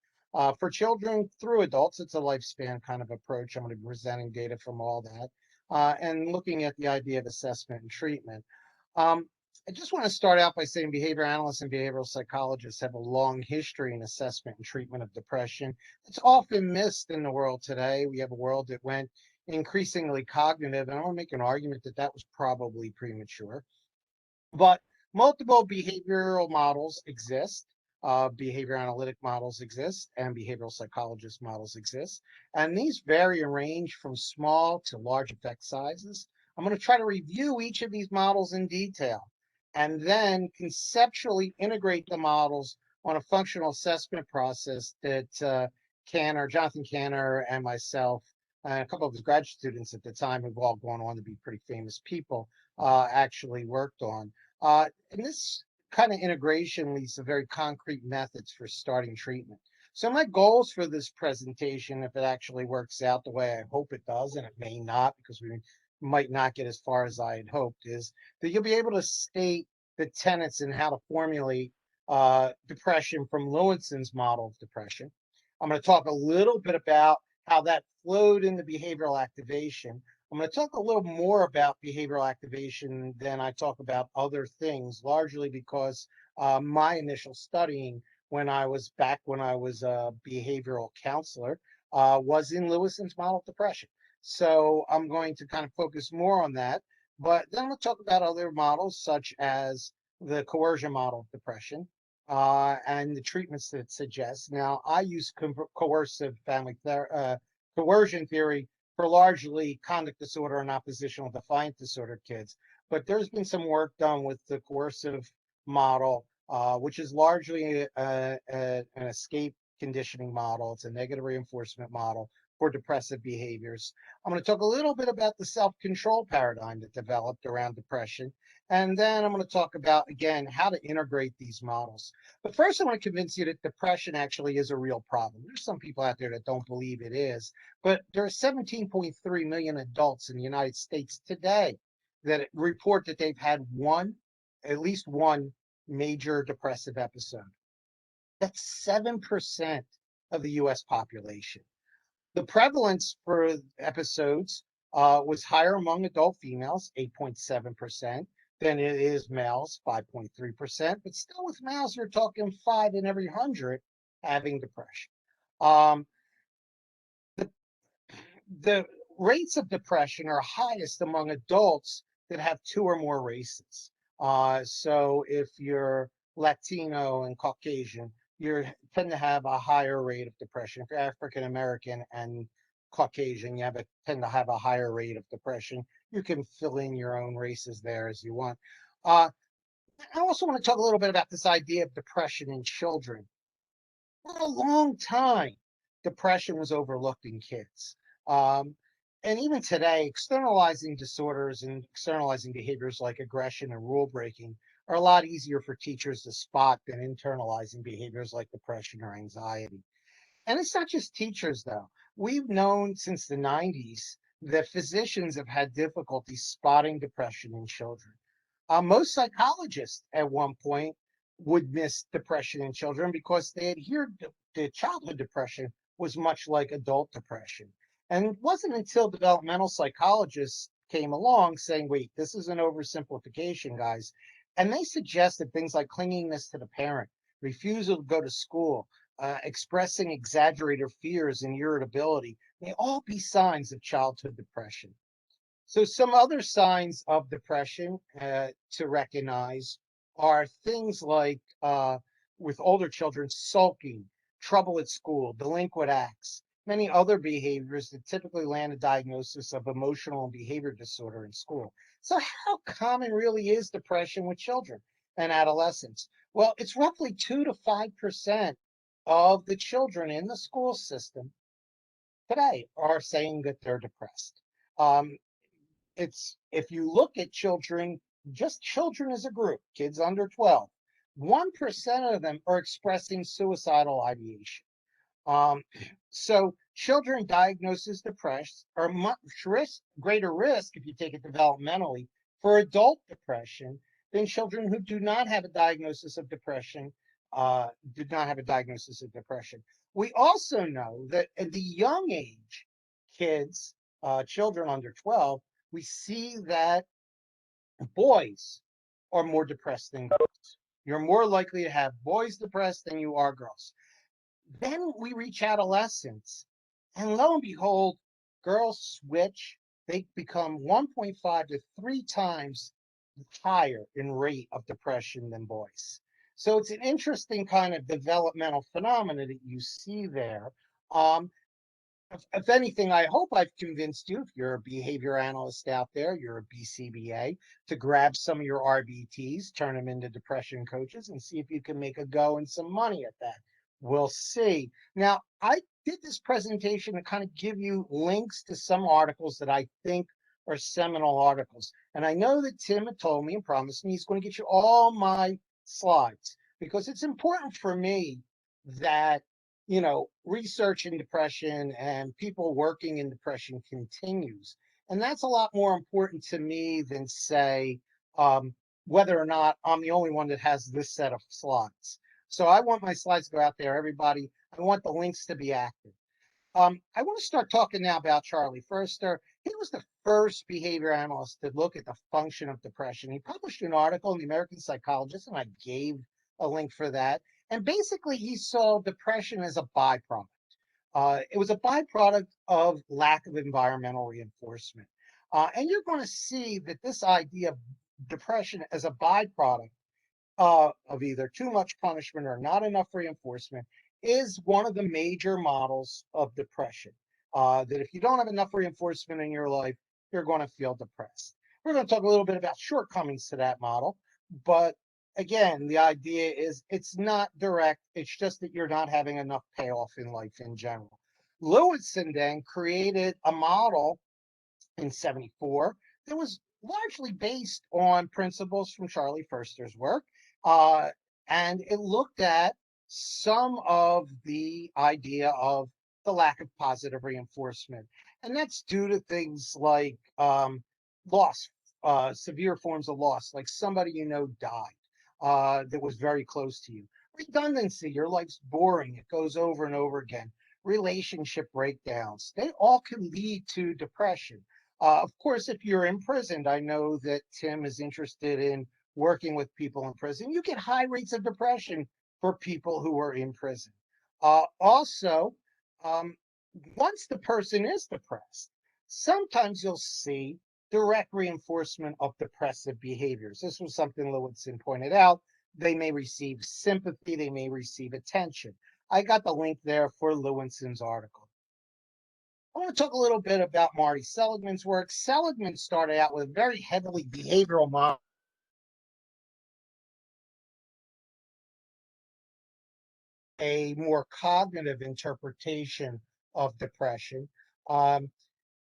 For children through adults, it's a lifespan kind of approach. I'm going to be presenting data from all that. And looking at the idea of assessment and treatment. I just want to start out by saying behavior analysts and behavioral psychologists have a long history in assessment and treatment of depression. It's often missed in the world today. We have a world that went increasingly cognitive, and I want to make an argument that that was probably premature. But multiple behavioral models exist. Behavior analytic models exist, and behavioral psychologist models exist. And these vary and range from small to large effect sizes. I'm going to try to review each of these models in detail and then conceptually integrate the models on a functional assessment process that Jonathan Canner and myself, and a couple of his graduate students at the time, who've all gone on to be pretty famous people, actually worked on. And this kind of integration leads to very concrete methods for starting treatment. So my goals for this presentation, if it actually works out the way I hope it does, and it may not because we might not get as far as I had hoped, is that you'll be able to state the tenets and how to formulate depression from Lewinson's model of depression. I'm going to talk a little bit about how that flowed into behavioral activation. I'm going to talk a little more about behavioral activation than I talk about other things, largely because my initial studying when I was a behavioral counselor was in Lewison's model of depression. So I'm going to kind of focus more on that. But then we'll talk about other models, such as the coercion model of depression and the treatments that it suggests. Now, I use coercive coercion theory for largely conduct disorder and oppositional defiant disorder kids. But there's been some work done with the coercive model, which is largely an escape conditioning model. It's a negative reinforcement model for depressive behaviors. I'm going to talk a little bit about the self-control paradigm that developed around depression. And then I'm going to talk about, again, how to integrate these models. But first, I want to convince you that depression actually is a real problem. There's some people out there that don't believe it is, but there are 17.3 million adults in the United States today that report that they've had at least one major depressive episode. That's 7% of the US population. The prevalence for episodes was higher among adult females, 8.7%, than it is males, 5.3%. But still, with males, you're talking 5 in every 100 having depression. The rates of depression are highest among adults that have 2 or more races. So if you're Latino and Caucasian, you tend to have a higher rate of depression. If you're African American and Caucasian, you tend to have a higher rate of depression. You can fill in your own races there as you want. I also want to talk a little bit about this idea of depression in children. For a long time, depression was overlooked in kids. And even today, externalizing disorders and externalizing behaviors like aggression and rule breaking are a lot easier for teachers to spot than internalizing behaviors like depression or anxiety. And it's not just teachers, though. We've known since the 90s that physicians have had difficulty spotting depression in children. Most psychologists at one point would miss depression in children because they adhered to childhood depression was much like adult depression. And it wasn't until developmental psychologists came along saying, wait, this is an oversimplification, guys. And they suggested things like clinginess to the parent, refusal to go to school, expressing exaggerated fears and irritability, may all be signs of childhood depression. So some other signs of depression to recognize are things like, with older children, sulking, trouble at school, delinquent acts, many other behaviors that typically land a diagnosis of emotional and behavior disorder in school. So how common really is depression with children and adolescents? Well, it's roughly 2 to 5% of the children in the school system today are saying that they're depressed. If you look at children, just children as a group, kids under 12, 1% of them are expressing suicidal ideation. So children diagnosed as depressed are much greater risk, if you take it developmentally, for adult depression than children who do not have a diagnosis of depression. We also know that at the young age, children under 12, we see that boys are more depressed than girls. You're more likely to have boys depressed than you are girls. Then we reach adolescence, and lo and behold, girls switch. They become 1.5 to 3 times higher in rate of depression than boys. So it's an interesting kind of developmental phenomena that you see there. If anything, I hope I've convinced you, if you're a behavior analyst out there, you're a BCBA, to grab some of your RBTs, turn them into depression coaches, and see if you can make a go and some money at that. We'll see. Now, I did this presentation to kind of give you links to some articles that I think are seminal articles. And I know that Tim had told me and promised me he's going to get you all my slides, because it's important for me that research in depression and people working in depression continues. And that's a lot more important to me than, say, whether or not I'm the only one that has this set of slides. So I want my slides to go out there, everybody. I want the links to be active. I want to start talking now about Charlie Furster. He was the first behavior analyst to look at the function of depression. He published an article in the American Psychologist, and I gave a link for that. And basically, he saw depression as a byproduct. It was a byproduct of lack of environmental reinforcement. And you're going to see that this idea of depression as a byproduct of either too much punishment or not enough reinforcement is one of the major models of depression. That if you don't have enough reinforcement in your life, you're going to feel depressed. We're going to talk a little bit about shortcomings to that model, but again, the idea is it's not direct. It's just that you're not having enough payoff in life in general. Lewinson then created a model in 74 that was largely based on principles from Charlie Furster's work. Uh, and it looked at some of the idea of the lack of positive reinforcement. And that's due to things like loss, severe forms of loss, like somebody you know died that was very close to you. Redundancy, your life's boring, it goes over and over again. Relationship breakdowns, they all can lead to depression. Of course, if you're imprisoned, I know that Tim is interested in working with people in prison. You get high rates of depression for people who are in prison. Also, um, once the person is depressed, sometimes you'll see direct reinforcement of depressive behaviors. This was something Lewinson pointed out. They may receive sympathy, they may receive attention. I got the link there for Lewinson's article. I want to talk a little bit about Marty Seligman's work. Seligman started out with a very heavily behavioral model, a more cognitive interpretation of depression. Um,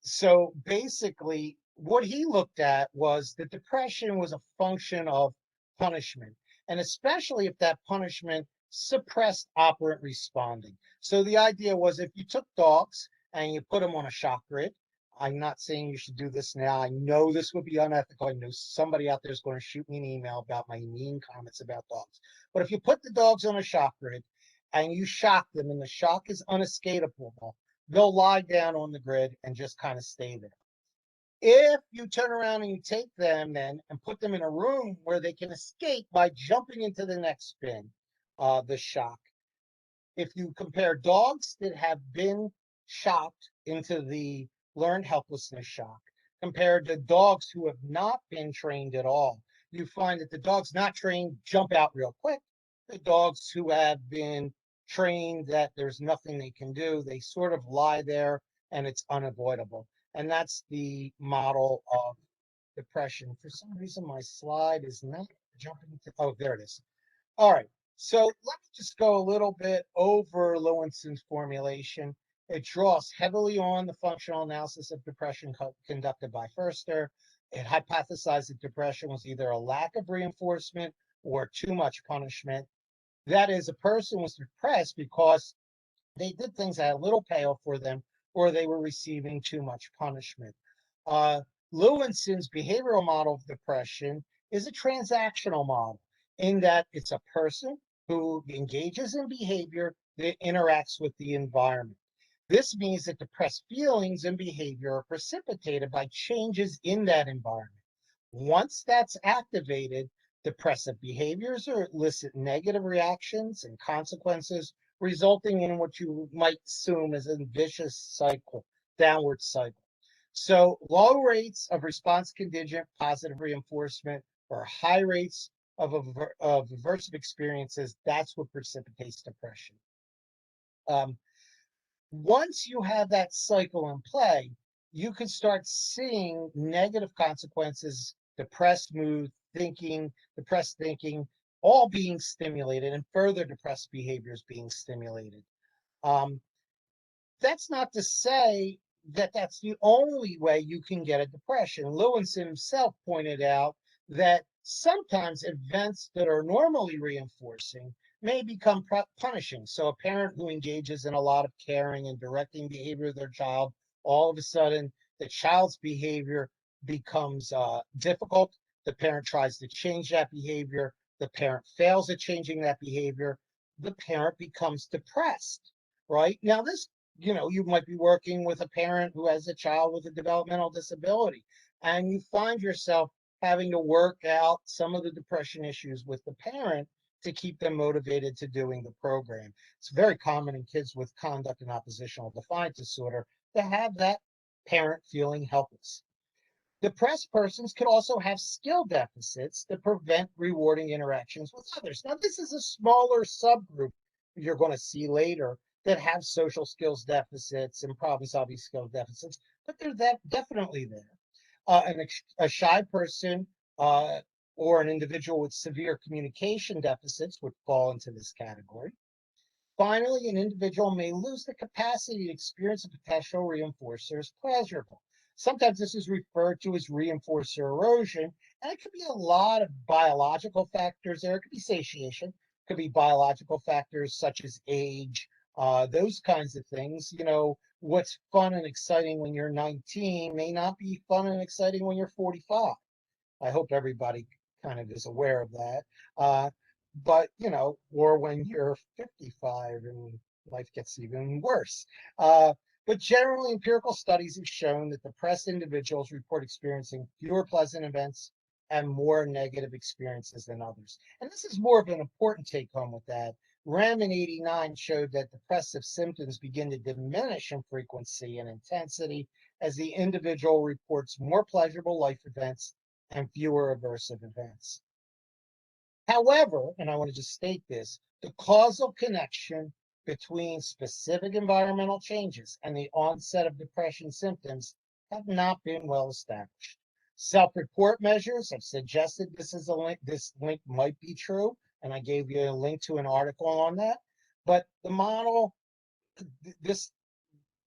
so basically, what he looked at was that depression was a function of punishment, and especially if that punishment suppressed operant responding. So the idea was if you took dogs and you put them on a shock grid, I'm not saying you should do this now. I know this would be unethical. I know somebody out there is going to shoot me an email about my mean comments about dogs. But if you put the dogs on a shock grid and you shock them and the shock is unescapable, they'll lie down on the grid and just kind of stay there. If you turn around and you take them then and put them in a room where they can escape by jumping into the next spin, the shock. If you compare dogs that have been shocked into the learned helplessness shock compared to dogs who have not been trained at all, you find that the dogs not trained jump out real quick. The dogs who have been trained that there's nothing they can do, they sort of lie there and it's unavoidable. And that's the model of depression. For some reason, my slide is not jumping to, oh, there it is. All right. So let me just go a little bit over Lewinson's formulation. It draws heavily on the functional analysis of depression conducted by Furster. It hypothesized that depression was either a lack of reinforcement or too much punishment. That is, a person was depressed because they did things that had little payoff for them or they were receiving too much punishment. Uh, Lewinson's behavioral model of depression is a transactional model in that it's a person who engages in behavior that interacts with the environment. This means that depressed feelings and behavior are precipitated by changes in that environment. Once that's activated, depressive behaviors or elicit negative reactions and consequences, resulting in what you might assume is a vicious cycle, downward cycle. So low rates of response contingent positive reinforcement or high rates of aversive experiences, that's what precipitates depression. Once you have that cycle in play, you can start seeing negative consequences, depressed mood, depressed thinking, all being stimulated and further depressed behaviors being stimulated. That's not to say that that's the only way you can get a depression. Lewinson himself pointed out that sometimes events that are normally reinforcing may become punishing. So a parent who engages in a lot of caring and directing behavior of their child, all of a sudden the child's behavior becomes difficult. The parent tries to change that behavior. The parent fails at changing that behavior. The parent becomes depressed, right? Now, this, you might be working with a parent who has a child with a developmental disability, and you find yourself having to work out some of the depression issues with the parent to keep them motivated to doing the program. It's very common in kids with conduct and oppositional defiant disorder to have that parent feeling helpless. Depressed persons could also have skill deficits that prevent rewarding interactions with others. Now, this is a smaller subgroup you're going to see later that have social skills deficits and problem-solving skill deficits, but they're definitely there. A shy person or an individual with severe communication deficits would fall into this category. Finally, an individual may lose the capacity to experience a potential reinforcer as pleasurable. Sometimes this is referred to as reinforcer erosion, and it could be a lot of biological factors there. It could be satiation, it could be biological factors such as age, those kinds of things. You know, what's fun and exciting when you're 19 may not be fun and exciting when you're 45. I hope everybody kind of is aware of that. But, you know, or when you're 55 and life gets even worse. But generally, empirical studies have shown that depressed individuals report experiencing fewer pleasant events and more negative experiences than others. And this is more of an important take home with that. REM in '89 showed that depressive symptoms begin to diminish in frequency and intensity as the individual reports more pleasurable life events and fewer aversive events. However, and I want to just state this, the causal connection between specific environmental changes and the onset of depression symptoms have not been well established. Self-report measures have suggested this link might be true, and I gave you a link to an article on that. But the model, this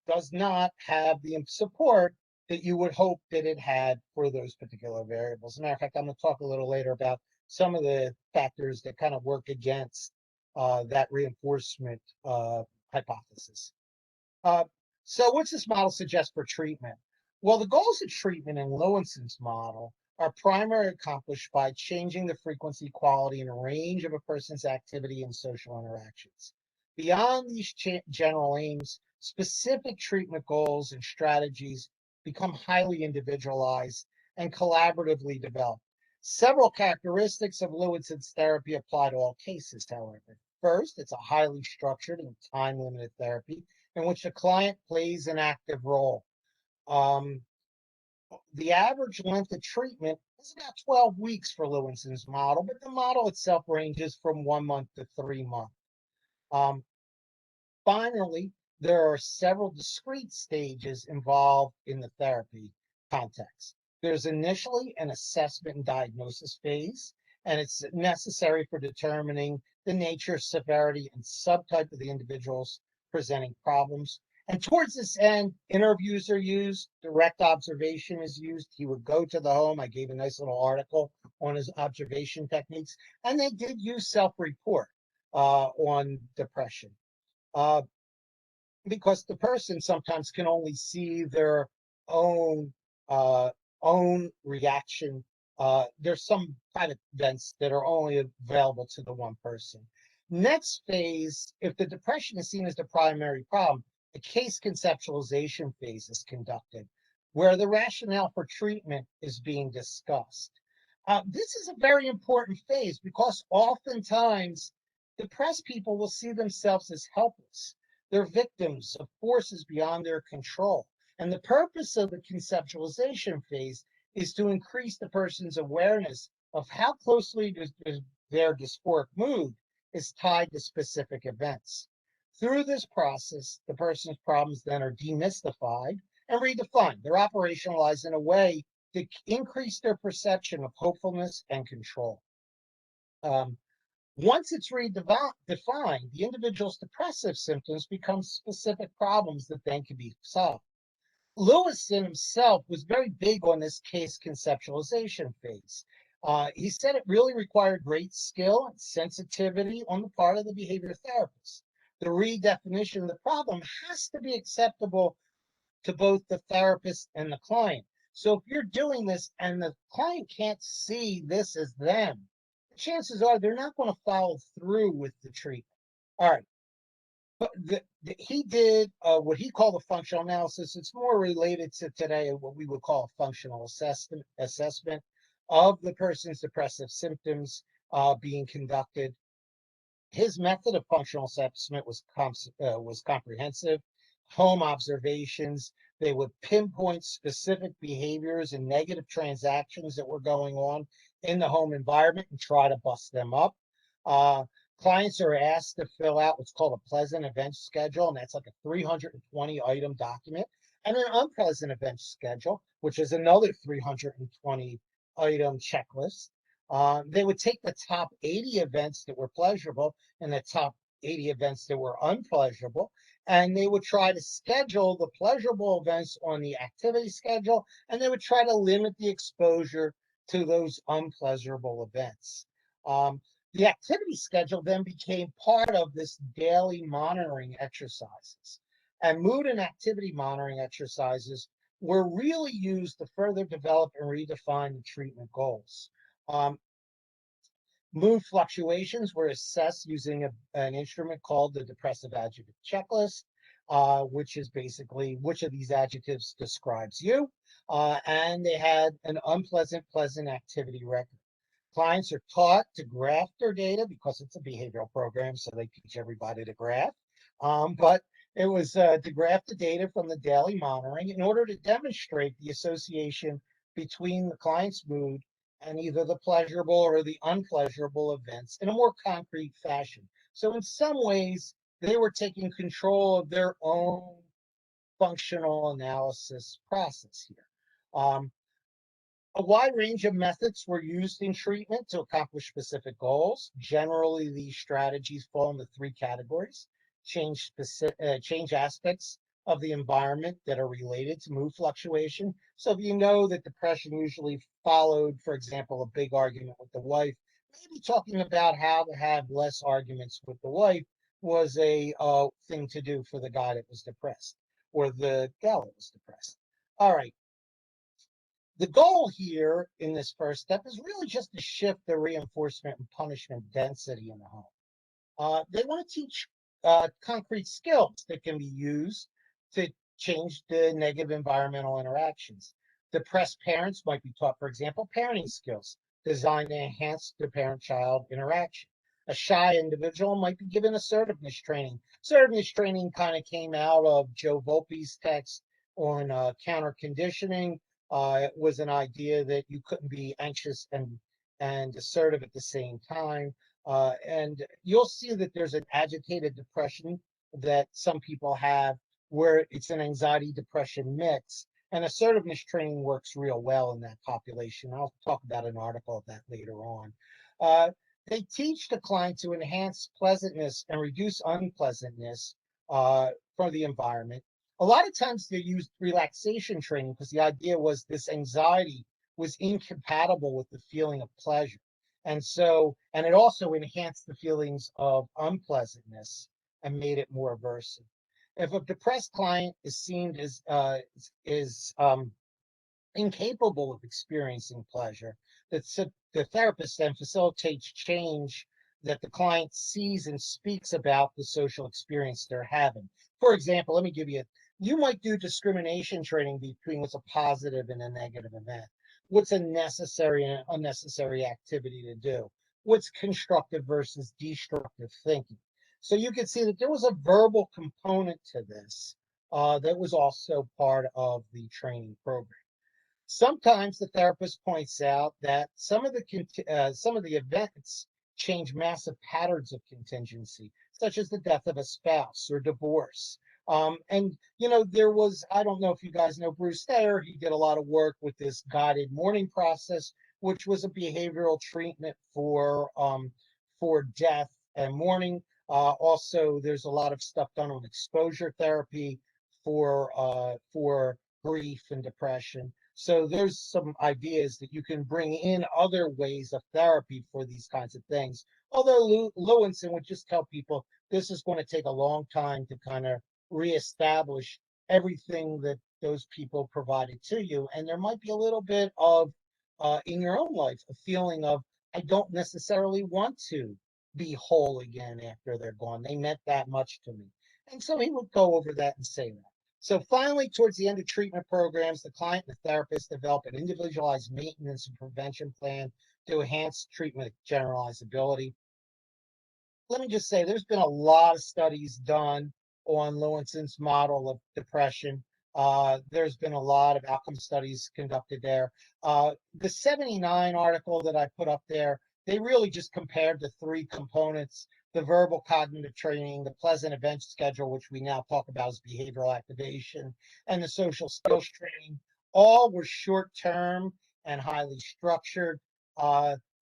does not have the support that you would hope that it had for those particular variables. As a matter of fact, I'm going to talk a little later about some of the factors that kind of work against that reinforcement hypothesis. So what's this model suggest for treatment? Well, the goals of treatment in Lewinson's model are primarily accomplished by changing the frequency, quality, and range of a person's activity and social interactions. Beyond these general aims, specific treatment goals and strategies become highly individualized and collaboratively developed. Several characteristics of Lewinson's therapy apply to all cases, however. First, it's a highly structured and time-limited therapy in which the client plays an active role. The average length of treatment is about 12 weeks for Lewinson's model, but the model itself ranges from 1 month to 3 months. Finally, there are several discrete stages involved in the therapy context. There's initially an assessment and diagnosis phase, and it's necessary for determining the nature, severity, and subtype of the individuals presenting problems. And towards this end, interviews are used, direct observation is used. He would go to the home. I gave a nice little article on his observation techniques, and they did use self-report on depression. Because the person sometimes can only see their own own reaction. There's some private events that are only available to the one person. Next phase, if the depression is seen as the primary problem, a case conceptualization phase is conducted, where the rationale for treatment is being discussed. This is a very important phase because oftentimes depressed people will see themselves as helpless. They're victims of forces beyond their control. And the purpose of the conceptualization phase is to increase the person's awareness of how closely their dysphoric mood is tied to specific events. Through this process, the person's problems then are demystified and redefined. They're operationalized in a way to increase their perception of hopefulness and control. Once it's redefined, the individual's depressive symptoms become specific problems that then can be solved. Lewison himself was very big on this case conceptualization phase. He said it really required great skill and sensitivity on the part of the behavior therapist. The redefinition of the problem has to be acceptable to both the therapist and the client. So if you're doing this and the client can't see this as them, chances are they're not going to follow through with the treatment. All right. But he did what he called a functional analysis. It's more related to today what we would call a functional assessment of the person's depressive symptoms being conducted. His method of functional assessment was comprehensive. Home observations. They would pinpoint specific behaviors and negative transactions that were going on in the home environment and try to bust them up. Clients are asked to fill out what's called a pleasant event schedule, and that's like a 320 item document, and an unpleasant event schedule, which is another 320 item checklist. They would take the top 80 events that were pleasurable and the top 80 events that were unpleasurable, and they would try to schedule the pleasurable events on the activity schedule, and they would try to limit the exposure to those unpleasurable events. The activity schedule then became part of this daily monitoring exercises. And mood and activity monitoring exercises were really used to further develop and redefine the treatment goals. Mood fluctuations were assessed using an instrument called the depressive adjective checklist, which is basically which of these adjectives describes you. And they had an unpleasant, pleasant activity record. Clients are taught to graph their data because it's a behavioral program, so they teach everybody to graph. But it was to graph the data from the daily monitoring in order to demonstrate the association between the client's mood and either the pleasurable or the unpleasurable events in a more concrete fashion. So in some ways, they were taking control of their own functional analysis process here. A wide range of methods were used in treatment to accomplish specific goals. Generally, these strategies fall into three categories: change aspects of the environment that are related to mood fluctuation. So if you know that depression usually followed, for example, a big argument with the wife, maybe talking about how to have less arguments with the wife was a thing to do for the guy that was depressed or the gal that was depressed. All right. The goal here in this first step is really just to shift the reinforcement and punishment density in the home. They want to teach concrete skills that can be used to change the negative environmental interactions. Depressed parents might be taught, for example, parenting skills designed to enhance the parent-child interaction. A shy individual might be given assertiveness training. Assertiveness training kind of came out of Joe Volpe's text on counter conditioning. It was an idea that you couldn't be anxious and assertive at the same time. And you'll see that there's an agitated depression that some people have where it's an anxiety depression mix. And assertiveness training works real well in that population. I'll talk about an article of that later on. They teach the client to enhance pleasantness and reduce unpleasantness for the environment. A lot of times they used relaxation training because the idea was this anxiety was incompatible with the feeling of pleasure. And it also enhanced the feelings of unpleasantness and made it more aversive. If a depressed client is seen as incapable of experiencing pleasure, the therapist then facilitates change that the client sees and speaks about the social experience they're having. For example, let me give you you might do discrimination training between what's a positive and a negative event. What's a necessary and unnecessary activity to do? What's constructive versus destructive thinking? So you can see that there was a verbal component to this that was also part of the training program. Sometimes the therapist points out that some of the events change massive patterns of contingency, such as the death of a spouse or divorce. And there was, I don't know if you guys know Bruce Thayer, he did a lot of work with this guided mourning process, which was a behavioral treatment for death and mourning. Also, there's a lot of stuff done on exposure therapy for grief and depression. So there's some ideas that you can bring in other ways of therapy for these kinds of things. Although Lewinson would just tell people this is going to take a long time to kind of reestablish everything that those people provided to you. And there might be a little bit of, in your own life, a feeling of, I don't necessarily want to be whole again after they're gone. They meant that much to me. And so he would go over that and say that. So finally, towards the end of treatment programs, the client and the therapist develop an individualized maintenance and prevention plan to enhance treatment generalizability. Let me just say, there's been a lot of studies done on Lewinson's model of depression. There's been a lot of outcome studies conducted there. The 79 article that I put up there, they really just compared the three components: the verbal cognitive training, the pleasant event schedule, which we now talk about as behavioral activation, and the social skills training. All were short-term and highly structured.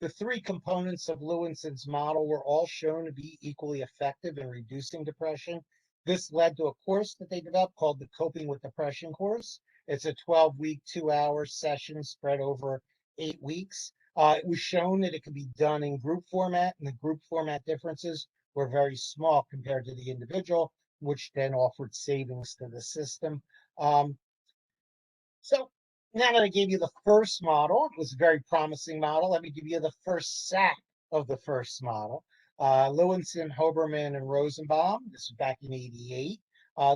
The three components of Lewinson's model were all shown to be equally effective in reducing depression. This led to a course that they developed called the Coping with Depression course. It's a 12-week, 2-hour session spread over 8 weeks. It was shown that it could be done in group format, and the group format differences were very small compared to the individual, which then offered savings to the system. So now that I gave you the first model, it was a very promising model. Let me give you the first sack of the first model. Lewinson, Hoberman, and Rosenbaum, this was back in '88.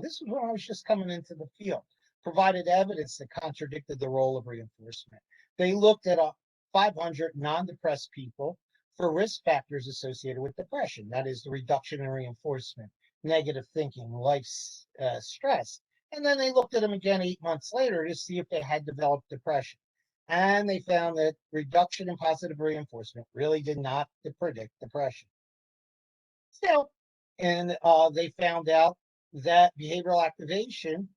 This was when I was just coming into the field, provided evidence that contradicted the role of reinforcement. They looked at 500 non-depressed people for risk factors associated with depression. That is the reduction in reinforcement, negative thinking, life stress. And then they looked at them again 8 months later to see if they had developed depression. And they found that reduction in positive reinforcement really did not predict depression. Still, and they found out that behavioral activation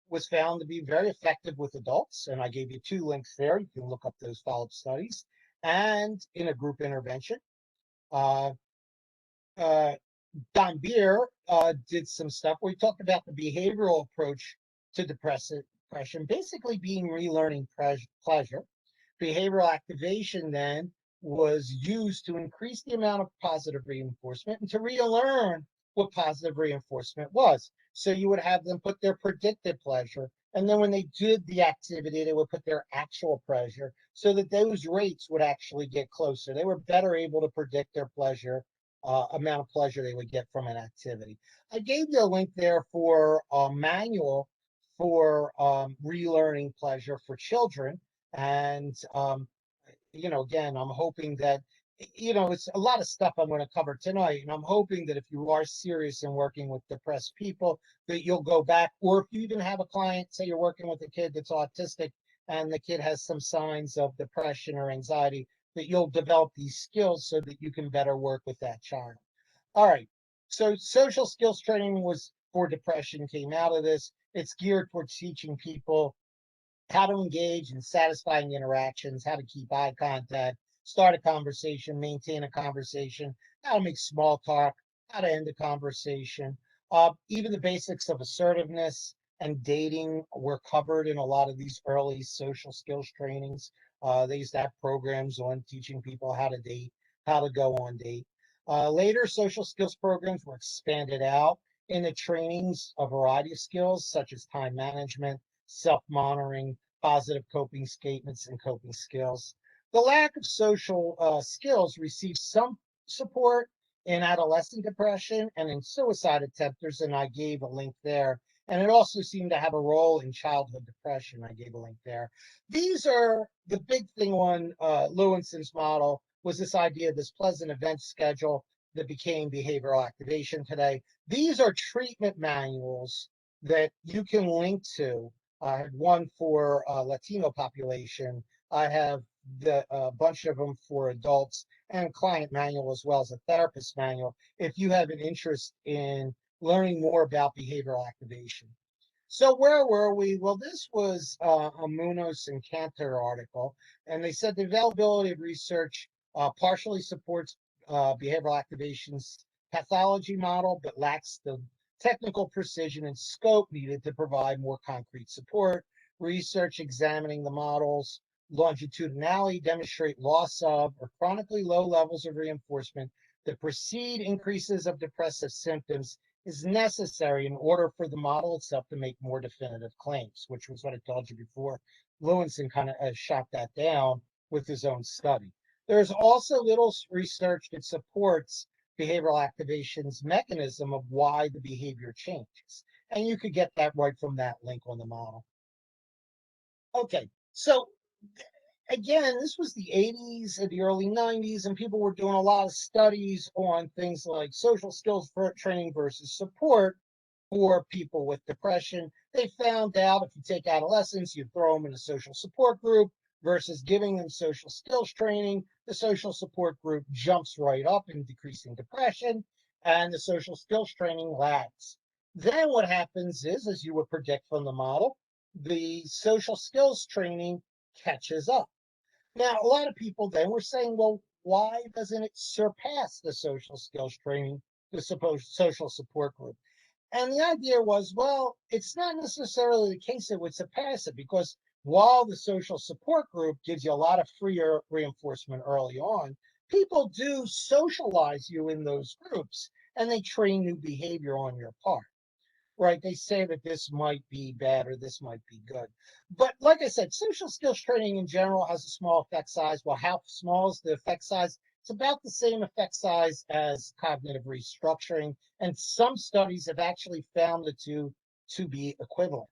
was found to be very effective with adults. And I gave you 2 links there. You can look up those follow-up studies. And in a group intervention. Uh, uh, Don Beer did some stuff where he talked about the behavioral approach to depression, basically being relearning pleasure. Behavioral activation then was used to increase the amount of positive reinforcement and to relearn what positive reinforcement was. So you would have them put their predicted pleasure, and then when they did the activity, they would put their actual pleasure so that those rates would actually get closer. They were better able to predict their pleasure amount of pleasure they would get from an activity. I gave you a link there for a manual for relearning pleasure for children. And, again, I'm hoping that, it's a lot of stuff I'm going to cover tonight. And I'm hoping that if you are serious in working with depressed people, that you'll go back, or if you even have a client, say you're working with a kid that's autistic and the kid has some signs of depression or anxiety, that you'll develop these skills so that you can better work with that child. All right. So social skills training was for depression, came out of this. It's geared towards teaching people how to engage in satisfying interactions, how to keep eye contact, start a conversation, maintain a conversation, how to make small talk, how to end a conversation. Even the basics of assertiveness and dating were covered in a lot of these early social skills trainings. They used to have programs on teaching people how to date, how to go on date. Later, social skills programs were expanded out into trainings, a variety of skills such as time management, self-monitoring, positive coping statements, and coping skills. The lack of social skills received some support in adolescent depression and in suicide attempters, and I gave a link there. And it also seemed to have a role in childhood depression. I gave a link there. These are the big thing on Lewinson's model was this idea of this pleasant event schedule that became behavioral activation today. These are treatment manuals that you can link to. I had one for Latino population. I have a bunch of them for adults and client manual as well as a therapist manual if you have an interest in learning more about behavioral activation. So where were we? Well, this was a Munoz and Cantor article, and they said the availability of research partially supports behavioral activation's pathology model, but lacks the technical precision and scope needed to provide more concrete support. Research examining the models longitudinally demonstrate loss of or chronically low levels of reinforcement that precede increases of depressive symptoms is necessary in order for the model itself to make more definitive claims, which was what I told you before. Lewinson kind of shot that down with his own study. There's also little research that supports behavioral activation's mechanism of why the behavior changes. And you could get that right from that link on the model. Okay, so again, this was the 80s and the early 90s, and people were doing a lot of studies on things like social skills for training versus support for people with depression. They found out if you take adolescents, you throw them in a social support group versus giving them social skills training, the social support group jumps right up in decreasing depression, and the social skills training lags. Then what happens is, as you would predict from the model, the social skills training catches up. Now, a lot of people then were saying, well, why doesn't it surpass the social skills training, the supposed social support group? And the idea was, well, it's not necessarily the case that would surpass it, because while the social support group gives you a lot of free reinforcement early on, people do socialize you in those groups and they train new behavior on your part. Right? They say that this might be bad or this might be good. But like I said, social skills training in general has a small effect size. Well, how small is the effect size? It's about the same effect size as cognitive restructuring. And some studies have actually found the two to be equivalent.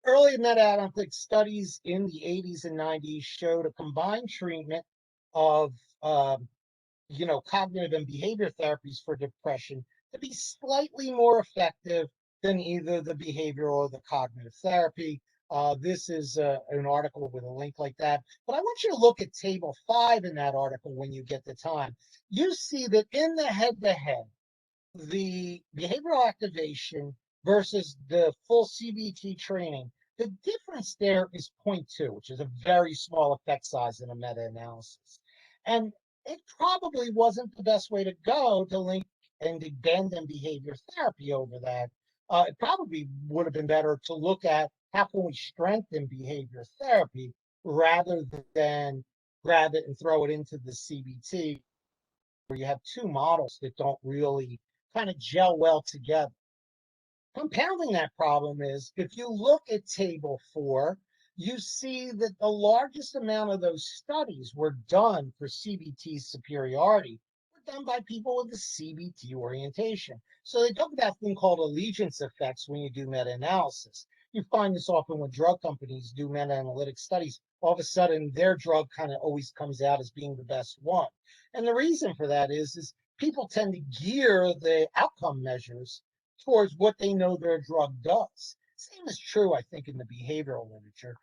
Early meta-analytic studies in the 80s and 90s showed a combined treatment of cognitive and behavior therapies for depression to be slightly more effective than either the behavioral or the cognitive therapy. This is an article with a link like that. But I want you to look at table 5 in that article when you get the time. You see that in the head-to-head, the behavioral activation versus the full CBT training, the difference there is 0.2, which is a very small effect size in a meta-analysis. And it probably wasn't the best way to go to link and abandon behavior therapy over that. It probably would have been better to look at how can we strengthen behavior therapy rather than grab it and throw it into the CBT, where you have two models that don't really kind of gel well together. Compounding that problem is, if you look at table 4, you see that the largest amount of those studies were done for CBT superiority were done by people with the CBT orientation. So they talk about a thing called allegiance effects when you do meta-analysis. You find this often when drug companies do meta-analytic studies. All of a sudden, their drug kind of always comes out as being the best one. And the reason for that is people tend to gear the outcome measures towards what they know their drug does. Same is true, I think, in the behavioral literature.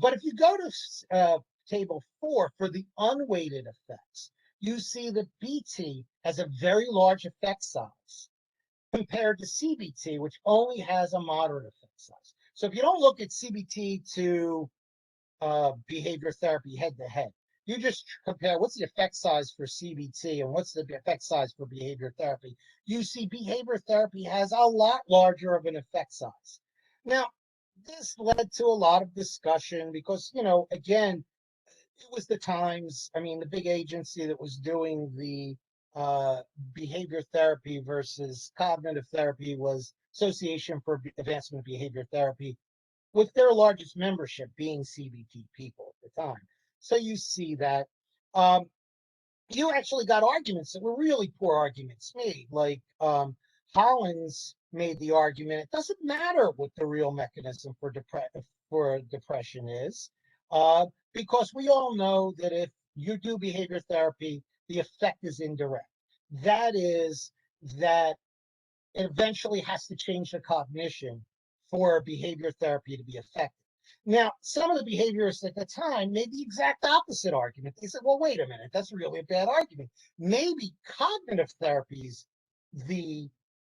But if you go to table 4 for the unweighted effects, you see that BT has a very large effect size compared to CBT, which only has a moderate effect size. So if you don't look at CBT to behavior therapy head-to-head, you just compare what's the effect size for CBT and what's the effect size for behavior therapy. You see behavior therapy has a lot larger of an effect size. Now, this led to a lot of discussion because, again, it was the Times. I mean, the big agency that was doing the behavior therapy versus cognitive therapy was Association for Advancement of Behavior Therapy, with their largest membership being CBT people at the time. So you see that you actually got arguments that were really poor arguments made. Like Hollins made the argument, it doesn't matter what the real mechanism for depression is, because we all know that if you do behavior therapy, the effect is indirect. That is, that it eventually has to change the cognition for behavior therapy to be effective. Now, some of the behaviorists at the time made the exact opposite argument. They said, well, wait a minute, that's really a bad argument. Maybe cognitive therapy's the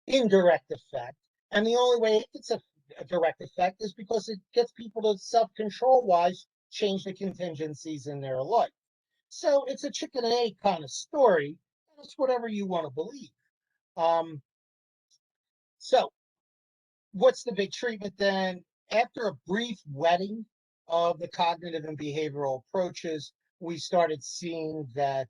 indirect effect, and the only way it's a direct effect is because it gets people to self-control wise change the contingencies in their life. So it's a chicken and egg kind of story, and it's whatever you want to believe. So what's the big treatment then? After a brief wetting of the cognitive and behavioral approaches, we started seeing that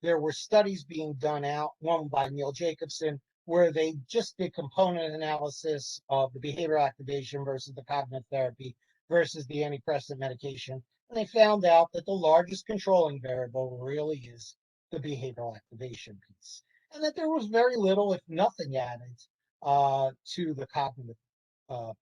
there were studies being done out, one by Neil Jacobson, where they just did component analysis of the behavioral activation versus the cognitive therapy versus the antidepressant medication. And they found out that the largest controlling variable really is the behavioral activation piece, and that there was very little, if nothing, added to the cognitive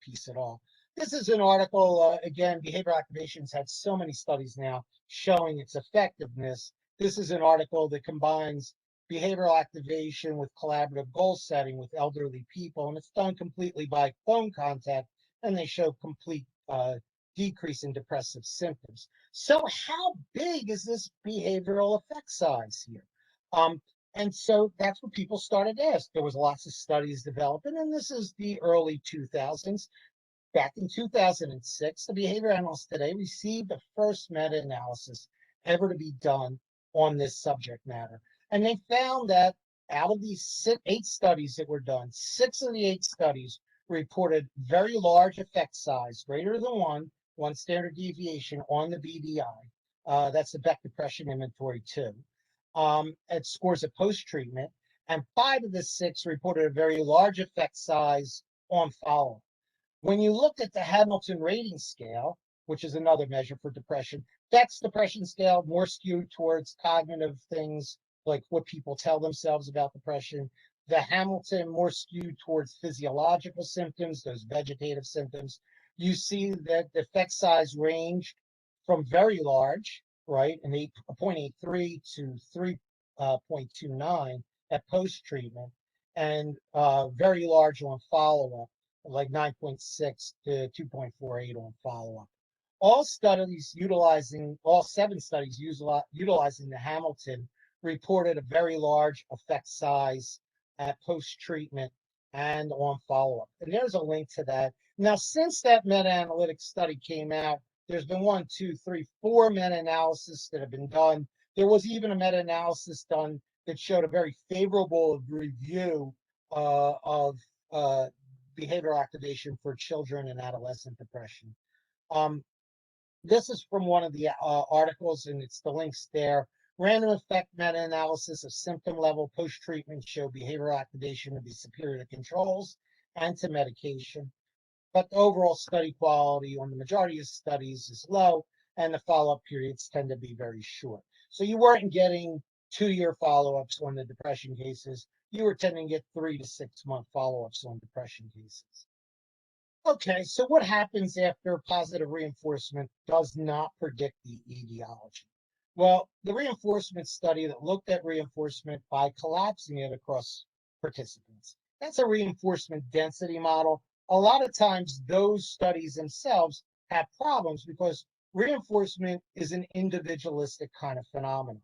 piece at all. This is an article, again, behavioral activation's had so many studies now showing its effectiveness. This is an article that combines behavioral activation with collaborative goal setting with elderly people, and it's done completely by phone contact, and they show complete decrease in depressive symptoms. So how big is this behavioral effect size here? And so that's what people started to ask. There was lots of studies developing, and this is the early 2000s. Back in 2006, the behavior analysts today received the first meta-analysis ever to be done on this subject matter. And they found that out of these 8 studies that were done, 6 of the 8 studies reported very large effect size, greater than one standard deviation on the BDI. That's the Beck Depression Inventory 2. It scores at post-treatment. And 5 of the 6 reported a very large effect size on follow-up. When you look at the Hamilton Rating Scale, which is another measure for depression, Beck's depression scale more skewed towards cognitive things like what people tell themselves about depression. The Hamilton more skewed towards physiological symptoms, those vegetative symptoms. You see that the effect size ranged from very large, right, an 0.83 to 3.29 at post-treatment, and very large on follow-up, like 9.6 to 2.48 on follow-up. All 7 studies utilizing the Hamilton reported a very large effect size at post-treatment and on follow-up. And there's a link to that. Now, since that meta-analytic study came out, there's been 4 meta-analyses that have been done. There was even a meta-analysis done that showed a very favorable review of behavioral activation for children and adolescent depression. This is from one of the articles, and it's the links there. Random effect meta-analysis of symptom level post-treatment show behavioral activation to be superior to controls and to medication. But the overall study quality on the majority of studies is low, and the follow-up periods tend to be very short. So you weren't getting 2-year follow-ups on the depression cases. You were tending to get 3 to 6 month follow-ups on depression cases. Okay, so what happens after positive reinforcement does not predict the etiology? Well, the reinforcement study that looked at reinforcement by collapsing it across participants, that's a reinforcement density model. A lot of times those studies themselves have problems because reinforcement is an individualistic kind of phenomenon.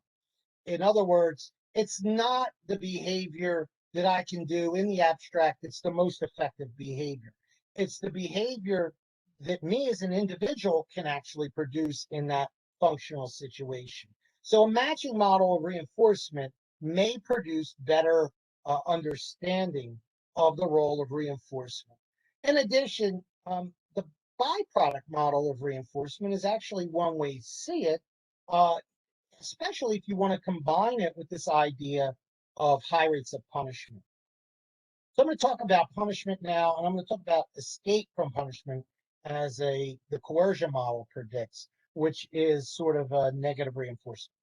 In other words, it's not the behavior that I can do in the abstract that's the most effective behavior. It's the behavior that me as an individual can actually produce in that functional situation. So a matching model of reinforcement may produce better understanding of the role of reinforcement. In addition, the byproduct model of reinforcement is actually one way to see it, especially if you want to combine it with this idea of high rates of punishment. So I'm going to talk about punishment now, and I'm going to talk about escape from punishment as the coercion model predicts, which is sort of a negative reinforcement.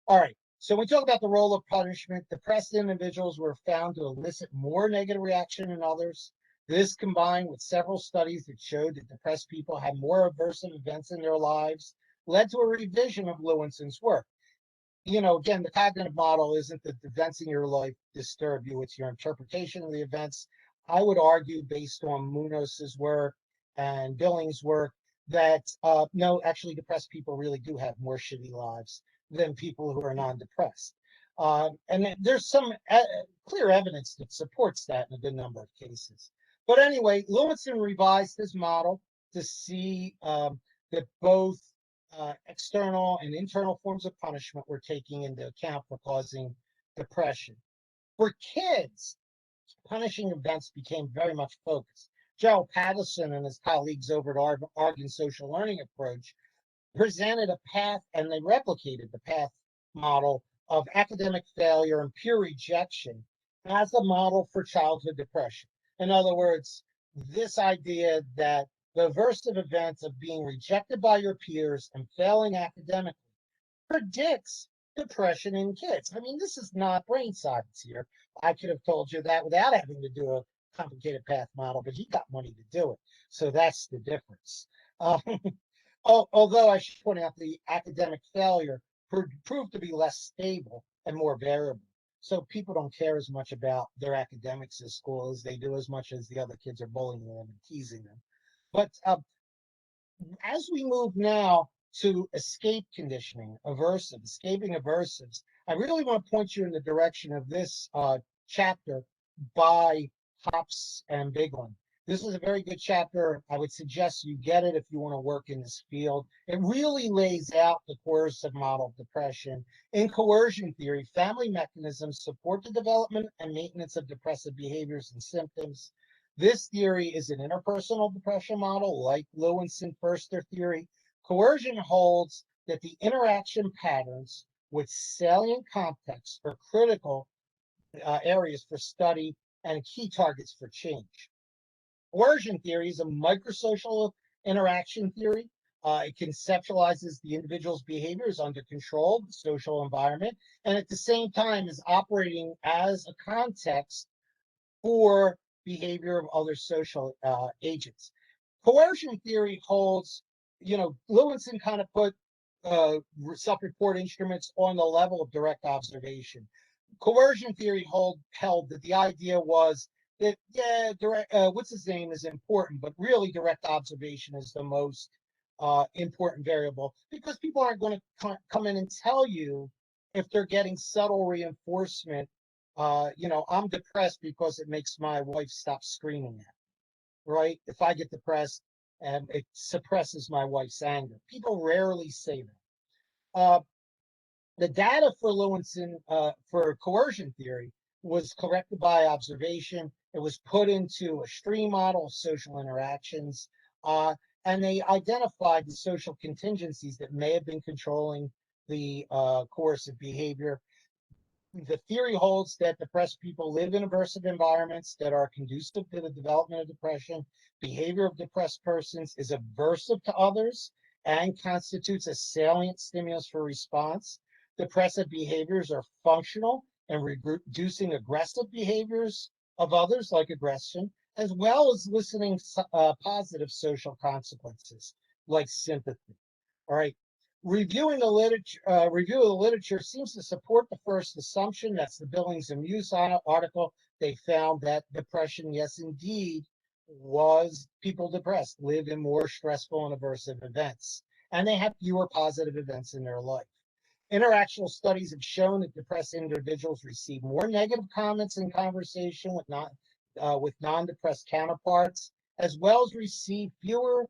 All right, so when we talk about the role of punishment, depressed individuals were found to elicit more negative reaction than others. This combined with several studies that showed that depressed people had more aversive events in their lives led to a revision of Lewinson's work. You know, again, the cognitive model isn't that the events in your life disturb you, it's your interpretation of the events. I would argue, based on Munoz's work and Billings' work, that no, actually depressed people really do have more shitty lives than people who are non-depressed. And there's some clear evidence that supports that in a good number of cases. But anyway, Lewinson revised his model to see that both external and internal forms of punishment were taking into account for causing depression. For kids, punishing events became very much focused. Gerald Patterson and his colleagues over at Oregon Social Learning Approach presented a path, and they replicated the path model of academic failure and peer rejection as a model for childhood depression. In other words, this idea that the aversive events of being rejected by your peers and failing academically predicts depression in kids. I mean, this is not brain science here. I could have told you that without having to do a complicated path model, but he got money to do it. So that's the difference. Although I should point out the academic failure proved to be less stable and more variable. So people don't care as much about their academics at school as they do as much as the other kids are bullying them and teasing them. But as we move now to escape conditioning, escaping aversives, I really want to point you in the direction of this chapter by Hopps and Biglin. This is a very good chapter. I would suggest you get it if you want to work in this field. It really lays out the coercive model of depression. In coercion theory, family mechanisms support the development and maintenance of depressive behaviors and symptoms. This theory is an interpersonal depression model, like Lewinson-Foerster theory. Coercion holds that the interaction patterns with salient context are critical areas for study and key targets for change. Coercion theory is a microsocial interaction theory. It conceptualizes the individual's behaviors under control, the social environment, and at the same time is operating as a context for behavior of other social agents. Coercion theory holds, Lewinson kind of put self-report instruments on the level of direct observation. Coercion theory held that the idea was that, direct, what's his name is important, but really direct observation is the most important variable, because people aren't going to come in and tell you if they're getting subtle reinforcement. I'm depressed because it makes my wife stop screaming at me, right? If I get depressed, and it suppresses my wife's anger. People rarely say that. The data for Lewinson, for coercion theory, was collected by observation. It was put into a stream model of social interactions, and they identified the social contingencies that may have been controlling the coercive behavior. The theory holds that depressed people live in aversive environments that are conducive to the development of depression. Behavior of depressed persons is aversive to others and constitutes a salient stimulus for response. Depressive behaviors are functional and reducing aggressive behaviors of others, like aggression, as well as eliciting positive social consequences, like sympathy. All right. Review of the literature seems to support the first assumption. That's the Billings and Muse article. They found that depression, yes, indeed, was people depressed live in more stressful and aversive events, and they have fewer positive events in their life. Interactional studies have shown that depressed individuals receive more negative comments in conversation with non-depressed counterparts, as well as receive fewer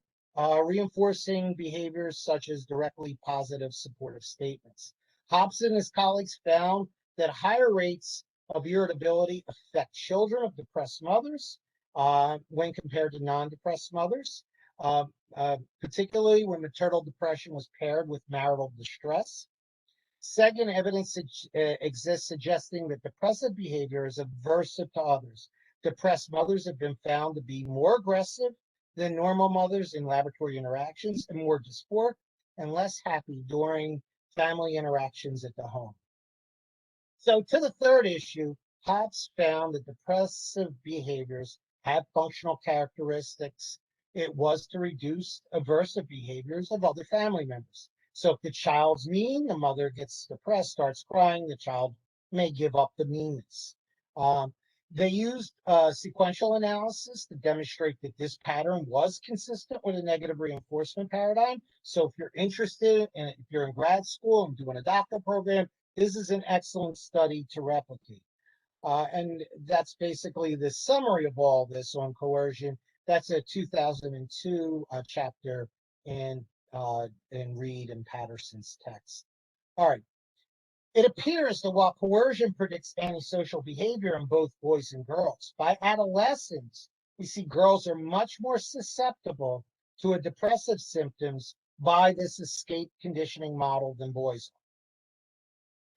reinforcing behaviors such as directly positive supportive statements. Hobson and his colleagues found that higher rates of irritability affect children of depressed mothers when compared to non-depressed mothers, particularly when maternal depression was paired with marital distress. Second, evidence exists suggesting that depressive behavior is aversive to others. Depressed mothers have been found to be more aggressive than normal mothers in laboratory interactions, and more dysphoric and less happy during family interactions at the home. So to the third issue, Hobbes found that depressive behaviors have functional characteristics. It was to reduce aversive behaviors of other family members. So if the child's mean, the mother gets depressed, starts crying, the child may give up the meanness. They used sequential analysis to demonstrate that this pattern was consistent with a negative reinforcement paradigm. So if you're interested, and if you're in grad school and doing a doctoral program, this is an excellent study to replicate. And that's basically the summary of all this on coercion. That's a 2002 chapter in Reed and Patterson's text. All right. It appears that while coercion predicts antisocial behavior in both boys and girls, by adolescence, we see girls are much more susceptible to a depressive symptoms by this escape conditioning model than boys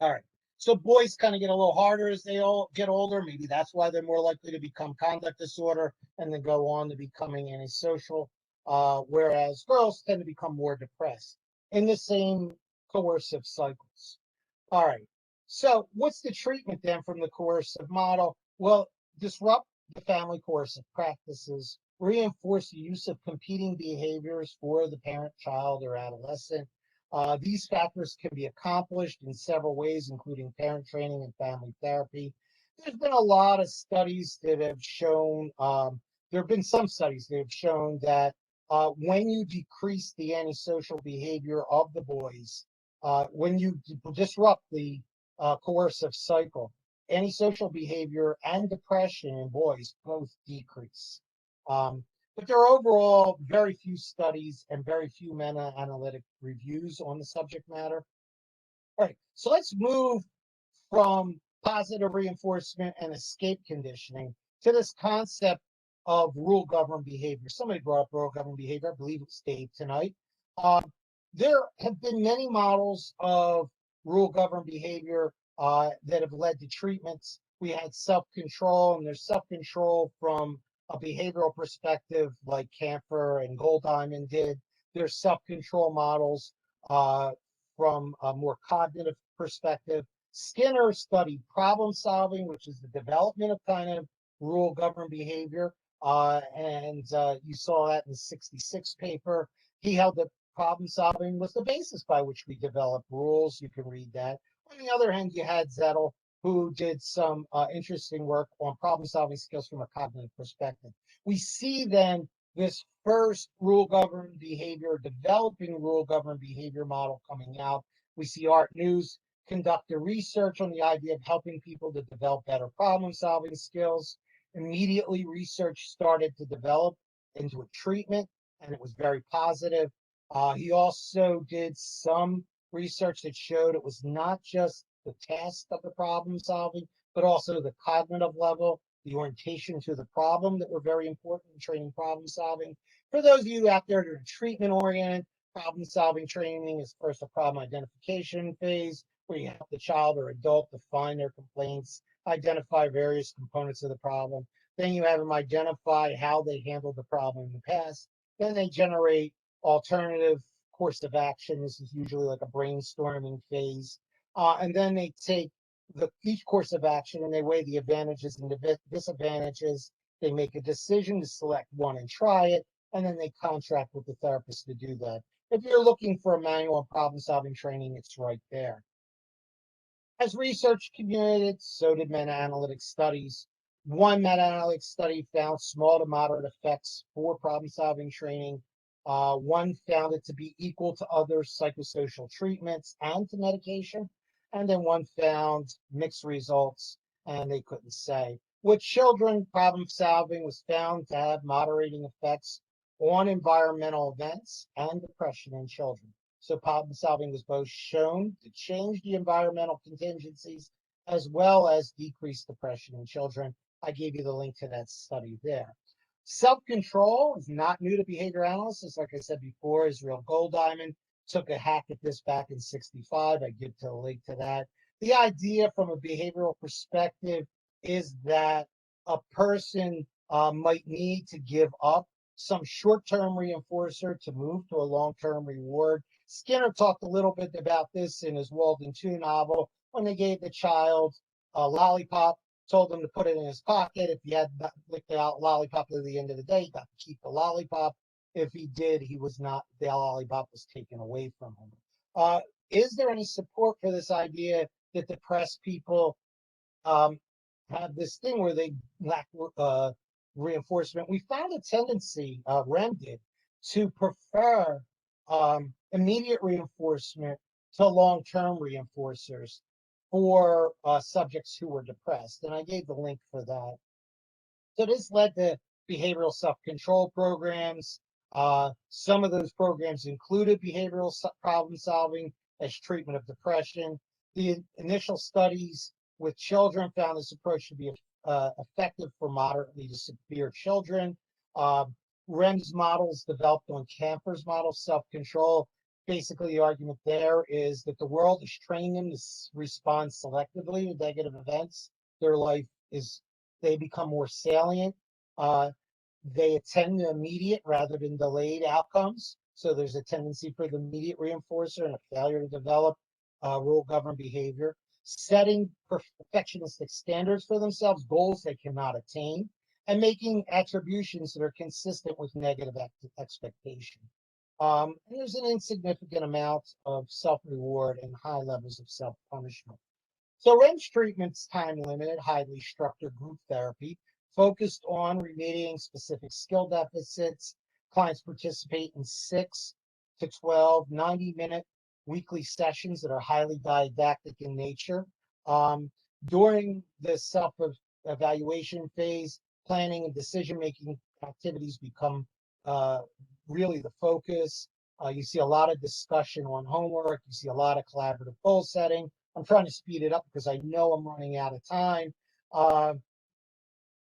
are. All right. So boys kind of get a little harder as they all get older. Maybe that's why they're more likely to become conduct disorder and then go on to becoming antisocial, whereas girls tend to become more depressed in the same coercive cycles. All right. So what's the treatment then from the coercive model? Well, disrupt the family coercive practices, reinforce the use of competing behaviors for the parent, child, or adolescent. These factors can be accomplished in several ways, including parent training and family therapy. There's been a lot of studies that have shown, there have been some studies that have shown that when you decrease the antisocial behavior of the boys, when you disrupt the coercive cycle, antisocial behavior and depression in boys both decrease. But there are overall very few studies and very few meta-analytic reviews on the subject matter. All right, so let's move from positive reinforcement and escape conditioning to this concept of rule-governed behavior. Somebody brought up rule-governed behavior. I believe it's Dave tonight. There have been many models of rule-governed behavior that have led to treatments. We had self-control, and there's self-control from a behavioral perspective, like Camphor and Golddiamond did. There's self-control models from a more cognitive perspective. Skinner studied problem solving, which is the development of kind of rule-governed behavior. And you saw that in the 66 paper. He held that problem solving was the basis by which we develop rules. You can read that. On the other hand, you had Zettel, who did some interesting work on problem solving skills from a cognitive perspective. We see then this first rule-governed behavior, developing rule-governed behavior model coming out. We see Art News conduct a research on the idea of helping people to develop better problem-solving skills. Immediately, research started to develop into a treatment, and it was very positive. He also did some research that showed it was not just the task of the problem solving, but also the cognitive level, the orientation to the problem that were very important in training problem solving. For those of you out there that are treatment oriented, problem solving training is first a problem identification phase, where you help the child or adult define their complaints, identify various components of the problem. Then you have them identify how they handled the problem in the past. Then they generate alternative course of action. This is usually like a brainstorming phase. And then they take each course of action and they weigh the advantages and the disadvantages. They make a decision to select one and try it, and then they contract with the therapist to do that. If you're looking for a manual on problem-solving training, it's right there. As research accumulated, so did meta-analytic studies. One meta-analytic study found small to moderate effects for problem-solving training. One found it to be equal to other psychosocial treatments and to medication. And then one found mixed results, and they couldn't say. With children, problem-solving was found to have moderating effects on environmental events and depression in children. So problem solving was both shown to change the environmental contingencies as well as decrease depression in children. I gave you the link to that study there. Self-control is not new to behavior analysis. Like I said before, Israel Golddiamond took a hack at this back in '65. I give a link to that. The idea from a behavioral perspective is that a person might need to give up some short-term reinforcer to move to a long-term reward. Skinner talked a little bit about this in his Walden 2 novel when they gave the child a lollipop, told him to put it in his pocket. If he had not licked the lollipop at the end of the day, he got to keep the lollipop. If he did, he was not, the lollipop was taken away from him. Is there any support for this idea that depressed people have this thing where they lack reinforcement? We found a tendency, REM did, to prefer immediate reinforcement to long-term reinforcers for subjects who were depressed. And I gave the link for that. So this led to behavioral self-control programs. Some of those programs included behavioral problem solving as treatment of depression. The initial studies with children found this approach to be effective for moderately to severe children. REMS models developed on Camphor's model of self-control. Basically, the argument there is that the world is training them to respond selectively to negative events. Their life is, they become more salient. They attend to immediate rather than delayed outcomes. So there's a tendency for the immediate reinforcer and a failure to develop rule-governed behavior. Setting perfectionistic standards for themselves, goals they cannot attain, and making attributions that are consistent with negative expectation. And there's an insignificant amount of self-reward and high levels of self-punishment. So REMS treatment's time-limited, highly structured group therapy focused on remediating specific skill deficits. Clients participate in 6 to 12 90-minute weekly sessions that are highly didactic in nature. During the self-evaluation phase, planning and decision-making activities become really the focus. You see a lot of discussion on homework. You see a lot of collaborative goal setting. I'm trying to speed it up because I know I'm running out of time.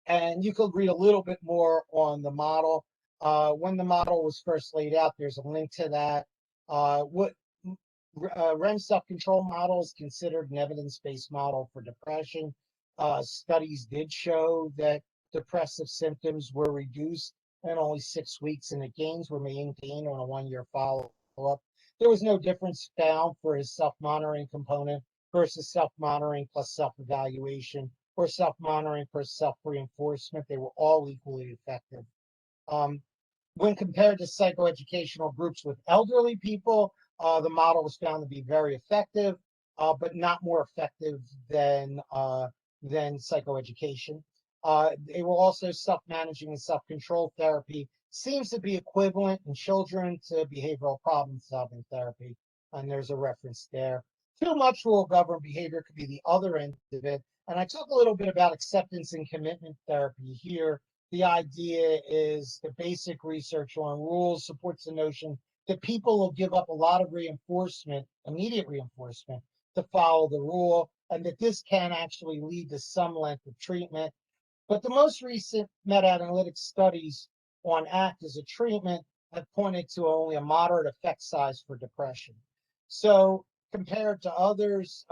And you could read a little bit more on the model. When the model was first laid out, there's a link to that. What REM self-control model is considered an evidence-based model for depression. Studies did show that depressive symptoms were reduced in only 6 weeks, and the gains were maintained on a 1-year follow-up. There was no difference found for his self-monitoring component versus self-monitoring plus self-evaluation or self-monitoring plus self-reinforcement. They were all equally effective. When compared to psychoeducational groups with elderly people, the model was found to be very effective, but not more effective than psychoeducation. They were also self-managing and self-control therapy seems to be equivalent in children to behavioral problem-solving therapy, and there's a reference there. Too much rule-governed behavior could be the other end of it, and I talk a little bit about acceptance and commitment therapy here. The idea is the basic research on rules supports the notion that people will give up a lot of reinforcement, immediate reinforcement, to follow the rule, and that this can actually lead to some length of treatment. But the most recent meta-analytic studies on ACT as a treatment have pointed to only a moderate effect size for depression. So compared to others,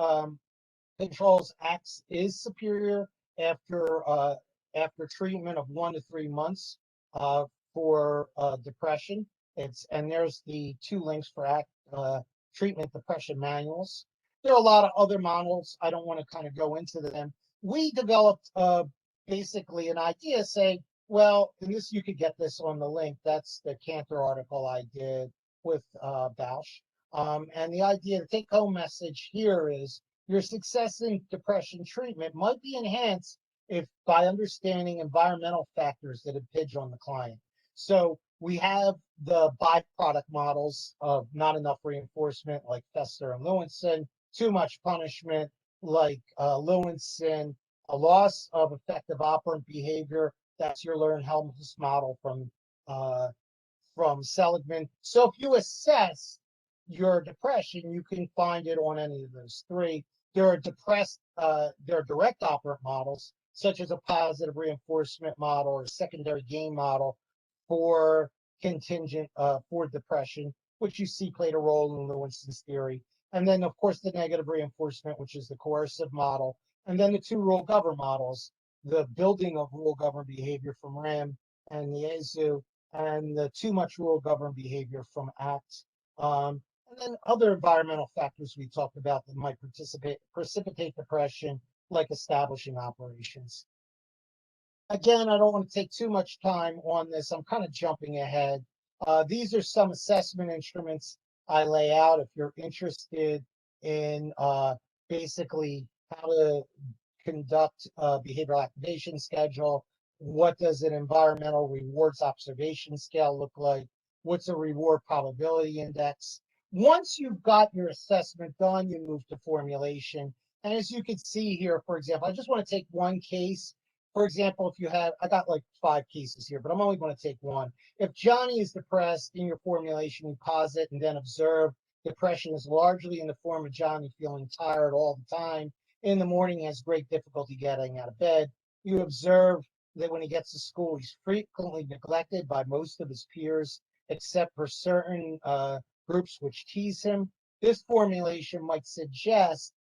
controls ACT is superior after treatment of 1 to 3 months for depression. And there's the 2 links for ACT treatment depression manuals. There are a lot of other models. I don't want to kind of go into them. We developed basically an idea saying, well, and this you could get this on the link. That's the Cantor article I did with Bausch. And the idea, the take-home message here is your success in depression treatment might be enhanced if by understanding environmental factors that impinge on the client. So we have the byproduct models of not enough reinforcement, like Fester and Lewinson, too much punishment, like Lewinson, a loss of effective operant behavior. That's your learned Helmholtz model from Seligman. So if you assess your depression, you can find it on any of those 3. There are direct operant models, such as a positive reinforcement model or a secondary gain model for contingent for depression, which you see played a role in Lewinson's theory. And then, of course, the negative reinforcement, which is the coercive model. And then the 2 rule-governed models, the building of rule-governed behavior from REM and the EZU, and the too much rule-governed behavior from ACT. And then other environmental factors we talked about that might precipitate depression, like establishing operations. Again, I don't want to take too much time on this. I'm kind of jumping ahead. These are some assessment instruments I lay out if you're interested in basically how to conduct a behavioral activation schedule. What does an environmental rewards observation scale look like? What's a reward probability index? Once you've got your assessment done, you move to formulation. And as you can see here, for example, I just want to take one case. For example, if you have, I got like 5 cases here, but I'm only going to take one. If Johnny is depressed, in your formulation, you posit and then observe depression is largely in the form of Johnny feeling tired all the time. In the morning, he has great difficulty getting out of bed. You observe that when he gets to school, he's frequently neglected by most of his peers, except for certain groups which tease him. This formulation might suggest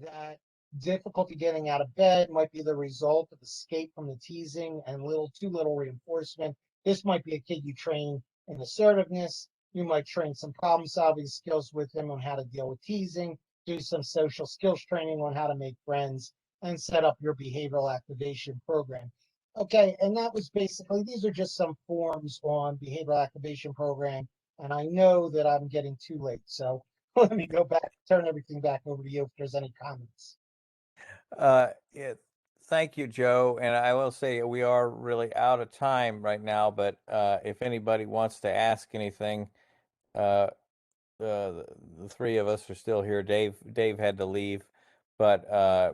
that difficulty getting out of bed might be the result of escape from the teasing and too little reinforcement. This might be a kid you train in assertiveness. You might train some problem-solving skills with him on how to deal with teasing, do some social skills training on how to make friends, and set up your behavioral activation program. Okay, and that was basically, these are just some forms on behavioral activation program, and I know that I'm getting too late, so let me go back, turn everything back over to you if there's any comments. Yeah, thank you, Joe. And I will say we are really out of time right now, but if anybody wants to ask anything, the 3 of us are still here. Dave had to leave, but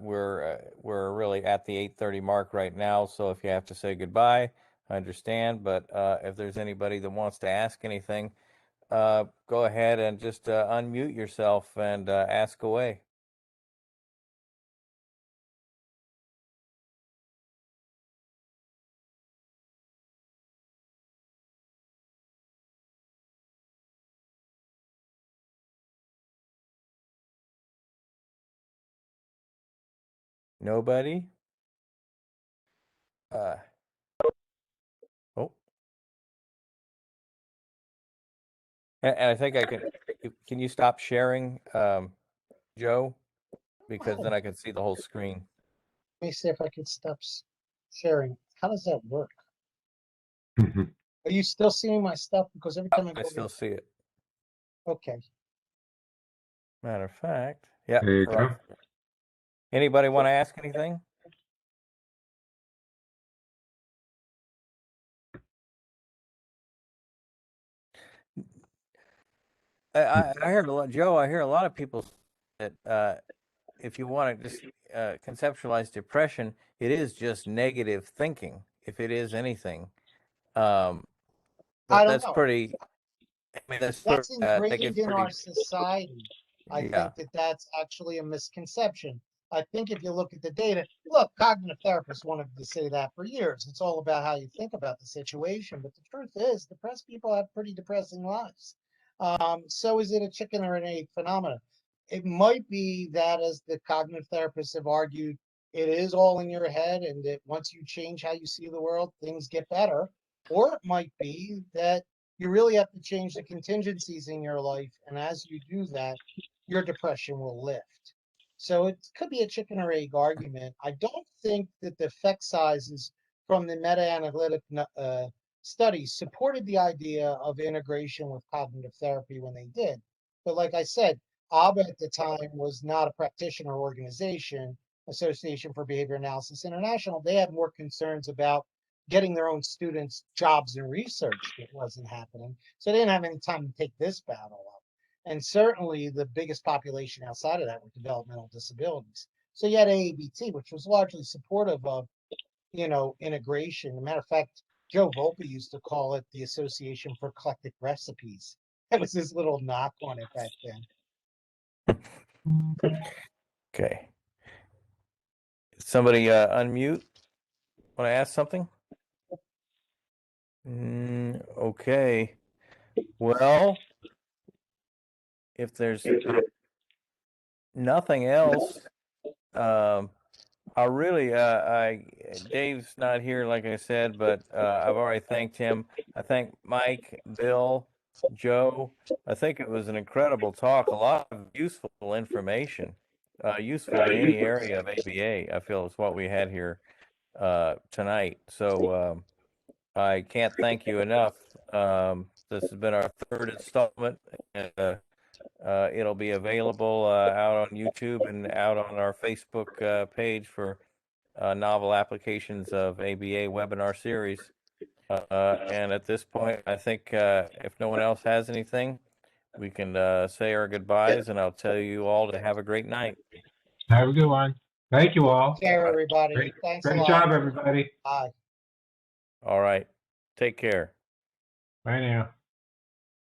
we're really at the 8:30 mark right now. So if you have to say goodbye, I understand, but if there's anybody that wants to ask anything, go ahead and just unmute yourself and ask away. Nobody? Oh. And I think I can you stop sharing, Joe? Because then I can see the whole screen. Let me see if I can stop sharing. How does that work? Are you still seeing my stuff? Because every time I I go still see it. okay. Matter of fact, yeah. There you go. Anybody want to ask anything? I heard a lot, Joe. I hear a lot of people that if you want to just conceptualize depression, it is just negative thinking. If it is anything, I but don't that's know. pretty. I mean, that's That's pretty. I think ingrained it's in pretty. our society. I Yeah. think that that's actually a misconception. I think if you look at the data, look, cognitive therapists wanted to say that for years. It's all about how you think about the situation. But the truth is, depressed people have pretty depressing lives. So is it a chicken or an egg phenomenon? It might be that, as the cognitive therapists have argued, it is all in your head, and that once you change how you see the world, things get better. Or it might be that you really have to change the contingencies in your life. And as you do that, your depression will lift. So it could be a chicken or egg argument. I don't think that the effect sizes from the meta-analytic studies supported the idea of integration with cognitive therapy when they did. But like I said, ABA at the time was not a practitioner organization, Association for Behavior Analysis International. They had more concerns about getting their own students jobs and research that wasn't happening. So they didn't have any time to take this battle up. And certainly the biggest population outside of that were developmental disabilities. So you had AABT, which was largely supportive of, integration. As a matter of fact, Joe Volpe used to call it the Association for Eclectic Recipes. That was his little knock on it back then. Okay. Somebody unmute. Want to ask something? Okay. Well, if there's nothing else, I really, Dave's not here, like I said, but I've already thanked him. I thank Mike, Bill, Joe. I think it was an incredible talk. A lot of useful information, useful to any area of ABA. I feel is what we had here tonight. So I can't thank you enough. This has been our third installment. It'll be available out on YouTube and out on our Facebook page for novel applications of ABA webinar series. And at this point, I think if no one else has anything, we can say our goodbyes, and I'll tell you all to have a great night. Have a good one. Thank you all. Take care, everybody. Great, Thanks a great lot. job, everybody. Bye. All right. Take care. Bye now.